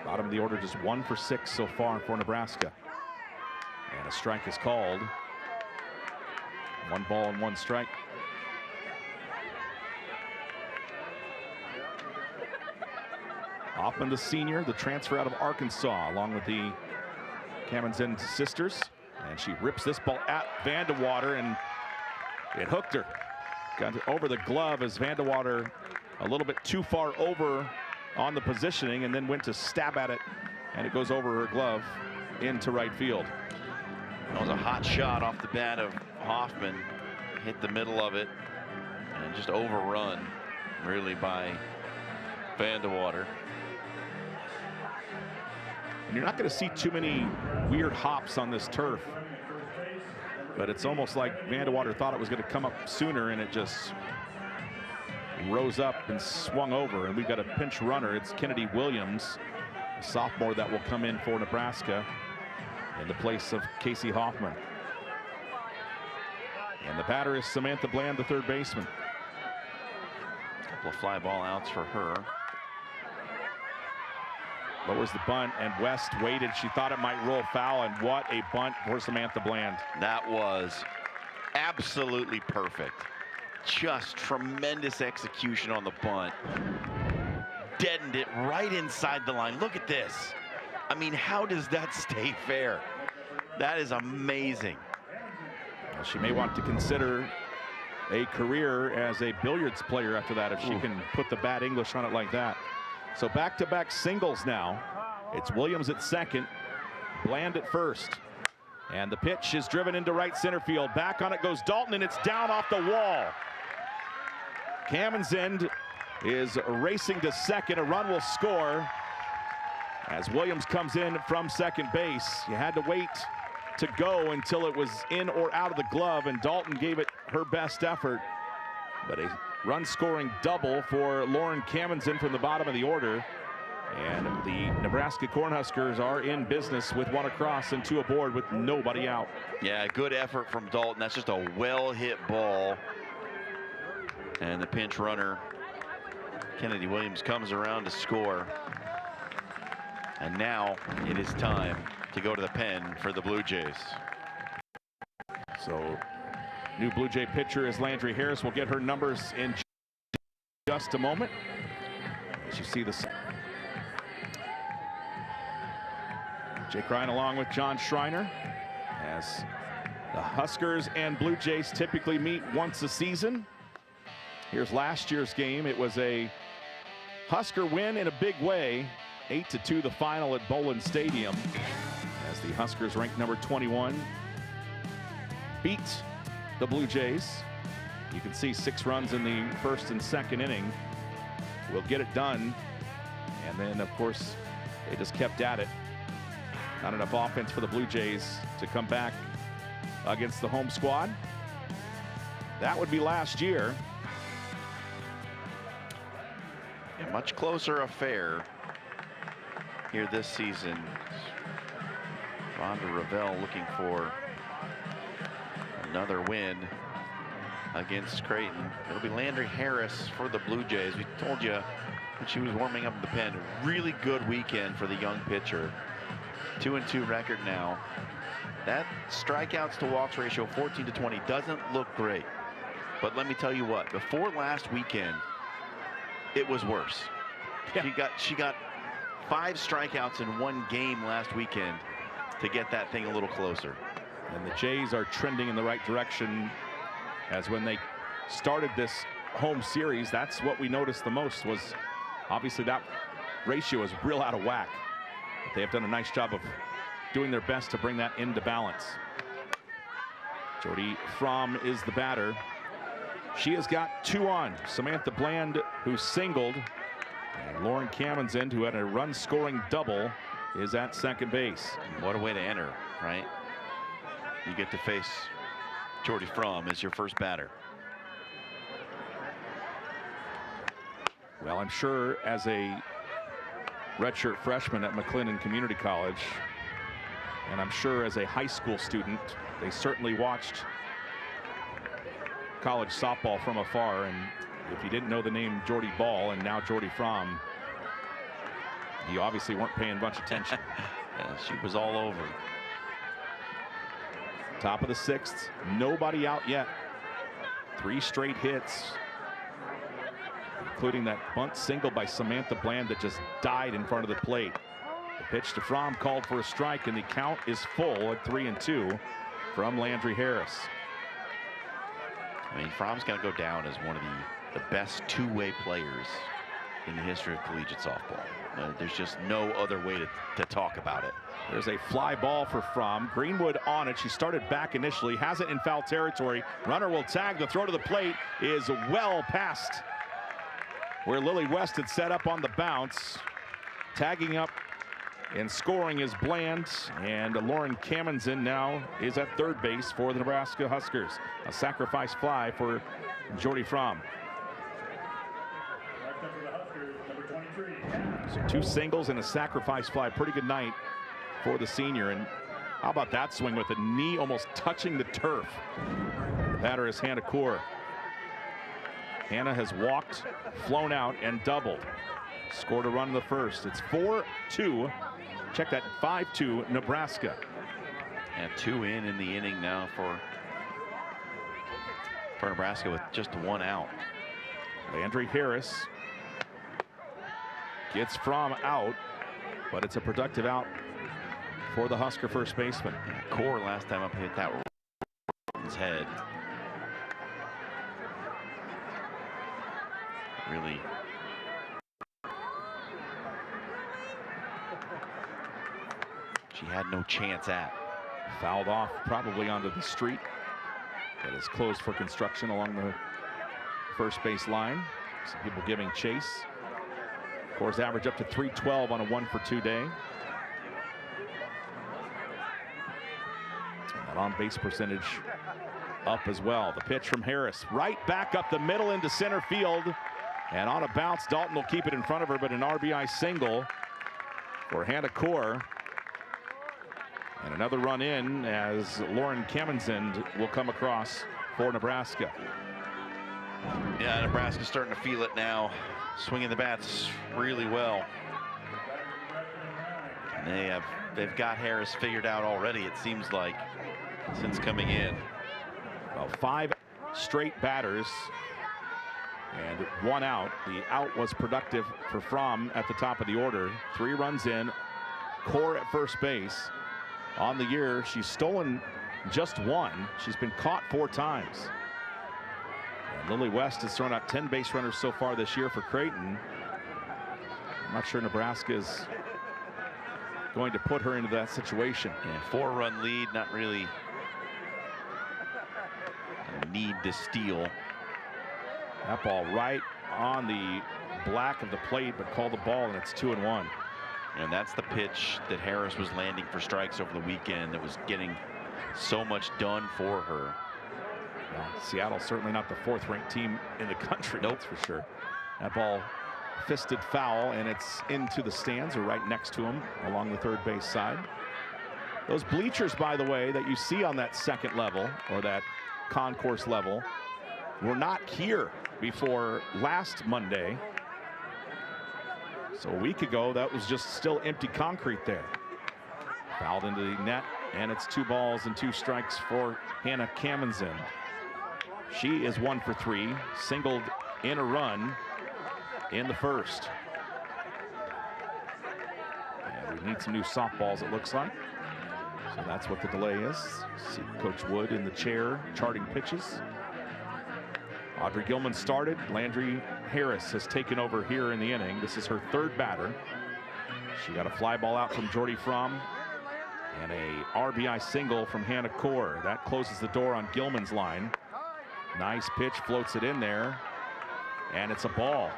Bottom of the order, just 1 for 6 so far for Nebraska. And a strike is called. 1 ball and 1 strike. Hoffman, the senior, the transfer out of Arkansas, along with the Kamen-Zend sisters. And she rips this ball at Vandewater, and it hooked her. Got it over the glove as Vandewater a little bit too far over on the positioning, and then went to stab at it, and it goes over her glove into right field. That was a hot shot off the bat of Hoffman. Hit the middle of it, and just overrun, really, by Vandewater. And you're not going to see too many weird hops on this turf. But it's almost like Vandewater thought it was going to come up sooner, and it just rose up and swung over. And we've got a pinch runner. It's Kennedy Williams, a sophomore that will come in for Nebraska in the place of Casey Hoffman. And the batter is Samantha Bland, the 3rd baseman. A couple of fly ball outs for her. Lowers the bunt, and West waited. She thought it might roll foul, and what a bunt for Samantha Bland. That was absolutely perfect. Just tremendous execution on the bunt. Deadened it right inside the line. Look at this. I mean, how does that stay fair? That is amazing. Well, she may want to consider a career as a billiards player after that, if she can put the bad English on it like that. So back-to-back singles now. It's Williams at 2nd, Bland at 1st. And the pitch is driven into right center field. Back on it goes Dalton, and it's down off the wall. Kamen-Zend is racing to 2nd. A run will score as Williams comes in from 2nd base. You had to wait to go until it was in or out of the glove, and Dalton gave it her best effort. But a run-scoring double for Lauren Kamen-Zend from the bottom of the order. And the Nebraska Cornhuskers are in business with 1 across and 2 aboard with nobody out. Yeah, good effort from Dalton. That's just a well-hit ball. And the pinch runner, Kennedy Williams, comes around to score. And now it is time to go to the pen for the Blue Jays. So new Blue Jay pitcher is Landry Harris. We'll get her numbers in just a moment. As you see this, Jake Ryan along with John Schreiner, as the Huskers and Blue Jays typically meet once a season. Here's last year's game. It was a Husker win in a big way, 8-2 the final at Bolin Stadium, as the Huskers, ranked number 21, beat the Blue Jays. You can see 6 runs in the 1st and 2nd inning. We'll get it done. And then, of course, they just kept at it. Not enough offense for the Blue Jays to come back against the home squad. That would be last year. A much closer affair here this season. Rhonda Ravel looking for another win against Creighton. It'll be Landry Harris for the Blue Jays. We told you when she was warming up in the pen, really good weekend for the young pitcher. 2-2 record now. That strikeouts to walks ratio 14-20 doesn't look great. But let me tell you what, before last weekend, it was worse. Yeah. She got 5 strikeouts in 1 game last weekend to get that thing a little closer. And the Jays are trending in the right direction, as when they started this home series, that's what we noticed the most, was obviously that ratio is real out of whack. But they have done a nice job of doing their best to bring that into balance. Jody Fromm is the batter. She has got 2 on. Samantha Bland, who singled, and Lauren Kamensend, who had a run-scoring double, is at second base. What a way to enter, right? You get to face Jody Fromm as your first batter. Well, I'm sure as a redshirt freshman at McLennan Community College, and I'm sure as a high school student, they certainly watched college softball from afar. And if you didn't know the name Jordy Ball and now Jody Fromm, you obviously weren't paying much attention. Yeah, she was all over. Top of the 6th, nobody out yet. 3 straight hits, including that bunt single by Samantha Bland that just died in front of the plate. The pitch to Fromm called for a strike, and the count is full at 3-2 from Landry Harris. I mean, Fromm's going to go down as one of the best two-way players in the history of collegiate softball. There's just no other way to talk about it. There's a fly ball for Fromm. Greenwood on it. She started back initially, has it in foul territory. Runner will tag. The throw to the plate is well past where Lily West had set up on the bounce. Tagging up and scoring is Bland, and Lauren Kamensend now is at third base for the Nebraska Huskers. A sacrifice fly for Jody Fromm. So 2 singles and a sacrifice fly. Pretty good night for the senior. And how about that swing with the knee almost touching the turf? The batter is Hannah Kaur. Hannah has walked, flown out, and doubled. Scored a run in the first. It's 4-2. Check that, 5-2 Nebraska. And 2 in the inning now for Nebraska with just 1 out. Landry Harris gets Fromm out, but it's a productive out for the Husker first baseman. Yeah, Kaur last time up hit that his head. Really. She had no chance at. Fouled off probably onto the street that is closed for construction along the first base line. Some people giving chase. Kaur's average up to 312 on a 1-for-2 day. That on-base percentage up as well. The pitch from Harris, right back up the middle into center field. And on a bounce, Dalton will keep it in front of her, but an RBI single for Hannah Kaur. And another run in as Lauren Kamensend will come across for Nebraska. Yeah, Nebraska's starting to feel it now. Swinging the bats really well. And they've got Harris figured out already, it seems like, since coming in. Well, 5 straight batters and 1 out. The out was productive for Fromm at the top of the order. 3 runs in. Kaur at first base. On the year, she's stolen just 1. She's been caught 4 times. And Lily West has thrown out 10 base runners so far this year for Creighton. I'm not sure Nebraska is going to put her into that situation. Yeah, 4-run lead, not really a need to steal. That ball right on the black of the plate, but called the ball, and it's 2-1. And that's the pitch that Harris was landing for strikes over the weekend that was getting so much done for her. Well, Seattle's certainly not the 4th-ranked team in the country. Nope. That's for sure. That ball fisted foul, and it's into the stands, or right next to him along the third base side. Those bleachers, by the way, that you see on that second level, or that concourse level, were not here before last Monday. So a week ago, that was just still empty concrete there. Fouled into the net, and it's 2 balls and 2 strikes for Hannah Kamensend. She is 1 for 3, singled in a run in the first. And we need some new softballs, it looks like. So that's what the delay is. See Coach Wood in the chair charting pitches. Audrey Gilman started. Landry Harris has taken over here in the inning. This is her third batter. She got a fly ball out from Jordy Fromm and a RBI single from Hannah Kaur. That closes the door on Gilman's line. Nice pitch, floats it in there, and it's a ball.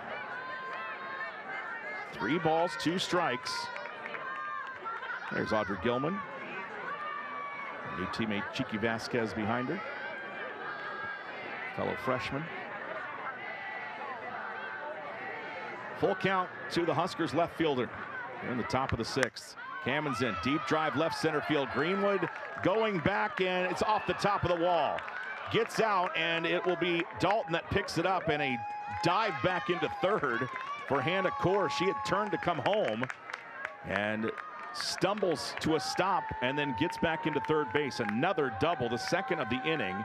3 balls, 2 strikes. There's Audrey Gilman. New teammate Chiqui Vasquez behind her. Fellow freshman. Full count to the Huskers left fielder in the top of the 6th. Cammon's in, deep drive left center field. Greenwood going back, and it's off the top of the wall. Gets out, and it will be Dalton that picks it up, and a dive back into third for Hannah Kaur. She had turned to come home and stumbles to a stop and then gets back into third base. Another double, the second of the inning.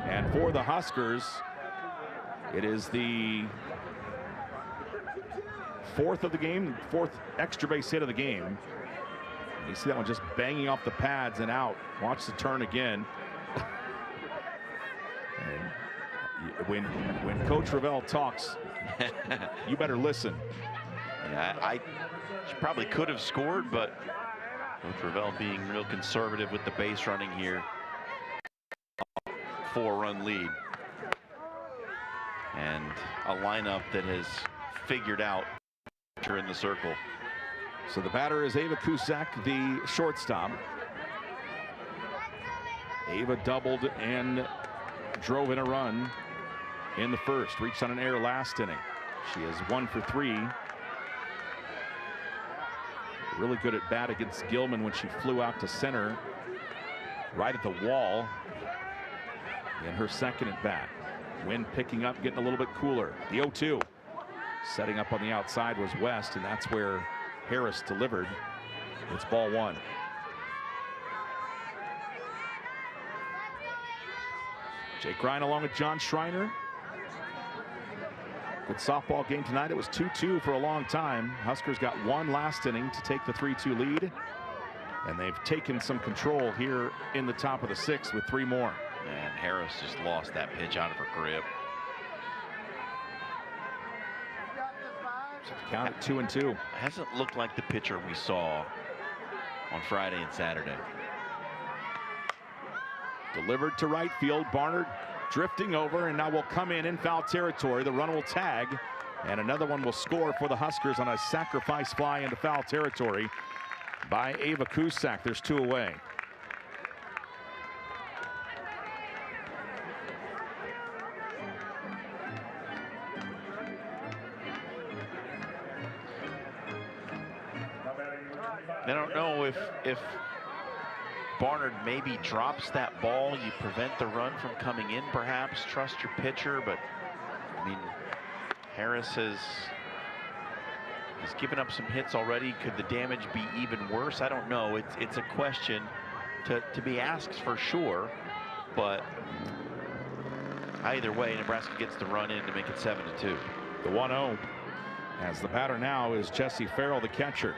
And for the Huskers, it is the 4th of the game, 4th extra base hit of the game. You see that one just banging off the pads and out. Watch the turn again. And when Coach Ravel talks, you better listen. Yeah, she probably could have scored, but Coach Ravel being real conservative with the base running here. 4-run lead. And a lineup that has figured out in the circle. So the batter is Ava Cusack, the shortstop. Ava doubled and drove in a run in the first. Reached on an error last inning. She is 1 for 3. Really good at bat against Gilman when she flew out to center, right at the wall in her second at bat. Wind picking up, getting a little bit cooler. The 0-2. Setting up on the outside was West, and that's where Harris delivered. It's ball 1. Jake Ryan along with John Schreiner. Good softball game tonight. It was 2-2 for a long time. Huskers got 1 last inning to take the 3-2 lead. And they've taken some control here in the top of the 6th with 3 more. And Harris just lost that pitch out of her grip. So count at 2-2. Hasn't looked like the pitcher we saw on Friday and Saturday. Delivered to right field. Barnard drifting over, and now will come in foul territory. The run will tag, and another one will score for the Huskers on a sacrifice fly into foul territory by Ava Cusack. There's 2 away. I don't know if Barnard maybe drops that ball, you prevent the run from coming in, perhaps. Trust your pitcher, but I mean, Harris has given up some hits already. Could the damage be even worse? I don't know. It's a question to be asked for sure, but either way, Nebraska gets the run in to make it 7-2. The 1-0, as the batter now is Jessie Farrell, the catcher.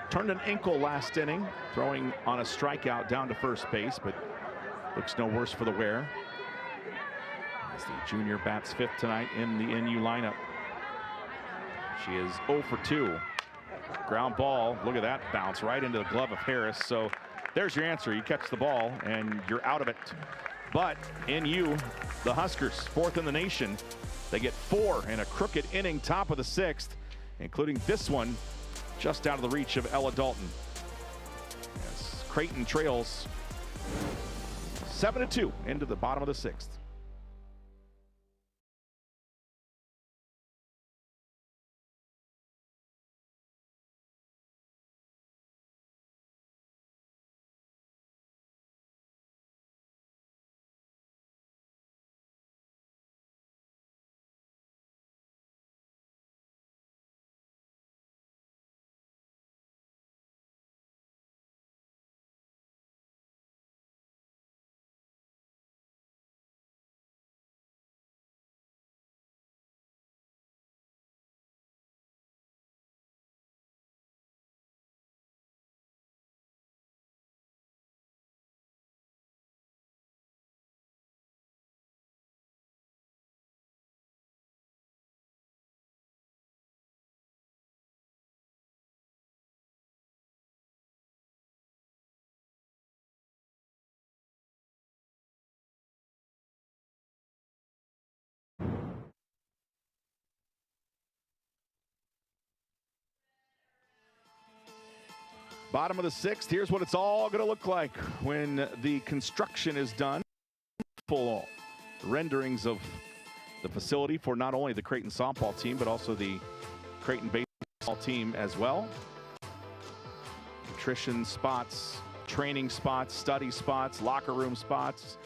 Turned an ankle last inning, throwing on a strikeout down to first base, but looks no worse for the wear. As the junior bats 5th tonight in the NU lineup. She is 0 for 2. Ground ball, look at that bounce right into the glove of Harris. So there's your answer. You catch the ball and you're out of it. But NU, the Huskers, 4th in the nation. They get 4 in a crooked inning, top of the 6th, including this one just out of the reach of Ella Dalton. As Creighton trails 7-2 into the bottom of the 6th. Bottom of the 6th. Here's what it's all going to look like when the construction is done. Full renderings of the facility for not only the Creighton softball team, but also the Creighton baseball team as well. Nutrition spots, training spots, study spots, locker room spots,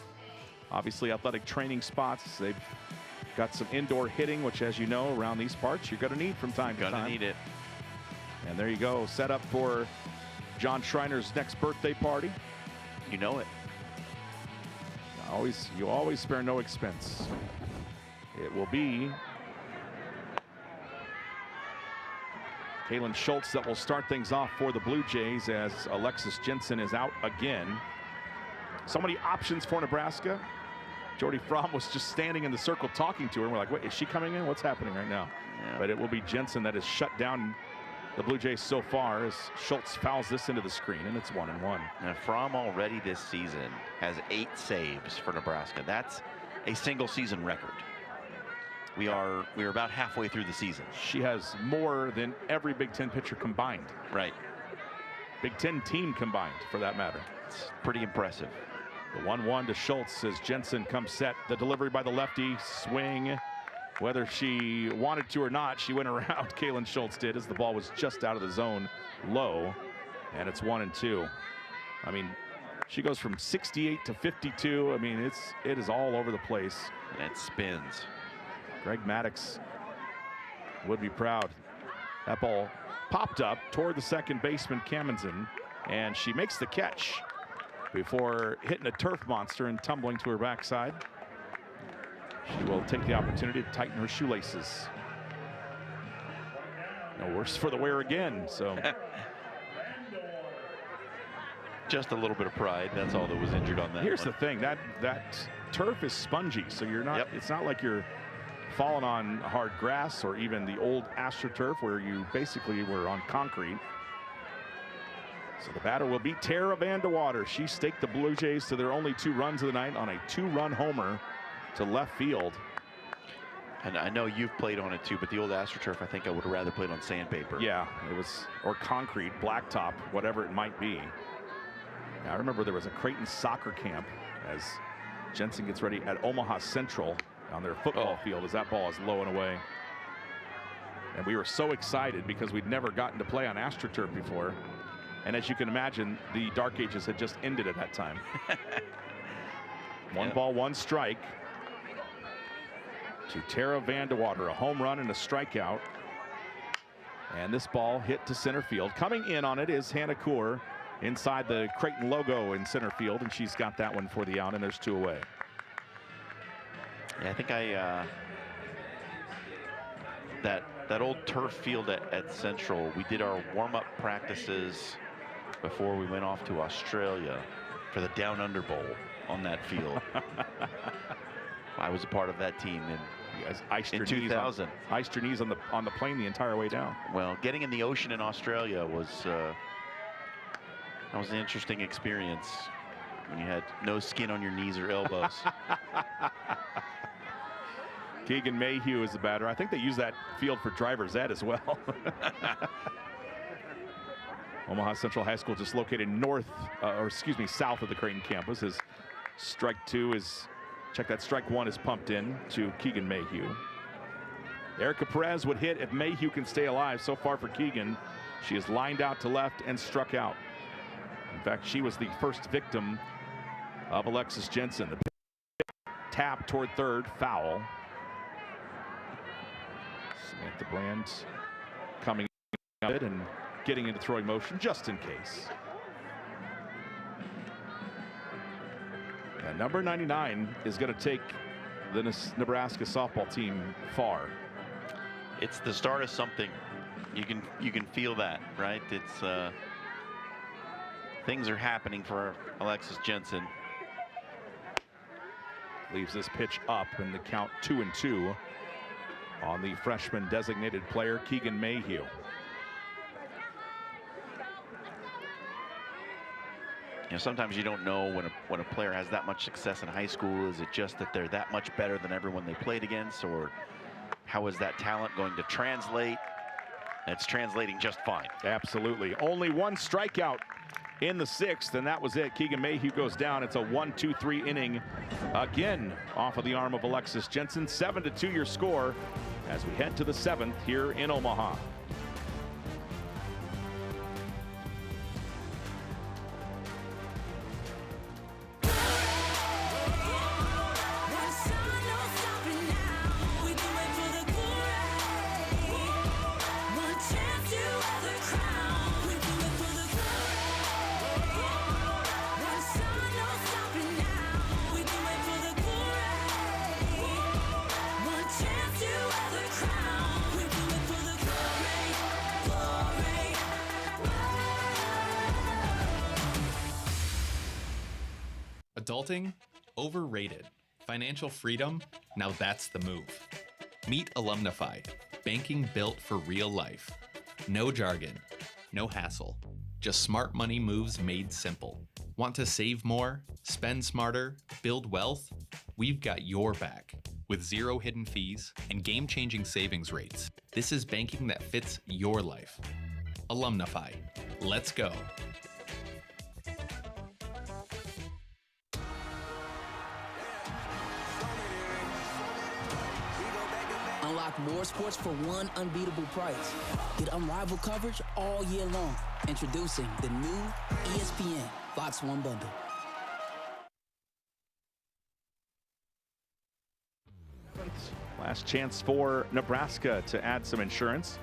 obviously athletic training spots. They've got some indoor hitting, which, as you know, around these parts, you're going to need from time to time. Gonna need it. And there you go, set up for John Schreiner's next birthday party. You know it. You always spare no expense. It will be Kaylin Schultz that will start things off for the Blue Jays as Alexis Jensen is out again. So many options for Nebraska. Jordy Fromm was just standing in the circle talking to her. And we're like, wait, is she coming in? What's happening right now? Yeah. But it will be Jensen that has shut down the Blue Jays so far as Schultz fouls this into the screen, and it's 1-1. Now, Fromm already this season has 8 saves for Nebraska. That's a single season record. We're about halfway through the season. She has more than every Big Ten pitcher combined. Right. Big Ten team combined, for that matter. It's pretty impressive. The 1-1 to Schultz as Jensen comes set. The delivery by the lefty, swing. Whether she wanted to or not, she went around. Kaylin Schultz did, as the ball was just out of the zone low, and it's 1-2. I mean, she goes from 68 to 52. I mean, it is all over the place. And it spins. Greg Maddox would be proud. That ball popped up toward the second baseman, Kamenzen, and she makes the catch before hitting a turf monster and tumbling to her backside. She will take the opportunity to tighten her shoelaces. No worse for the wear again, so. Just a little bit of pride, that's all that was injured on that. Here's the thing, that turf is spongy, so you're not, it's not like you're falling on hard grass or even the old AstroTurf where you basically were on concrete. So the batter will be Tara Vandewater. She staked the Blue Jays to their only 2 runs of the night on a 2-run homer to left field. And I know you've played on it too, but the old AstroTurf, I think I would have rather played on sandpaper. Yeah, it was, or concrete, blacktop, whatever it might be. Now, I remember there was a Creighton soccer camp as Jensen gets ready at Omaha Central on their football field as that ball is low and away. And we were so excited because we'd never gotten to play on AstroTurf before. And as you can imagine, the Dark Ages had just ended at that time. 1 ball, 1 strike to Tara Vandewater, a home run and a strikeout. And this ball hit to center field. Coming in on it is Hannah Kaur inside the Creighton logo in center field, and she's got that one for the out, and there's 2 away. Yeah, I think that old turf field at Central, we did our warm-up practices before we went off to Australia for the Down Under Bowl on that field. I was a part of that team in 2000. Iced your knees on the plane the entire way down. Well, getting in the ocean in Australia was that was an interesting experience when you had no skin on your knees or elbows. Keegan Mayhew is the batter. I think they use that field for driver's ed as well. Omaha Central High School just located south of the Creighton campus. His strike 2 is, check that, strike 1 is pumped in to Keegan Mayhew. Erica Perez would hit if Mayhew can stay alive. So far for Keegan, she is lined out to left and struck out. In fact, she was the first victim of Alexis Jensen. The tap toward third, foul. Samantha Bland coming up and getting into throwing motion just in case. And number 99 is going to take the Nebraska softball team far. It's the start of something. You can feel that, right? It's things are happening for Alexis Jensen. Leaves this pitch up in the count 2-2 on the freshman designated player Keegan Mayhew. You know, sometimes you don't know when a player has that much success in high school. Is it just that they're that much better than everyone they played against, or how is that talent going to translate? It's translating just fine. Absolutely. Only one strikeout in the 6th, and that was it. Keegan Mayhew goes down. It's a 1-2-3 inning again off of the arm of Alexis Jensen. 7-2 your score as we head to the 7th here in Omaha. Adulting? Overrated. Financial freedom? Now that's the move. Meet Alumnify, banking built for real life. No jargon, no hassle, just smart money moves made simple. Want to save more, spend smarter, build wealth? We've got your back. With 0 hidden fees and game-changing savings rates, this is banking that fits your life. Alumnify. Let's go. Unlock more sports for one unbeatable price. Get unrivaled coverage all year long. Introducing the new ESPN Fox One bundle. Last chance for Nebraska to add some insurance.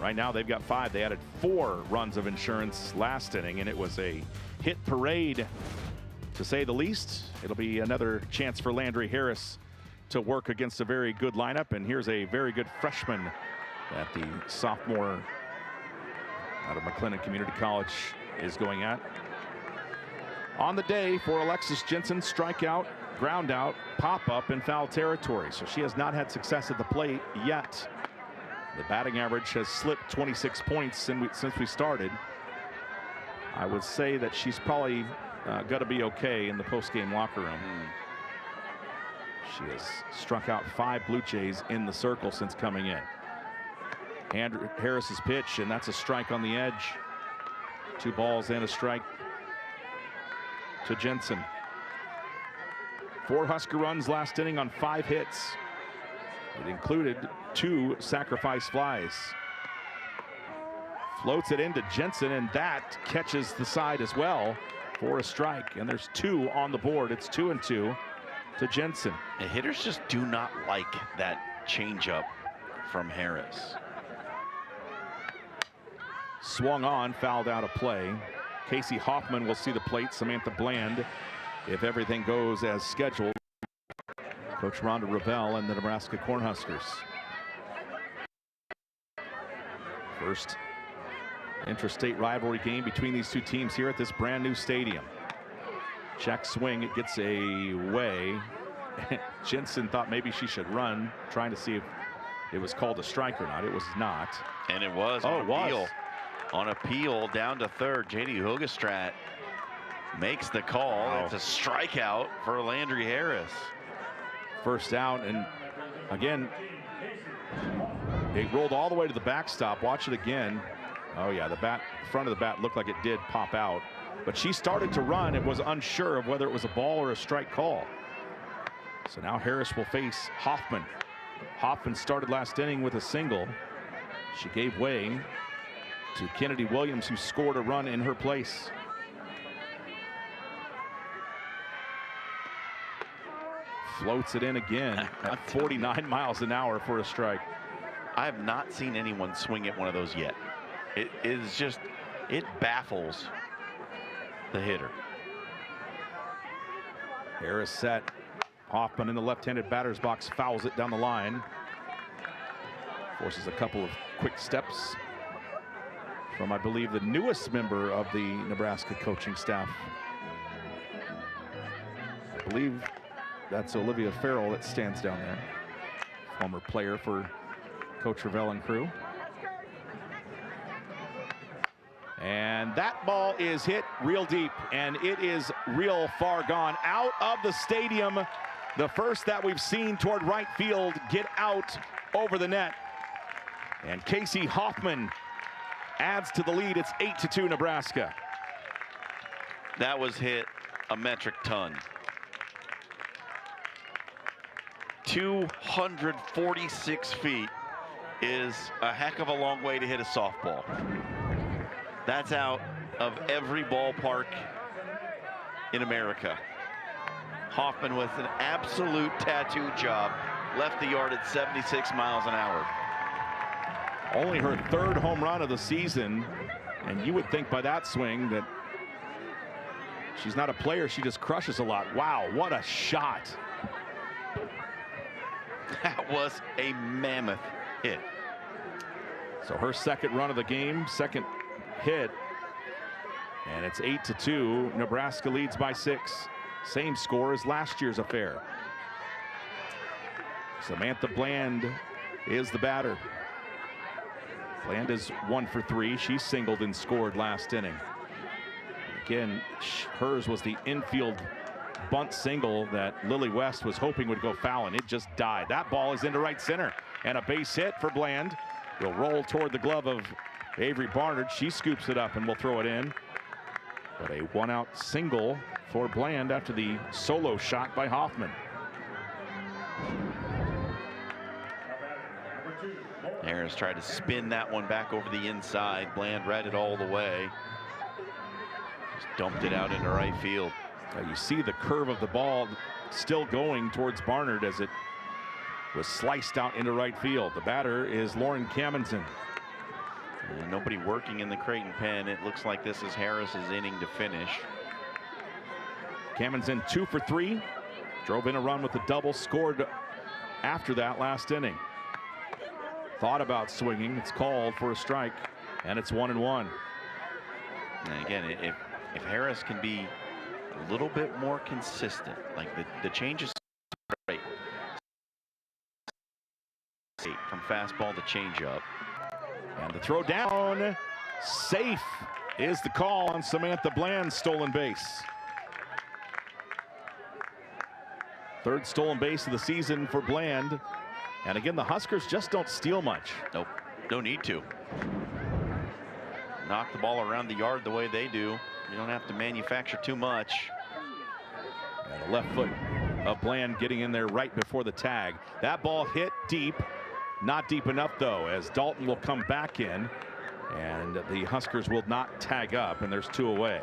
Right now they've got 5. They added 4 runs of insurance last inning, and it was a hit parade, to say the least. It'll be another chance for Landry Harris to work against a very good lineup, and here's a very good freshman that the sophomore out of McLennan Community College is going at. On the day for Alexis Jensen, strikeout, ground out, pop up in foul territory. So she has not had success at the plate yet. The batting average has slipped 26 points since we started. I would say that she's probably got to be okay in the post-game locker room. She has struck out 5 Blue Jays in the circle since coming in. Andrew Harris's pitch, and that's a strike on the edge. 2 balls and a strike to Jensen. 4 Husker runs last inning on 5 hits. It included 2 sacrifice flies. Floats it into Jensen, and that catches the side as well for a strike. And there's 2 on the board. It's 2-2 to Jensen. The hitters just do not like that changeup from Harris. Swung on, fouled out of play. Casey Hoffman will see the plate. Samantha Bland, if everything goes as scheduled. Coach Rhonda Ravel and the Nebraska Cornhuskers. First interstate rivalry game between these 2 teams here at this brand new stadium. Check swing, it gets away. Jensen thought maybe she should run, trying to see if it was called a strike or not. It was not. And it was on appeal. On appeal down to third, JD Hogestrat makes the call. Wow. It's a strikeout for Landry Harris. First out, and again, it rolled all the way to the backstop. Watch it again. Oh yeah, the front of the bat looked like it did pop out. But she started to run and was unsure of whether it was a ball or a strike call. So now Harris will face Hoffman. Hoffman started last inning with a single. She gave way to Kennedy Williams, who scored a run in her place. Floats it in again at 49 miles an hour for a strike. I have not seen anyone swing at one of those yet. It is just, it baffles the hitter. Harris set. Hoffman in the left-handed batter's box fouls it down the line. Forces a couple of quick steps from, I believe, the newest member of the Nebraska coaching staff. I believe that's Olivia Farrell that stands down there. Former player for Coach Ravel and crew. And that ball is hit real deep, and it is real far gone. Out of the stadium, the first that we've seen toward right field get out over the net. And Casey Hoffman adds to the lead. It's 8-2 Nebraska. That was hit a metric ton. 246 feet is a heck of a long way to hit a softball. That's out of every ballpark in America. Hoffman with an absolute tattoo job. Left the yard at 76 miles an hour. Only her third home run of the season, and you would think by that swing that she's not a player, she just crushes a lot. Wow, what a shot. That was a mammoth hit. So her second run of the game, second hit, and it's 8-2. Nebraska leads by 6. Same score as last year's affair. Samantha Bland is the batter. Bland is 1 for 3. She singled and scored last inning. Again, hers was the infield bunt single that Lily West was hoping would go foul, and it just died. That ball is into right center, and a base hit for Bland. Will roll toward the glove of Avery Barnard. She scoops it up and will throw it in. But a one-out single for Bland after the solo shot by Hoffman. Harris tried to spin that one back over the inside. Bland read it all the way. Just dumped it out into right field. Now you see the curve of the ball still going towards Barnard as it was sliced out into right field. The batter is Lauren Kamenson. And nobody working in the Creighton pen. It looks like this is Harris's inning to finish. Kamenson 2 for 3. Drove in a run with a double, scored after that last inning. Thought about swinging. It's called for a strike, and it's 1-1. And again, if Harris can be a little bit more consistent, like the changes right from fastball to changeup. And the throw down, safe is the call on Samantha Bland's stolen base. Third stolen base of the season for Bland. And again, the Huskers just don't steal much. Nope, don't need to. Knock the ball around the yard the way they do. You don't have to manufacture too much. And the left foot of Bland getting in there right before the tag. That ball hit deep. Not deep enough, though, as Dalton will come back in. And the Huskers will not tag up, and there's 2 away.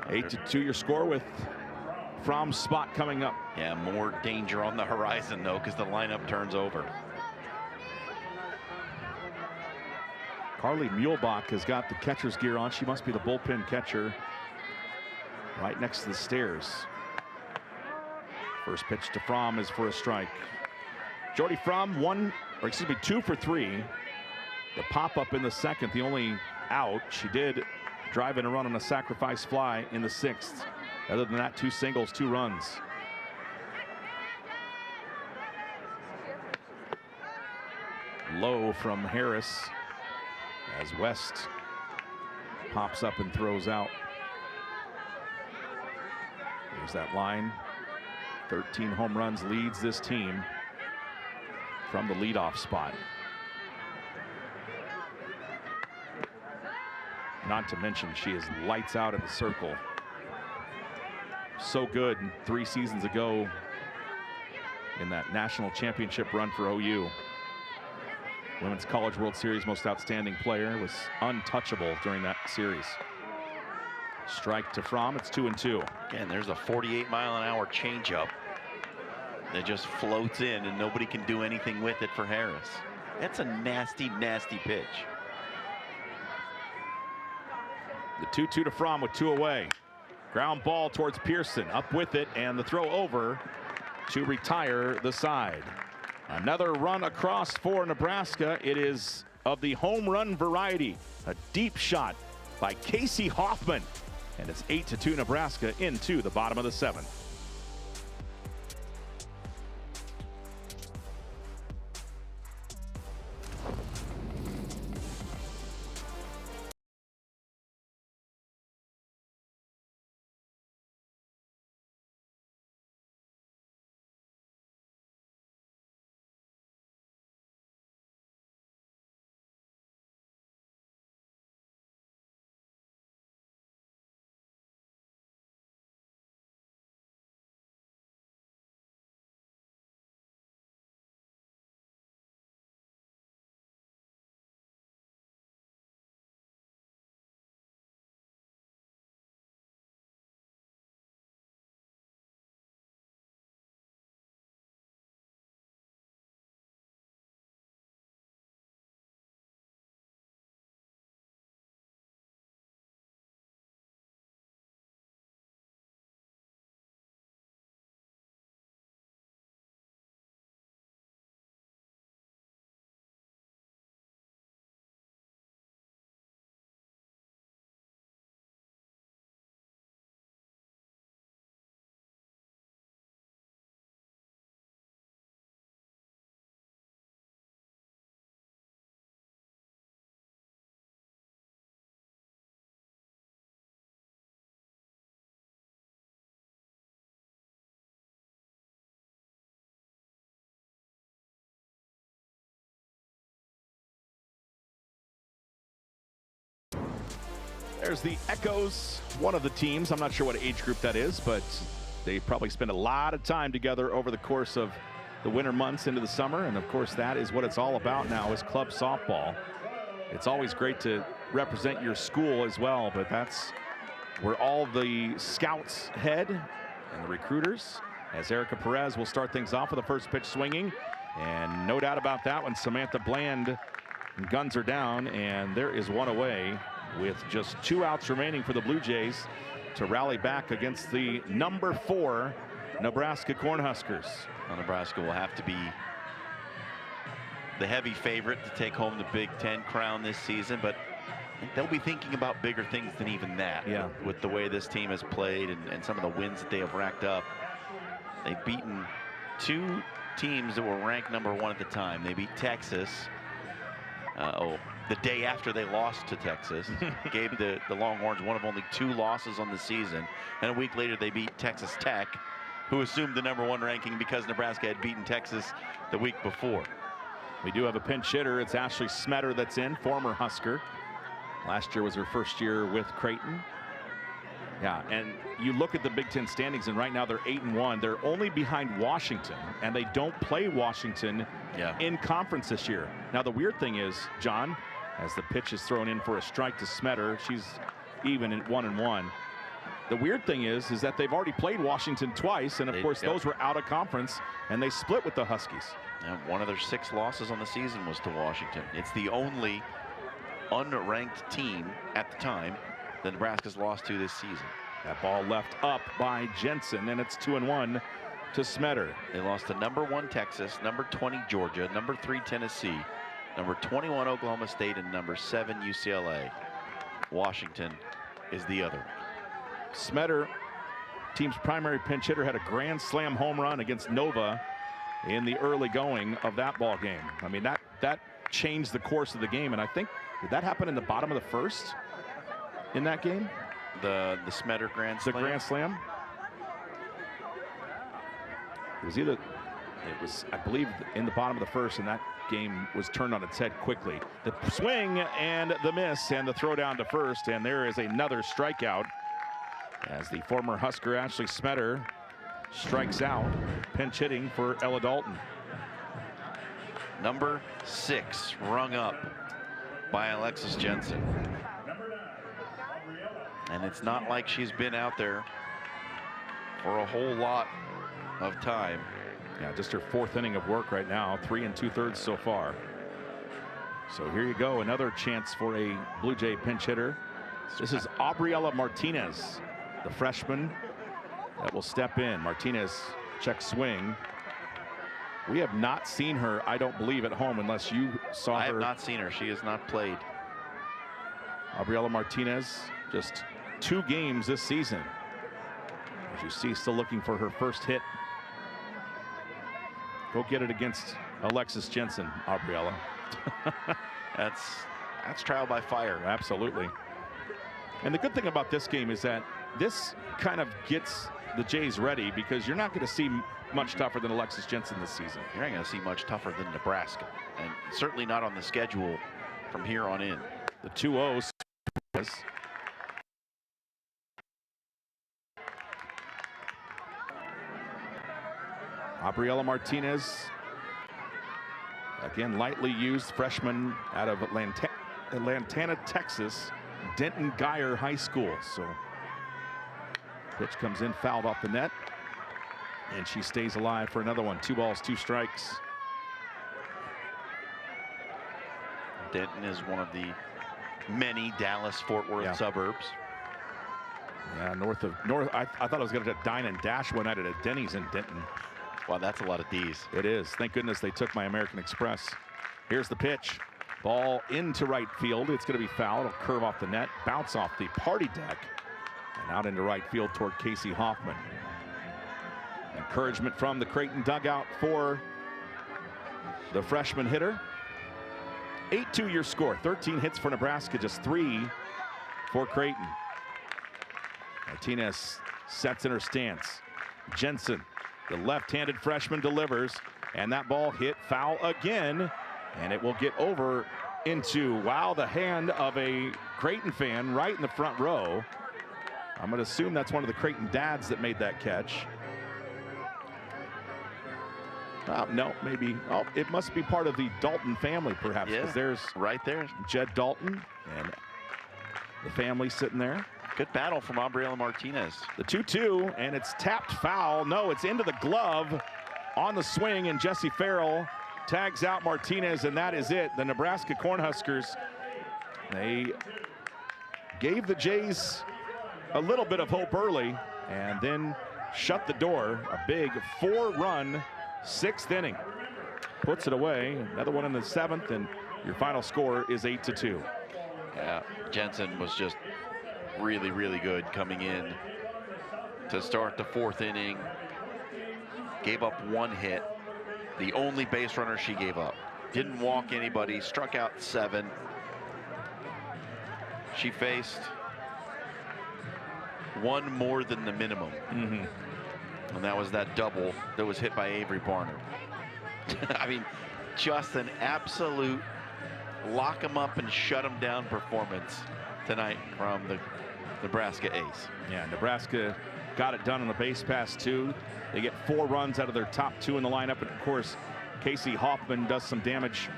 Eight to 2 your score with Fromm's spot coming up. Yeah, more danger on the horizon, though, because the lineup turns over. Carly Muehlbach has got the catcher's gear on. She must be the bullpen catcher. Right next to the stairs. First pitch to Fromm is for a strike. Jody Fromm 2 for 3. The pop-up in the second, the only out. She did drive in a run on a sacrifice fly in the 6th. Other than that, 2 singles, 2 runs. Low from Harris as West pops up and throws out. There's that line. 13 home runs leads this team from the leadoff spot. Not to mention she is lights out in the circle. So good 3 seasons ago in that national championship run for OU. Women's College World Series most outstanding player, was untouchable during that series. Strike to Fromm, it's 2-2. Again, there's a 48-mile-an-hour changeup that just floats in and nobody can do anything with it for Harris. That's a nasty, nasty pitch. The 2-2 to Fromm with 2 away. Ground ball towards Pearson, up with it, and the throw over to retire the side. Another run across for Nebraska. It is of the home run variety. A deep shot by Casey Hoffman. And it's 8-2 Nebraska into the bottom of the 7th. There's the Echoes, one of the teams. I'm not sure what age group that is, but they probably spend a lot of time together over the course of the winter months into the summer. And of course, that is what it's all about now, is club softball. It's always great to represent your school as well, but that's where all the scouts head and the recruiters, as Erica Perez will start things off with the first pitch swinging. And no doubt about that one, Samantha Bland guns her down, and there is one away with just 2 outs remaining for the Blue Jays to rally back against the number 4 Nebraska Cornhuskers. Well, Nebraska will have to be the heavy favorite to take home the Big Ten crown this season, but they'll be thinking about bigger things than even that. Yeah. With the way this team has played and some of the wins that they have racked up. They've beaten 2 teams that were ranked number 1 at the time. They beat Texas the day after they lost to Texas. Gave the Longhorns one of only 2 losses on the season. And a week later they beat Texas Tech, who assumed the number 1 ranking because Nebraska had beaten Texas the week before. We do have a pinch hitter. It's Ashley Smetter that's in, former Husker. Last year was her first year with Creighton. Yeah, and you look at the Big Ten standings, and right now they're 8-1. They're only behind Washington, and they don't play Washington in conference this year. Now, the weird thing is, John, as the pitch is thrown in for a strike to Smetter, she's even at 1-1. The weird thing is that they've already played Washington twice, and of course those were out of conference, and they split with the Huskies. And one of their 6 losses on the season was to Washington. It's the only unranked team at the time that Nebraska's lost to this season. That ball left up by Jensen, and it's 2-1 to Smetter. They lost to number 1 Texas, number 20 Georgia, number 3 Tennessee, number 21 Oklahoma State, and number 7 UCLA. Washington is the other. Smetter, team's primary pinch hitter, had a grand slam home run against Nova in the early going of that ball game. I mean, that changed the course of the game, and I think, did that happen in the bottom of the first in that game? The Smetter grand slam? The grand slam? It was, I believe, in the bottom of the first, and that game was turned on its head quickly. The swing and the miss and the throw down to first, and there is another strikeout as the former Husker Ashley Smetter strikes out, pinch hitting for Ella Dalton. Number 6 rung up by Alexis Jensen. And it's not like she's been out there for a whole lot of time. Yeah, just her 4th inning of work right now, 3 2/3 so far. So here you go, another chance for a Blue Jay pinch hitter. This is Aubriella Martinez, the freshman that will step in. Martinez check swing. We have not seen her, I don't believe, at home unless you saw her. I have not seen her. She has not played. Aubriella Martinez, just 2 games this season. As you see, still looking for her first hit. Go get it against Alexis Jensen, Aubriella. That's trial by fire. Absolutely. And the good thing about this game is that this kind of gets the Jays ready, because you're not going to see much tougher than Alexis Jensen this season. You're not going to see much tougher than Nebraska, and certainly not on the schedule from here on in. The 2-0. Aubriella Martinez, again, lightly used freshman out of Atlanta, Texas, Denton Geyer High School. So pitch comes in, fouled off the net, and she stays alive for another one. 2 balls, 2 strikes. Denton is one of the many Dallas-Fort Worth suburbs. Yeah, north. I thought I was going to dine and dash one night at a Denny's in Denton. Wow, that's a lot of D's. It is. Thank goodness they took my American Express. Here's the pitch. Ball into right field. It's going to be foul. It'll curve off the net, bounce off the party deck, and out into right field toward Casey Hoffman. Encouragement from the Creighton dugout for the freshman hitter. 8-2 your score. 13 hits for Nebraska, just 3 for Creighton. Martinez sets in her stance. Jensen, the left-handed freshman, delivers, and that ball hit foul again, and it will get over into, wow, the hand of a Creighton fan right in the front row. I'm going to assume that's one of the Creighton dads that made that catch. No, maybe. Oh, it must be part of the Dalton family, perhaps, because there's right there Jed Dalton and the family sitting there. Good battle from Aubriela Martinez. The 2-2, and it's tapped foul. No, it's into the glove on the swing, and Jesse Farrell tags out Martinez, and that is it. The Nebraska Cornhuskers, they gave the Jays a little bit of hope early and then shut the door. A big 4-run 6th inning. Puts it away. Another one in the 7th, and your final score is 8-2. Yeah, Jensen was just really, really good coming in to start the 4th inning. Gave up 1 hit. The only base runner she gave up. Didn't walk anybody, struck out 7. She faced 1 more than the minimum. And that was that double that was hit by Avery Barner. I mean, just an absolute lock 'em up and shut 'em down performance tonight from the Nebraska ace. Yeah, Nebraska got it done on the base pass too. They get 4 runs out of their top 2 in the lineup, and of course Casey Hoffman does some damage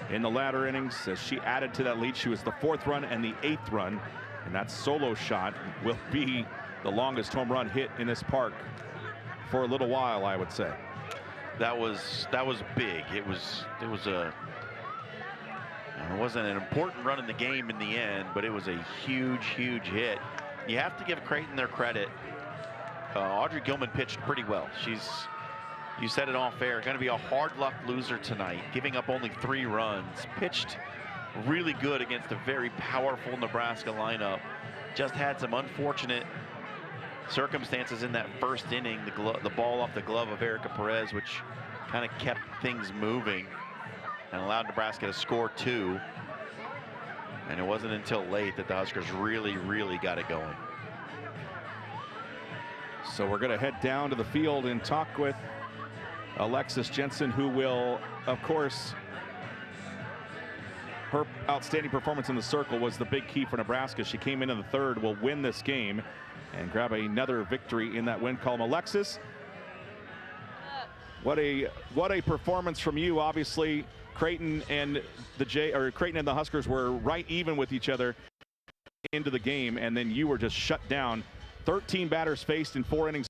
in the latter innings as she added to that lead. She was the 4th run and the 8th run, and that solo shot will be the longest home run hit in this park for a little while, I would say. That was big. It wasn't an important run in the game in the end, but it was a huge hit. You have to give Creighton their credit. Audrey Gilman pitched pretty well. You said it off air, going to be a hard luck loser tonight, giving up only 3 runs. Pitched really good against a very powerful Nebraska lineup. Just had some unfortunate circumstances in that 1st inning. The ball off the glove of Erica Perez, which kind of kept things moving and allowed Nebraska to score 2. And it wasn't until late that the Huskers really got it going. So we're going to head down to the field and talk with Alexis Jensen, who will, of course, her outstanding performance in the circle was the big key for Nebraska. She came into the 3rd, will win this game and grab another victory in that win column. Alexis, what a performance from you. Obviously, Creighton and the Huskers were right even with each other into the game, and then you were just shut down. 13 batters faced in 4 innings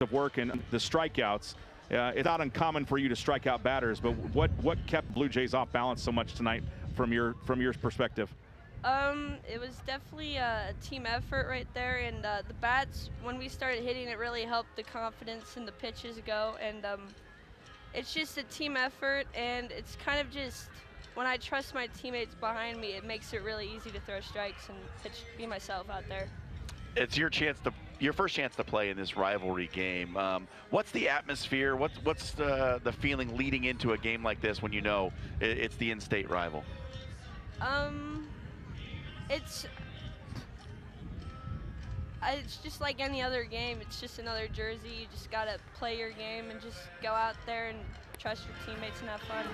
of work, and the strikeouts. It's not uncommon for you to strike out batters, but what kept Blue Jays off balance so much tonight from your perspective? It was definitely a team effort right there, and the bats, when we started hitting, it really helped the confidence in the pitches go, and it's just a team effort, and it's kind of just when I trust my teammates behind me, it makes it really easy to throw strikes and be myself out there. It's your first chance to play in this rivalry game. What's the atmosphere? What's the feeling leading into a game like this when you know it's the in-state rival? It's just like any other game. It's just another jersey. You just gotta play your game and just go out there and trust your teammates and have fun.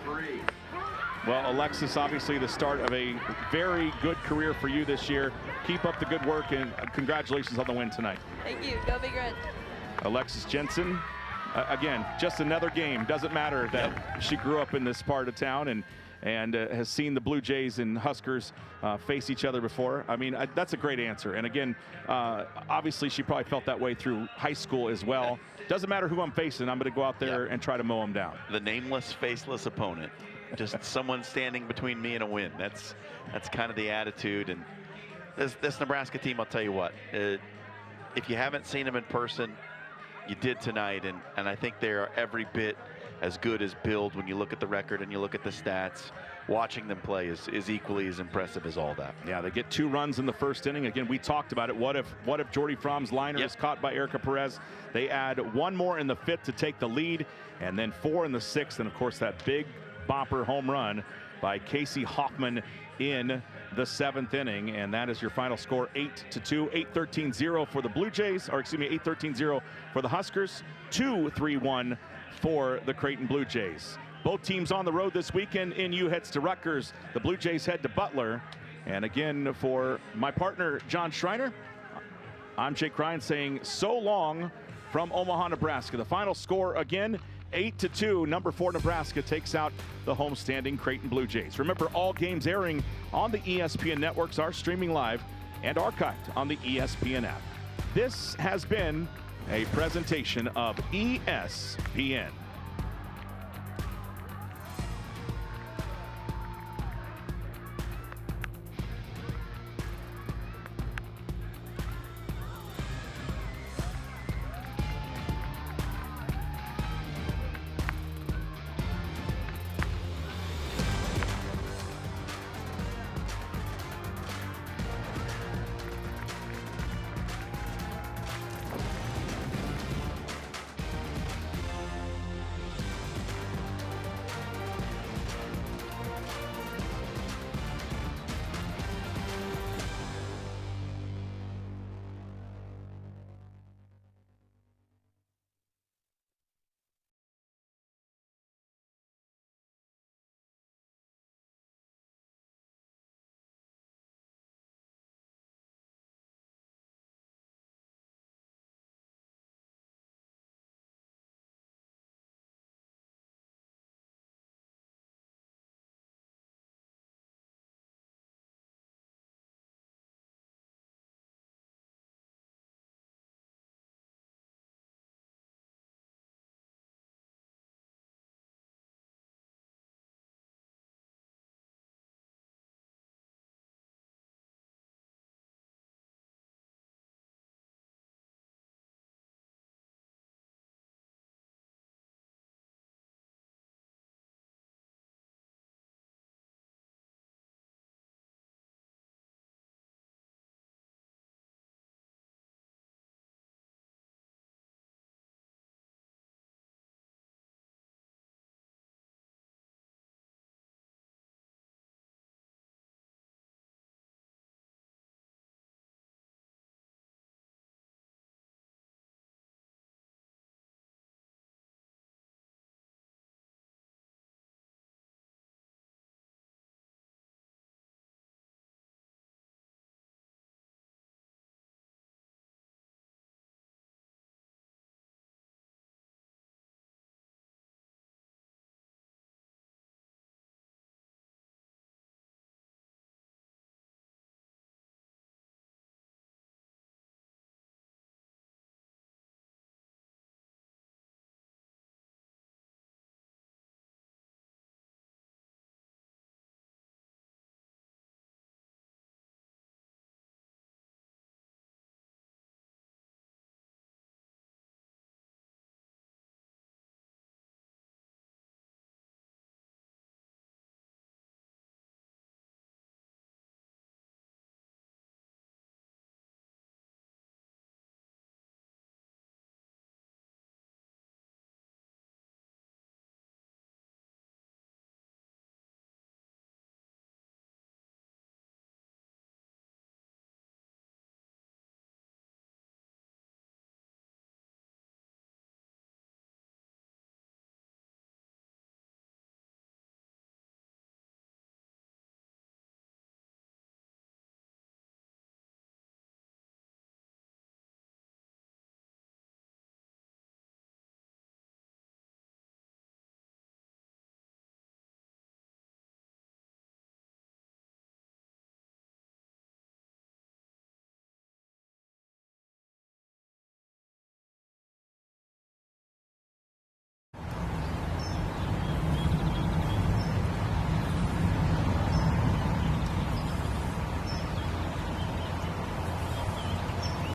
Well, Alexis, obviously the start of a very good career for you this year. Keep up the good work, and congratulations on the win tonight. Thank you. Go Big Red. Alexis Jensen, again, just another game. Doesn't matter that she grew up in this part of town and has seen the Blue Jays and Huskers face each other before. I mean, that's a great answer. And again, obviously she probably felt that way through high school as well. Doesn't matter who I'm facing, I'm going to go out there and try to mow them down. The nameless, faceless opponent. Just someone standing between me and a win. That's kind of the attitude. And this Nebraska team, I'll tell you what, if you haven't seen them in person, you did tonight. And I think they are every bit as good as billed when you look at the record and you look at the stats. Watching them play is equally as impressive as all that. Yeah, they get 2 runs in the 1st inning. Again, we talked about it. What if Jordy Fromm's liner is caught by Erica Perez? They add 1 more in the 5th to take the lead, and then 4 in the 6th, and of course that big bopper home run by Casey Hoffman in the 7th inning, and that is your final score, 8-2, 8-13-0 for the Blue Jays, or excuse me, 8-13-0 for the Huskers, 2-3-1 for the Creighton Blue Jays. Both teams on the road this weekend. NU heads to Rutgers. The Blue Jays head to Butler. And again, for my partner, John Schreiner, I'm Jake Ryan saying so long from Omaha, Nebraska. The final score again, 8-2. Number 4 Nebraska takes out the homestanding Creighton Blue Jays. Remember, all games airing on the ESPN networks are streaming live and archived on the ESPN app. This has been a presentation of ESPN.